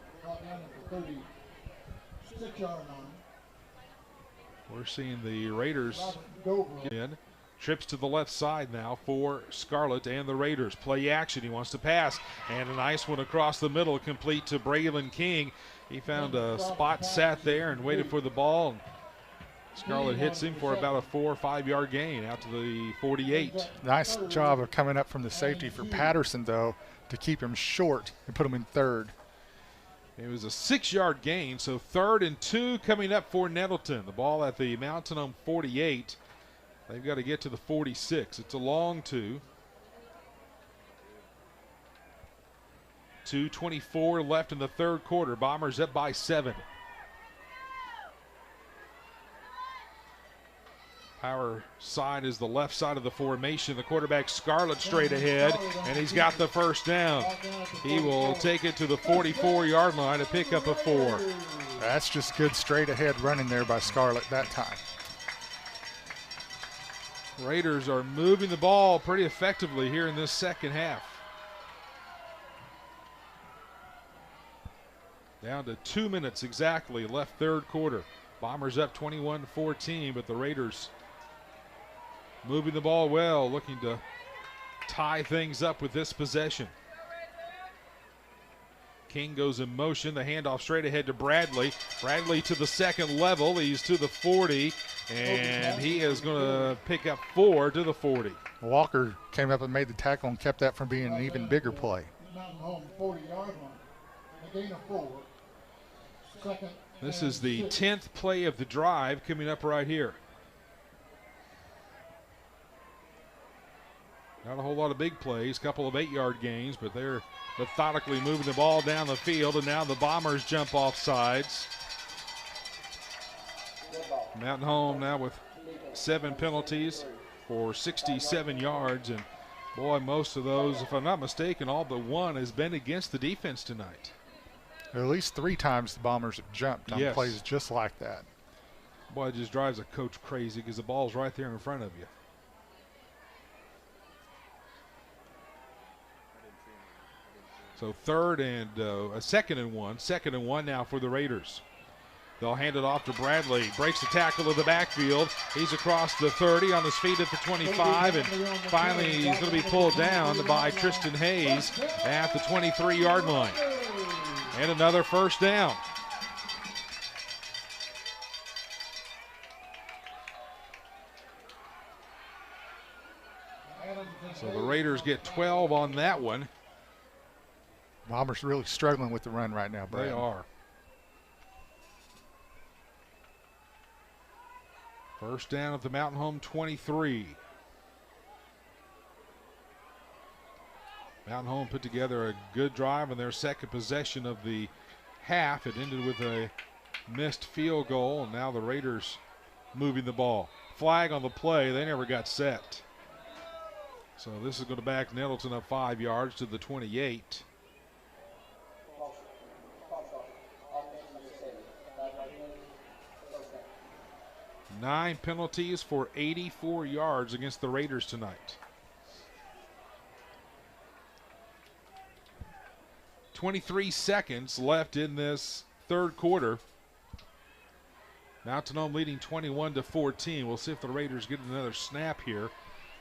We're seeing the Raiders in. Trips to the left side now for Scarlett and the Raiders. Play action. He wants to pass. And a nice one across the middle, complete to Braylon King. He found a spot, sat there, and waited for the ball. And Scarlett hits him for about a 4 or 5 yard gain out to the 48. Nice job of coming up from the safety for Patterson, though, to keep him short and put him in third. It was a 6 yard gain, so 3rd and 2 coming up for Nettleton. The ball at the Mountain Home 48. They've got to get to the 46. It's a long 2. 2:24 left in the third quarter. Bombers up by 7. Power side is the left side of the formation. The quarterback Scarlett straight ahead, and he's got the first down. He will take it to the 44-yard line to pick up a 4. That's just good straight ahead running there by Scarlett that time. Raiders are moving the ball pretty effectively here in this second half. Down to 2 minutes exactly left third quarter. Bombers up 21-14, but the Raiders moving the ball well, looking to tie things up with this possession. King goes in motion, the handoff straight ahead to Bradley. Bradley to the second level, he's to the 40, and he is going to pick up 4 to the 40. Walker came up and made the tackle and kept that from being an even bigger play. This is the 10th play of the drive coming up right here. Not a whole lot of big plays, couple of 8-yard gains, but they're methodically moving the ball down the field, and now the Bombers jump off sides. Mountain Home now with 7 penalties for 67 yards, and boy, most of those, if I'm not mistaken, all but one has been against the defense tonight. At least 3 times the Bombers have jumped on Yes. plays just like that. Boy, it just drives a coach crazy because the ball's right there in front of you. So third and a 2nd and 1. 2nd and 1 now for the Raiders. They'll hand it off to Bradley. Breaks the tackle of the backfield. He's across the 30, on his feet at the 25, and finally he's going to be pulled down by Tristan Hayes at the 23-yard line. And another first down. So the Raiders get 12 on that one. Bombers really struggling with the run right now, Brad. They are. First down at the Mountain Home 23. Mountain Home put together a good drive in their second possession of the half. It ended with a missed field goal, and now the Raiders moving the ball. Flag on the play. They never got set. So this is going to back Nettleton up 5 yards to the 28. Nine penalties for 84 yards against the Raiders tonight. 23 seconds left in this third quarter. Mountain Home leading 21-14. We'll see if the Raiders get another snap here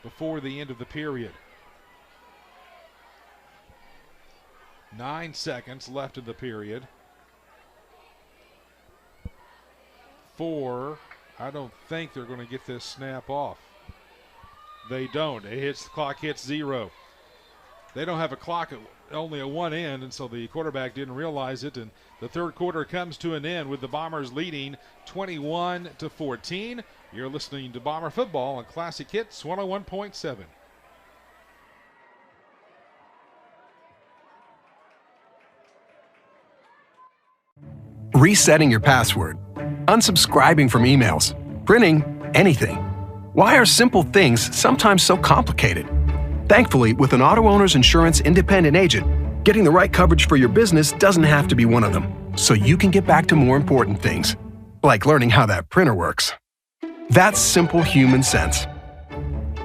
before the end of the period. 9 seconds left in the period. 4. I don't think they're going to get this snap off. They don't. The clock hits 0. They don't have a clock, only a one end, and so the quarterback didn't realize it. And the third quarter comes to an end with the Bombers leading 21-14. You're listening to Bomber Football on Classic Hits 101.7. Resetting your password, unsubscribing from emails, printing anything. Why are simple things sometimes so complicated? Thankfully, with an auto owner's insurance independent agent, getting the right coverage for your business doesn't have to be one of them, so you can get back to more important things, like learning how that printer works. That's simple human sense.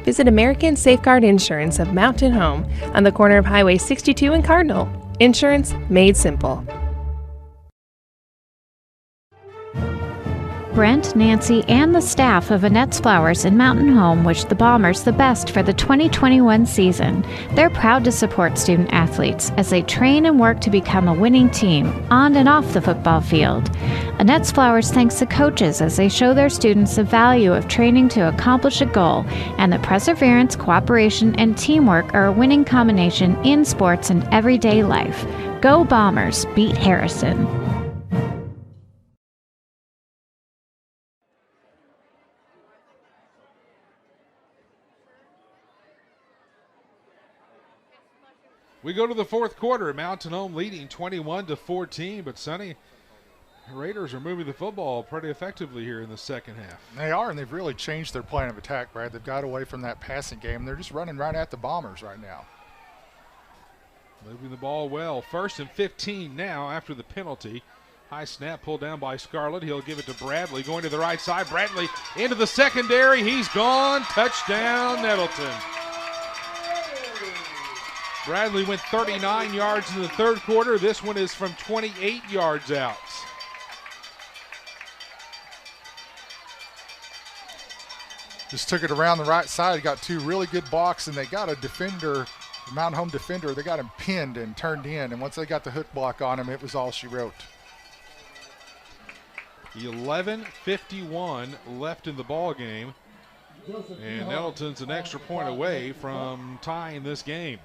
Visit American Safeguard Insurance of Mountain Home on the corner of Highway 62 and Cardinal. Insurance made simple. Brent, Nancy, and the staff of Annette's Flowers in Mountain Home wish the Bombers the best for the 2021 season. They're proud to support student athletes as they train and work to become a winning team on and off the football field. Annette's Flowers thanks the coaches as they show their students the value of training to accomplish a goal, and that perseverance, cooperation, and teamwork are a winning combination in sports and everyday life. Go Bombers, beat Harrison. We go to the fourth quarter. Mountain Home leading 21-14, but Sonny, the Raiders are moving the football pretty effectively here in the second half. They are, and they've really changed their plan of attack, Brad. They've got away from that passing game. They're just running right at the Bombers right now. Moving the ball well. 1st and 15 now after the penalty. High snap pulled down by Scarlett. He'll give it to Bradley going to the right side. Bradley into the secondary. He's gone. Touchdown, Nettleton. Bradley went 39 yards in the third quarter. This one is from 28 yards out. Just took it around the right side. He got two really good blocks, and they got a defender, the Mountain Home defender. They got him pinned and turned in, and once they got the hook block on him, it was all she wrote. 11:51 left in the ball game, and Nettleton's an extra point away from tying this game.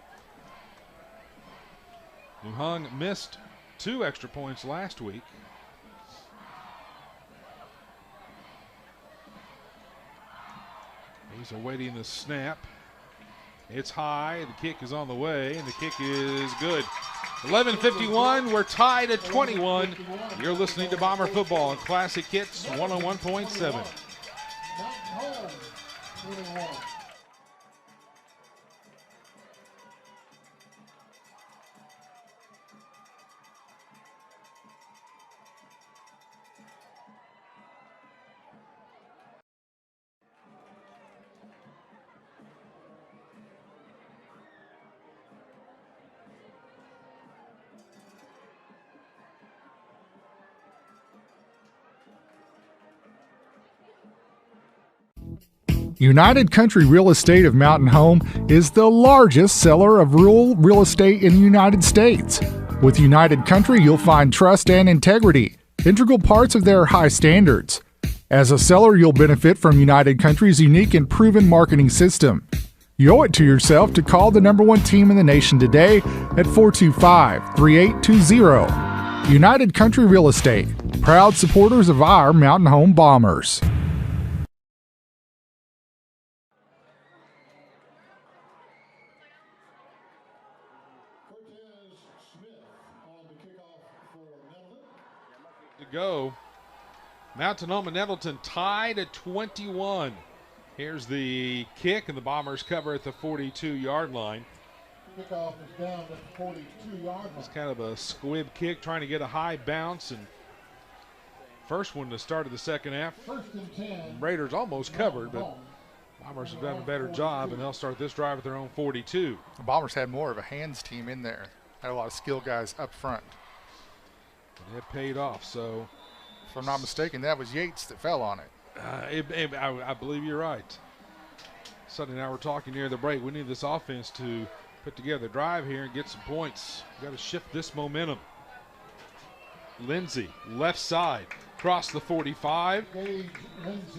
Hung missed 2 extra points last week. He's awaiting the snap. It's high. The kick is on the way, and the kick is good. 11:51. We're tied at 21. You're listening to Bomber Football on Classic Hits 101.7. United Country Real Estate of Mountain Home is the largest seller of rural real estate in the United States. With United Country, you'll find trust and integrity, integral parts of their high standards. As a seller, you'll benefit from United Country's unique and proven marketing system. You owe it to yourself to call the #1 team in the nation today at 425-3820. United Country Real Estate, proud supporters of our Mountain Home Bombers. To go. Mountain Home and Nettleton tied at 21. Here's the kick, and the Bombers cover at the 42-yard line. Kickoff is down at the 42-yard line. It's kind of a squib kick, trying to get a high bounce, and first one to start of the second half. 1st and 10. Raiders almost covered, but Bombers have done a better job, and they'll start this drive at their own 42. The Bombers had more of a hands team in there. Had a lot of skill guys up front. And it paid off, so. If I'm not mistaken, that was Yates that fell on it. I believe you're right. Sonny and I were talking near the break. We need this offense to put together a drive here and get some points. We've got to shift this momentum. Lindsey, left side, across the 45.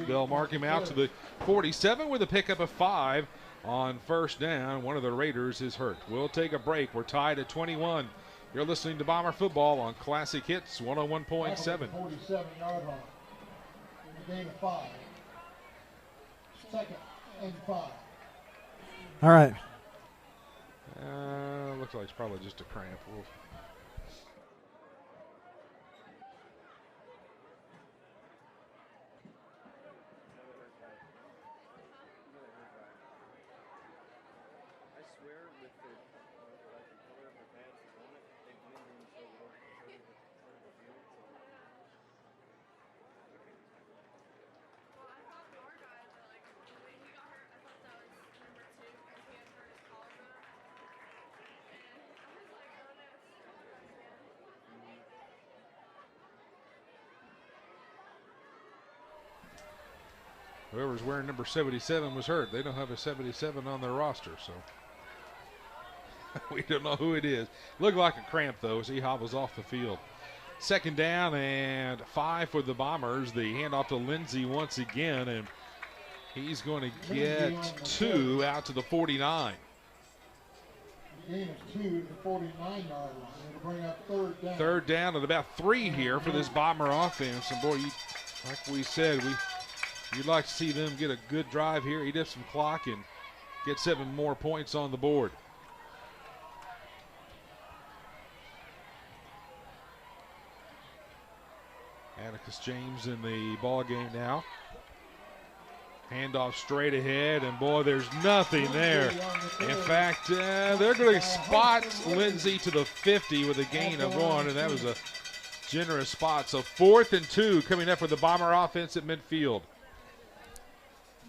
They'll mark him out to the 47 with a pickup of 5 on first down. One of the Raiders is hurt. We'll take a break. We're tied at 21. You're listening to Bomber Football on Classic Hits 101.7. 47-yard line. In the gain of 5. 2nd and 5. All right. Looks like it's probably just a cramp. Whoever's wearing number 77 was hurt. They don't have a 77 on their roster, so we don't know who it is. Looked like a cramp, though, as he hobbles off the field. 2nd down and 5 for the Bombers. The handoff to Lindsey once again, and he's going to get 2 out to the 49. Gain of 2 to 49 yards. It'll bring up 3rd down. 3rd down and about 3 here for this Bomber offense. And boy, like we said, you'd like to see them get a good drive here, eat up some clock, and get 7 more points on the board. Atticus James in the ball game now. Handoff straight ahead, and boy, there's nothing there. In fact, they're going to spot Lindsey to the 50 with a gain of 1, and that was a generous spot. So 4th and 2 coming up for the Bomber offense at midfield.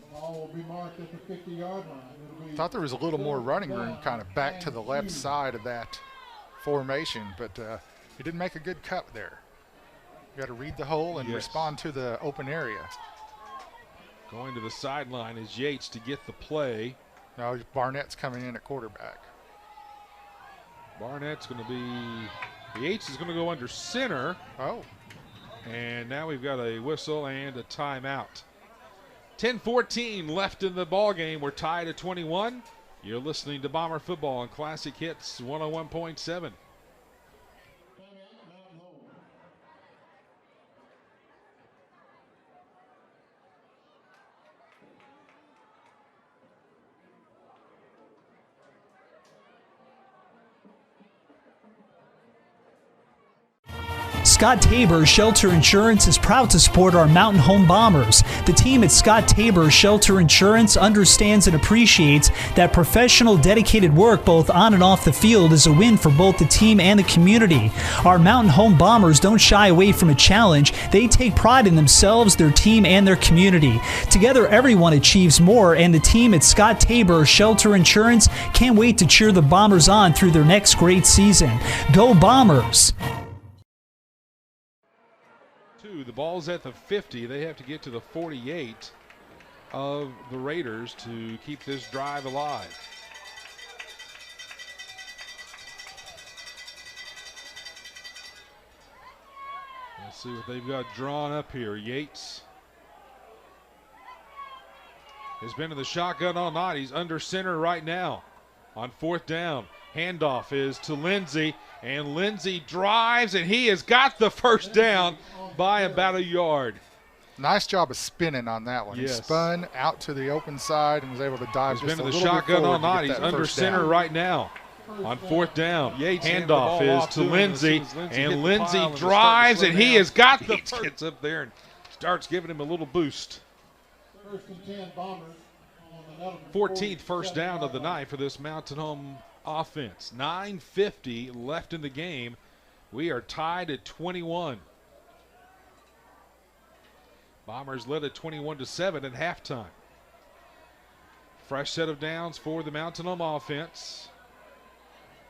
The ball will be marked at the 50-yard line. Thought there was a little more running room kind of back to the left side of that formation, but he didn't make a good cut there. You got to read the hole and respond to the open area. Going to the sideline is Yates to get the play. Now Barnett's coming in at quarterback. Barnett's going to be, Yates is going to go under center. Oh. And now we've got a whistle and a timeout. 10-14 left in the ball game. We're tied at 21. You're listening to Bomber Football on Classic Hits 101.7. Scott Tabor Shelter Insurance is proud to support our Mountain Home Bombers. The team at Scott Tabor Shelter Insurance understands and appreciates that professional, dedicated work both on and off the field is a win for both the team and the community. Our Mountain Home Bombers don't shy away from a challenge. They take pride in themselves, their team, and their community. Together, everyone achieves more, and the team at Scott Tabor Shelter Insurance can't wait to cheer the Bombers on through their next great season. Go Bombers! The ball's at the 50. They have to get to the 48 of the Raiders to keep this drive alive. Let's see what they've got drawn up here. Yates has been in the shotgun all night. He's under center right now on 4th down. Handoff is to Lindsey, and Lindsey drives, and he has got the 1st down by about a yard. Nice job of spinning on that one. Yes. He spun out to the open side and was able to dive He's just been a in the little shotgun bit all night. to He's under center down. right now on 4th down. Yates handoff is to Lindsey, and Lindsey drives, and he has got the first. Gets up there and starts giving him a little boost. 1st and 10 Bombers. 14th first down of the night for this Mountain Home offense. 9:50 left in the game. We are tied at 21. Bombers led at 21-7 at halftime. Fresh set of downs for the Mountain Home offense.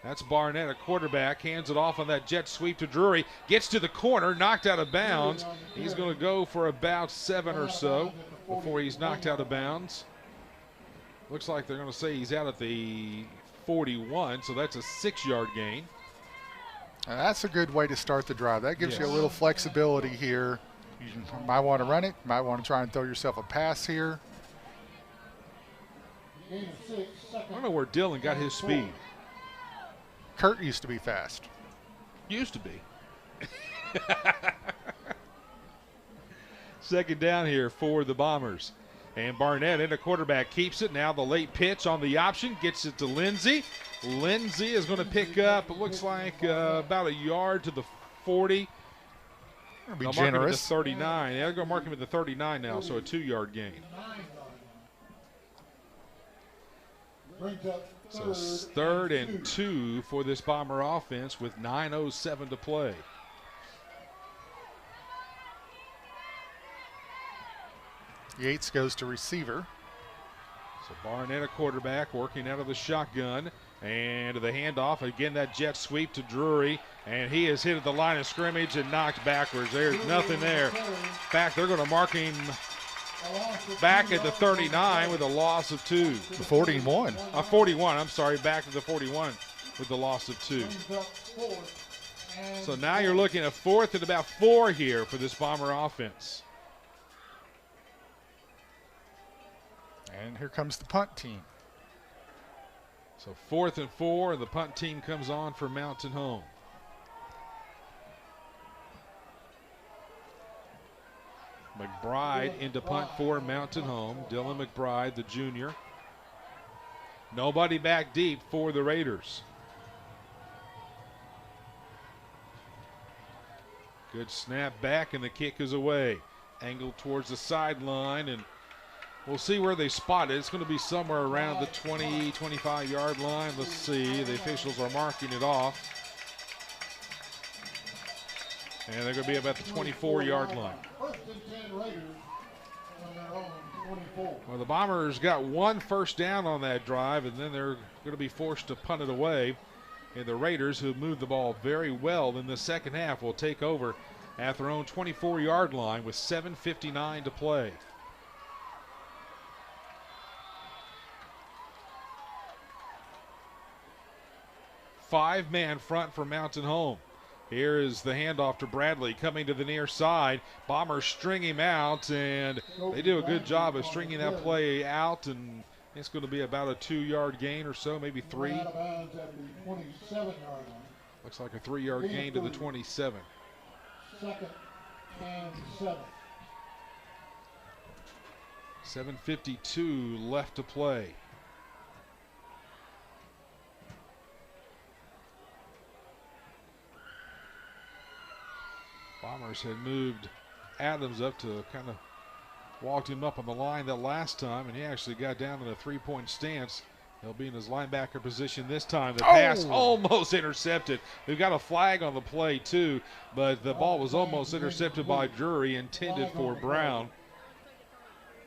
That's Barnett, a quarterback, hands it off on that jet sweep to Drury. Gets to the corner, knocked out of bounds. He's going to go for about 7 or so before he's knocked out of bounds. Looks like they're going to say he's out at the 41, so that's a 6-yard gain. That's a good way to start the drive. That gives you a little flexibility here. You might want to run it, might want to try and throw yourself a pass here. I don't know where Dylan got his speed. Kurt used to be fast. Used to be. 2nd down here for the Bombers. And Barnett in a quarterback keeps it. Now the late pitch on the option gets it to Lindsey. Lindsey is going to pick up, it looks like about a yard to the 40. Be They'll generous. Mark him at the 39. They're going to mark him at the 39 now, so a 2-yard gain. So 3rd and 2 for this Bomber offense with 9:07 to play. Yates goes to receiver. So Barnett, a quarterback, working out of the shotgun. And the handoff, again, that jet sweep to Drury. And he is hit at the line of scrimmage and knocked backwards. There's nothing there. In fact, they're going to mark him back at the 39 with a loss of 2. The 41. 41, I'm sorry, back to the 41 with the loss of 2. So now you're looking at 4th and about 4 here for this Bomber offense. And here comes the punt team. So 4th and 4, and the punt team comes on for Mountain Home. McBride into punt for Mountain Home. Dylan McBride, the junior. Nobody back deep for the Raiders. Good snap back, and the kick is away. Angled towards the sideline, and we'll see where they spot it. It's going to be somewhere around the 20, 25-yard line. Let's see. The officials are marking it off. And they're going to be about the 24-yard line. Well, the Bombers got 1 first down on that drive, and then they're going to be forced to punt it away. And the Raiders, who moved the ball very well in the second half, will take over at their own 24-yard line with 7:59 to play. Five-man front for Mountain Home. Here is the handoff to Bradley coming to the near side. Bombers string him out, and they do a good job of stringing that play out, and it's going to be about a 2-yard gain or so, maybe 3. Looks like a 3-yard gain to the 27. 2nd and 7. 7:52 left to play. Bombers had moved Adams up to kind of walked him up on the line that last time, and he actually got down in a 3-point stance. He'll be in his linebacker position this time. The pass almost intercepted. We've got a flag on the play too, but the ball was almost intercepted by Drury, intended for Brown.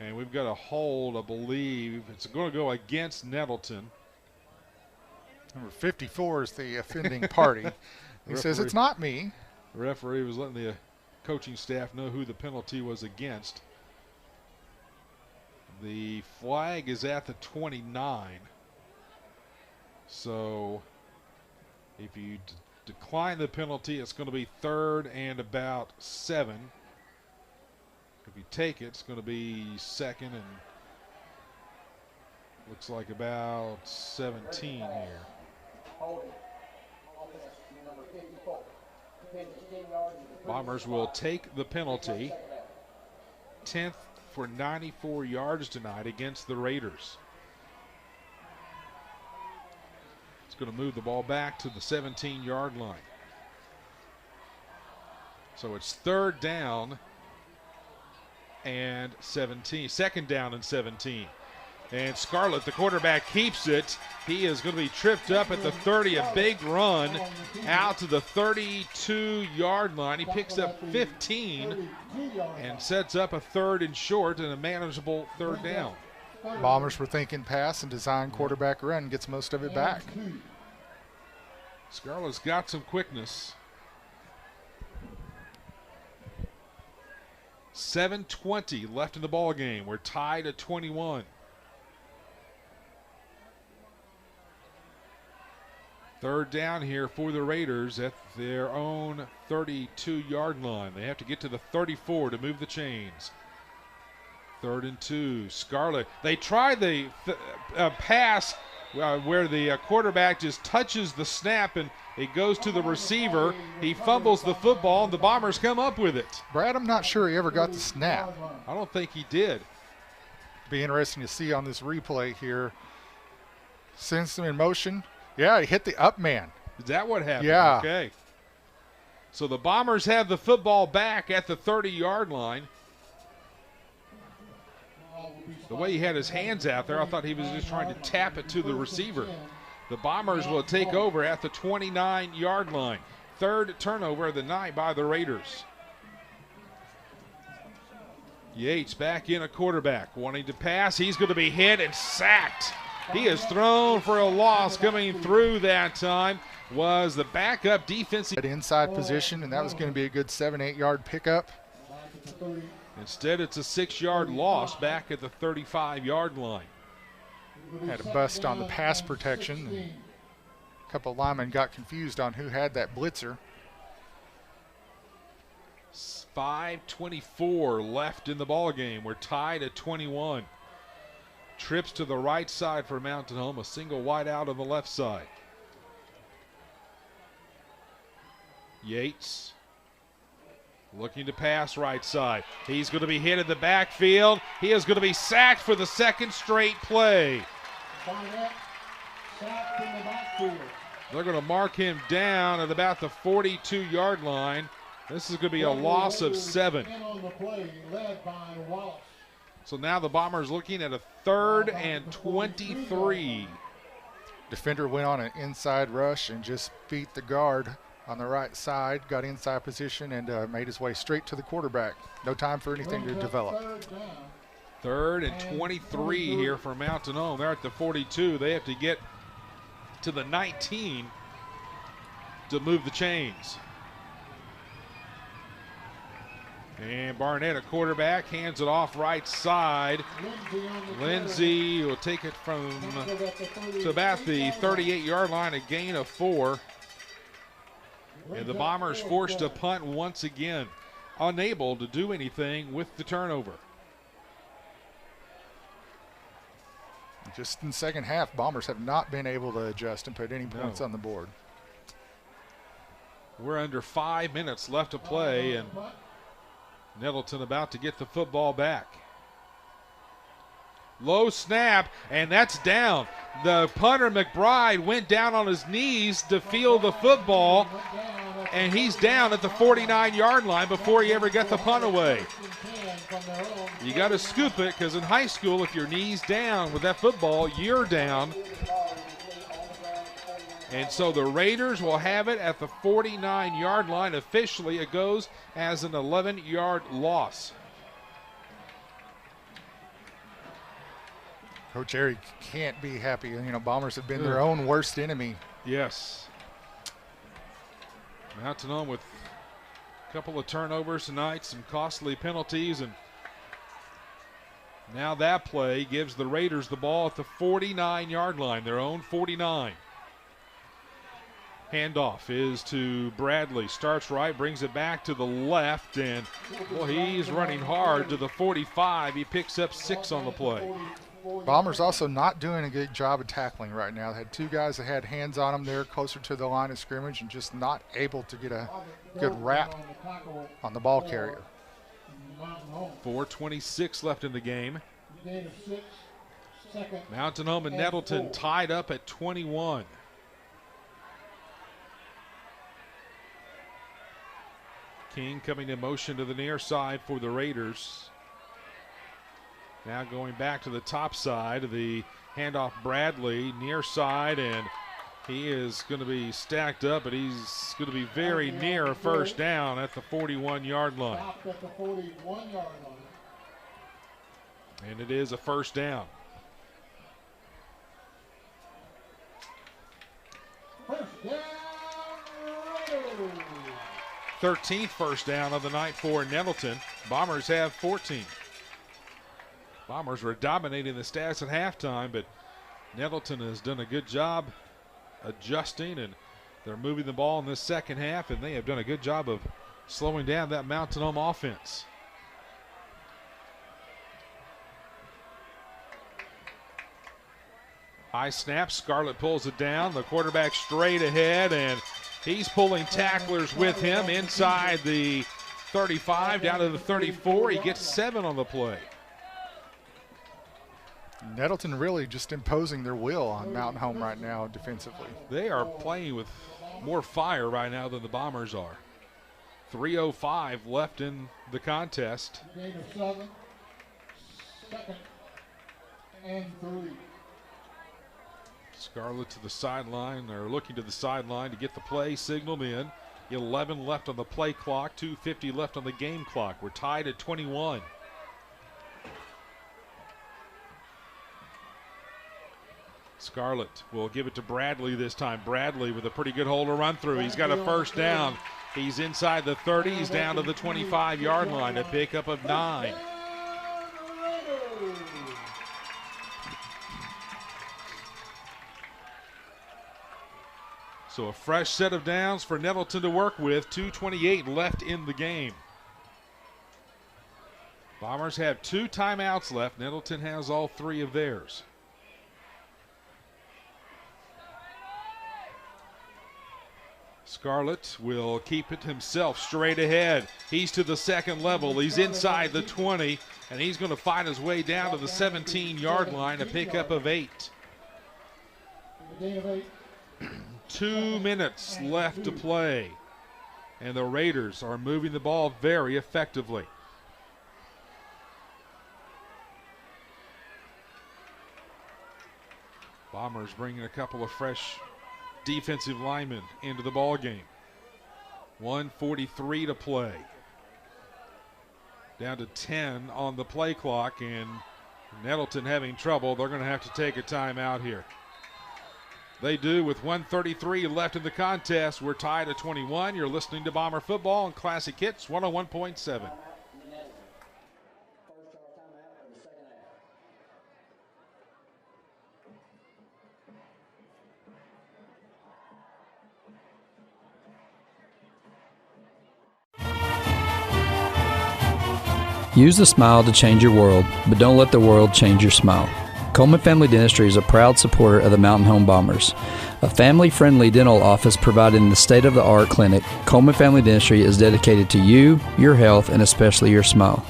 And we've got a hold, I believe. It's going to go against Nettleton. Number 54 is the offending party. He says, it's not me. The referee was letting the coaching staff know who the penalty was against. The flag is at the 29. So if you decline the penalty, it's going to be 3rd and about 7. If you take it, it's going to be 2nd and looks like about 17 here. Bombers will take the penalty. 10th for 94 yards tonight against the Raiders. It's going to move the ball back to the 17-yard line. So it's 3rd down and 17. 2nd down and 17. And Scarlett, the quarterback, keeps it. He is going to be tripped up at the 30, a big run out to the 32-yard line. He picks up 15 and sets up a 3rd and short and a manageable 3rd down. Bombers were thinking pass and design quarterback run, gets most of it back. Scarlett's got some quickness. 7:20 left in the ball game. We're tied at 21. 3rd down here for the Raiders at their own 32-yard line. They have to get to the 34 to move the chains. 3rd and 2. Scarlett. They try the pass where the quarterback just touches the snap and it goes to the receiver. He fumbles the football and the Bombers come up with it. Brad, I'm not sure he ever got the snap. I don't think he did. Be interesting to see on this replay here. Sends him in motion. Yeah, he hit the up man. Is that what happened? Yeah. Okay. So the Bombers have the football back at the 30-yard line. The way he had his hands out there, I thought he was just trying to tap it to the receiver. The Bombers will take over at the 29-yard line. 3rd turnover of the night by the Raiders. Yates back in a quarterback, wanting to pass. He's going to be hit and sacked. He is thrown for a loss. Coming through that time was the backup defensive inside position, and that was going to be a good 7-8 yard pickup. Instead, it's a 6-yard loss back at the 35-yard line. Had a bust on the pass protection. A couple of linemen got confused on who had that blitzer. 5:24 left in the ball game. We're tied at 21. Trips to the right side for Mountain Home. A single wide out on the left side. Yates looking to pass right side. He's going to be hit in the backfield. He is going to be sacked for the second straight play. They're going to mark him down at about the 42-yard line. This is going to be a loss of 7. So now the Bombers looking at a 3rd and 23. Defender went on an inside rush and just beat the guard on the right side, got inside position, and made his way straight to the quarterback. No time for anything to develop. 3rd and 23 here for Mountain Home. They're at the 42. They have to get to the 19 to move the chains. And Barnett, a quarterback, hands it off right side. Lindsay will take it from to about the 38-yard line, a gain of 4. And the Bombers forced to punt once again, unable to do anything with the turnover. Just in the second half, Bombers have not been able to adjust and put any points on the board. We're under 5 minutes left to play, and Nettleton about to get the football back. Low snap, and that's down. The punter, McBride, went down on his knees to field the football, and he's down at the 49-yard line before he ever got the punt away. You got to scoop it, because in high school, if your knee's down with that football, you're down. And so the Raiders will have it at the 49-yard line. Officially, it goes as an 11-yard loss. Coach Airy can't be happy. You know, Bombers have been their own worst enemy. Yes. Mountain Home with a couple of turnovers tonight, some costly penalties, and now that play gives the Raiders the ball at the 49-yard line, their own 49. Handoff is to Bradley. Starts right, brings it back to the left, and well, he's running hard to the 45. He picks up 6 on the play. Bombers also not doing a good job of tackling right now. They had 2 guys that had hands on them there closer to the line of scrimmage and just not able to get a good wrap on the ball carrier. 4:26 left in the game. Mountain Home and Nettleton tied up at 21. King coming in motion to the near side for the Raiders. Now going back to the top side, the handoff Bradley, near side, and he is going to be stacked up, but he's going to be very near a first down at the 41-yard line. And it is a first down. 13th first down of the night for Nettleton. Bombers have 14. Bombers were dominating the stats at halftime, but Nettleton has done a good job adjusting, and they're moving the ball in this second half, and they have done a good job of slowing down that Mountain Home offense. High snap, Scarlett pulls it down, the quarterback straight ahead, and he's pulling tacklers with him inside the 35 down to the 34. He gets 7 on the play. Nettleton really just imposing their will on Mountain Home right now defensively. They are playing with more fire right now than the Bombers are. 3:05 left in the contest. Gain of 7, 2nd and 3. Scarlett to the sideline, or looking to the sideline to get the play signaled in. 11 left on the play clock, 2:50 left on the game clock. We're tied at 21. Scarlett will give it to Bradley this time. Bradley with a pretty good hole to run through. He's got a first down He's inside the 30. He's down to the 25-yard line, a pickup of 9. So a fresh set of downs for Nettleton to work with. 2:28 left in the game. Bombers have 2 timeouts left. Nettleton has all 3 of theirs. Scarlett will keep it himself straight ahead. He's to the second level. He's inside the 20, and he's going to find his way down to the 17-yard line, a pickup of 8. 2 minutes left to play, and the Raiders are moving the ball very effectively. Bombers bringing a couple of fresh defensive linemen into the ball game. 1:43 to play. Down to 10 on the play clock, and Nettleton having trouble. They're going to have to take a timeout here. They do with 1:33 left in the contest. We're tied at 21. You're listening to Bomber Football on Classic Hits 101.7. Use the smile to change your world, but don't let the world change your smile. Coleman Family Dentistry is a proud supporter of the Mountain Home Bombers. A family-friendly dental office providing the state-of-the-art clinic, Coleman Family Dentistry is dedicated to you, your health, and especially your smile.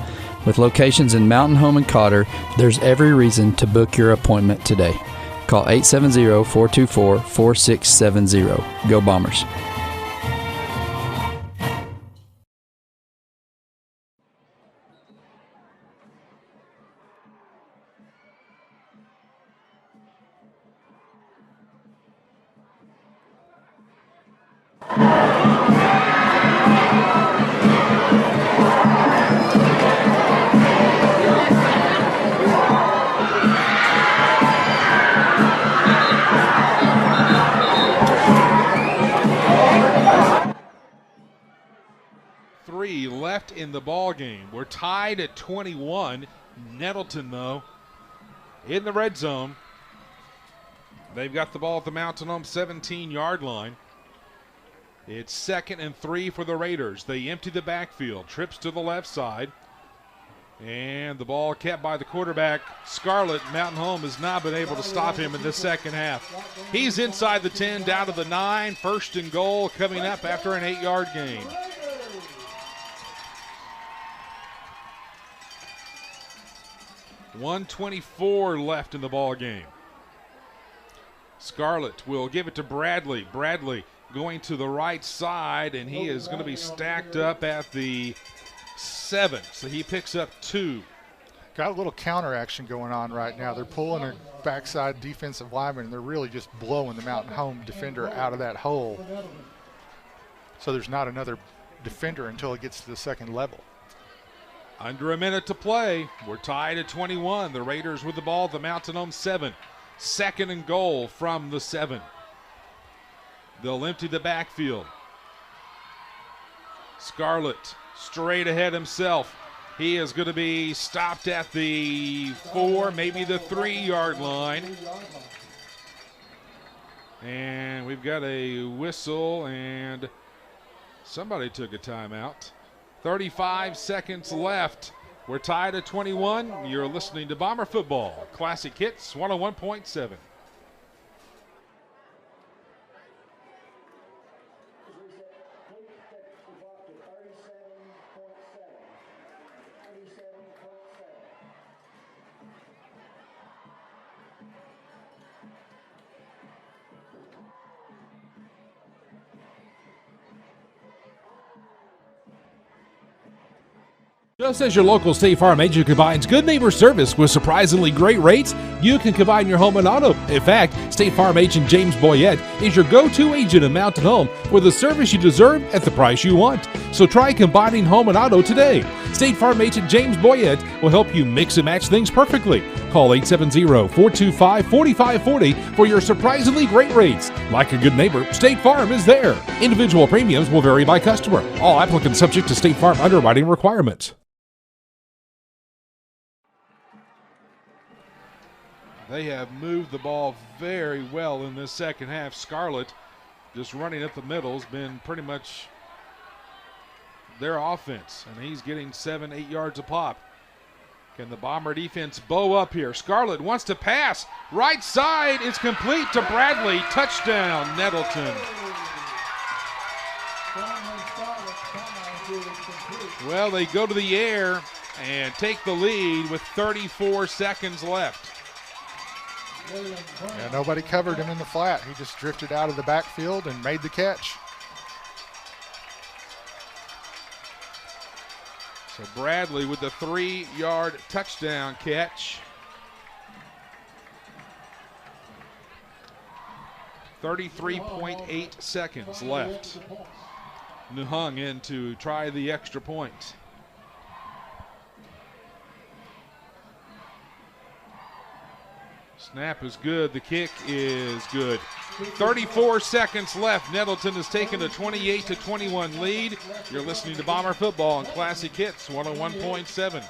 With locations in Mountain Home and Cotter, there's every reason to book your appointment today. Call 870-424-4670. Go Bombers. In the ball game. We're tied at 21. Nettleton, though, in the red zone. They've got the ball at the Mountain Home 17-yard line. It's 2nd and 3 for the Raiders. They empty the backfield. Trips to the left side. And the ball kept by the quarterback. Scarlett. Mountain Home has not been able to stop him in the second half. He's inside the 10, down to the 9. 1st and goal coming up after an 8-yard gain. .124 left in the ball game. Scarlett will give it to Bradley. Bradley going to the right side, and he is going to be stacked up at the 7. So he picks up 2. Got a little counter action going on right now. They're pulling a backside defensive lineman, and they're really just blowing the Mountain Home defender out of that hole. So there's not another defender until it gets to the second level. Under a minute to play. We're tied at 21. The Raiders with the ball at the Mountain Home 7. 2nd and goal from the 7. They'll empty the backfield. Scarlett straight ahead himself. He is going to be stopped at the 4, maybe the 3-yard line. And we've got a whistle, and somebody took a timeout. 35 seconds left. We're tied at 21. You're listening to Bomber Football. Classic Hits 101.7. Just as your local State Farm agent combines good neighbor service with surprisingly great rates, you can combine your home and auto. In fact, State Farm agent James Boyette is your go-to agent in Mountain Home for the service you deserve at the price you want. So try combining home and auto today. State State Farm agent James Boyette will help you mix and match things perfectly. Call 870-425-4540 for your surprisingly great rates. Like a good neighbor, State Farm is there. Individual premiums will vary by customer. All applicants subject to State Farm underwriting requirements. They have moved the ball very well in this second half. Scarlett just running up the middle has been pretty much their offense, and he's getting 7-8 yards a pop. Can the Bomber defense bow up here? Scarlett wants to pass. Right side is complete to Bradley. Touchdown, Nettleton. Well, they go to the air and take the lead with 34 seconds left. Yeah, nobody covered him in the flat. He just drifted out of the backfield and made the catch. So Bradley with the 3-yard touchdown catch. 33.8 seconds left. Hung in to try the extra point. Snap is good. The kick is good. 34 seconds left. Nettleton has taken a 28-21 lead. You're listening to Bomber Football on Classic Hits 101.7.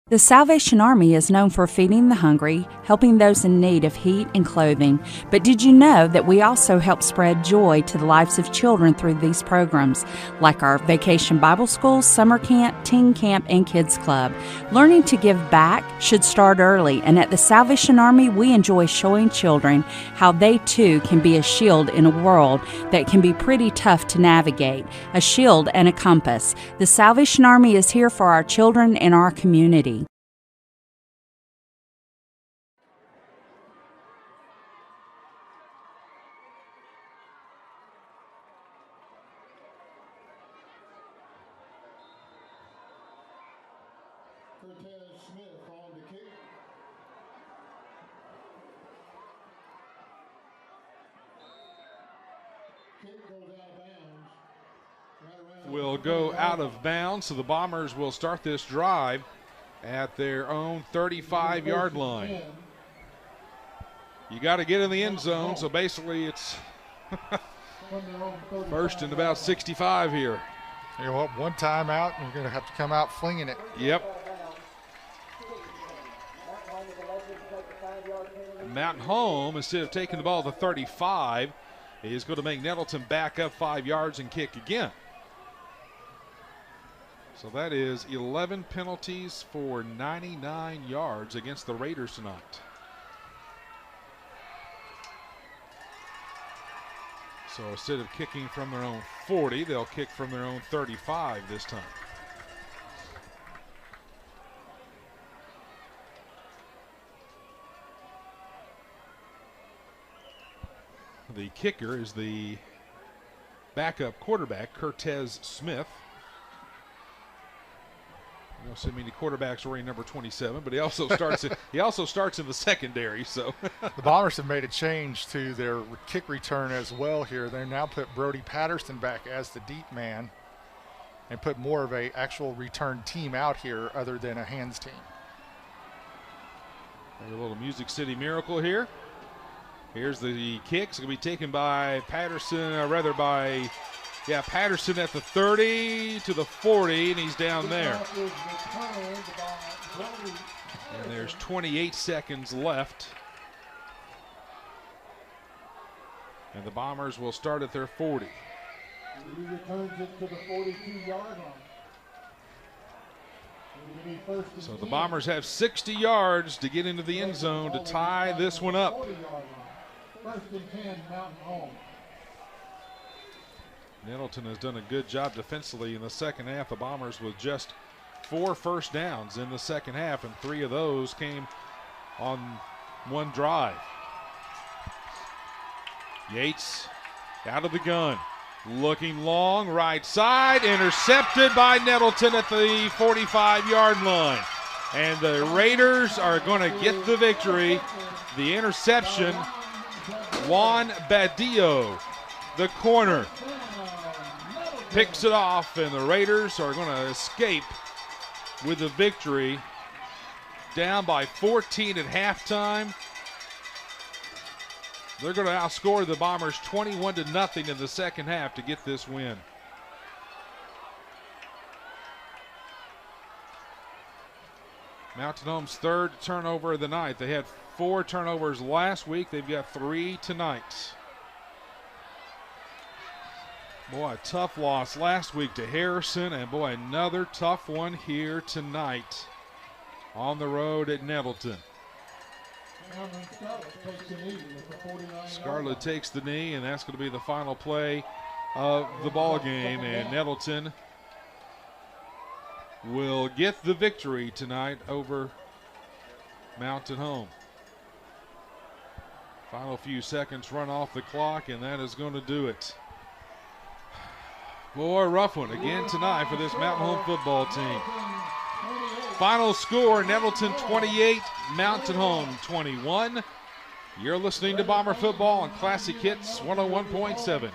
The Salvation Army is known for feeding the hungry, helping those in need of heat and clothing. But did you know that we also help spread joy to the lives of children through these programs, like our Vacation Bible School, Summer Camp, Teen Camp, and Kids Club? Learning to give back should start early, and at the Salvation Army, we enjoy showing children how they too can be a shield in a world that can be pretty tough to navigate, a shield and a compass. The Salvation Army is here for our children and our community. Will go out of bounds, so the Bombers will start this drive at their own 35-yard line. You got to get in the end zone, so basically it's first and about 65 here. You know what, one timeout, and you're going to have to come out flinging it. Yep. Mountain Home, instead of taking the ball to 35, is going to make Nettleton back up 5 yards and kick again. So that is 11 penalties for 99 yards against the Raiders tonight. So instead of kicking from their own 40, they'll kick from their own 35 this time. The kicker is the backup quarterback, Cortez Smith. I don't see many quarterbacks wearing number 27, but he also starts in the secondary. So the Bombers have made a change to their kick return as well here. They now put Brody Patterson back as the deep man and put more of a actual return team out here other than a hands team. A little Music City Miracle here. Here's the kick. It's going to be taken by Patterson, Patterson at the 30 to the 40, and he's down there. And there's 28 seconds left. And the Bombers will start at their 40. He returns it to the 42-yard line. So the Bombers have 60 yards to get into the end zone to tie this one up. First and 10, Mountain Home. Nettleton has done a good job defensively in the second half. The Bombers with just 4 first downs in the second half, and 3 of those came on one drive. Yates out of the gun. Looking long, right side, intercepted by Nettleton at the 45-yard line. And the Raiders are going to get the victory. The interception, Juan Badillo, the corner, picks it off, and the Raiders are going to escape with the victory. Down by 14 at halftime. They're going to outscore the Bombers 21-0 in the second half to get this win. Mountain Home's third turnover of the night. They had 4 turnovers last week. They've got 3 tonight. Boy, a tough loss last week to Harrison, and boy, another tough one here tonight on the road at Nettleton. Scarlett takes the knee, and that's going to be the final play of the ball game, and Nettleton will get the victory tonight over Mountain Home. Final few seconds run off the clock, and that is going to do it. Boy, rough one again tonight for this Mountain Home football team. Final score, Nettleton 28, Mountain Home 21. You're listening to Bomber Football on Classic Hits 101.7.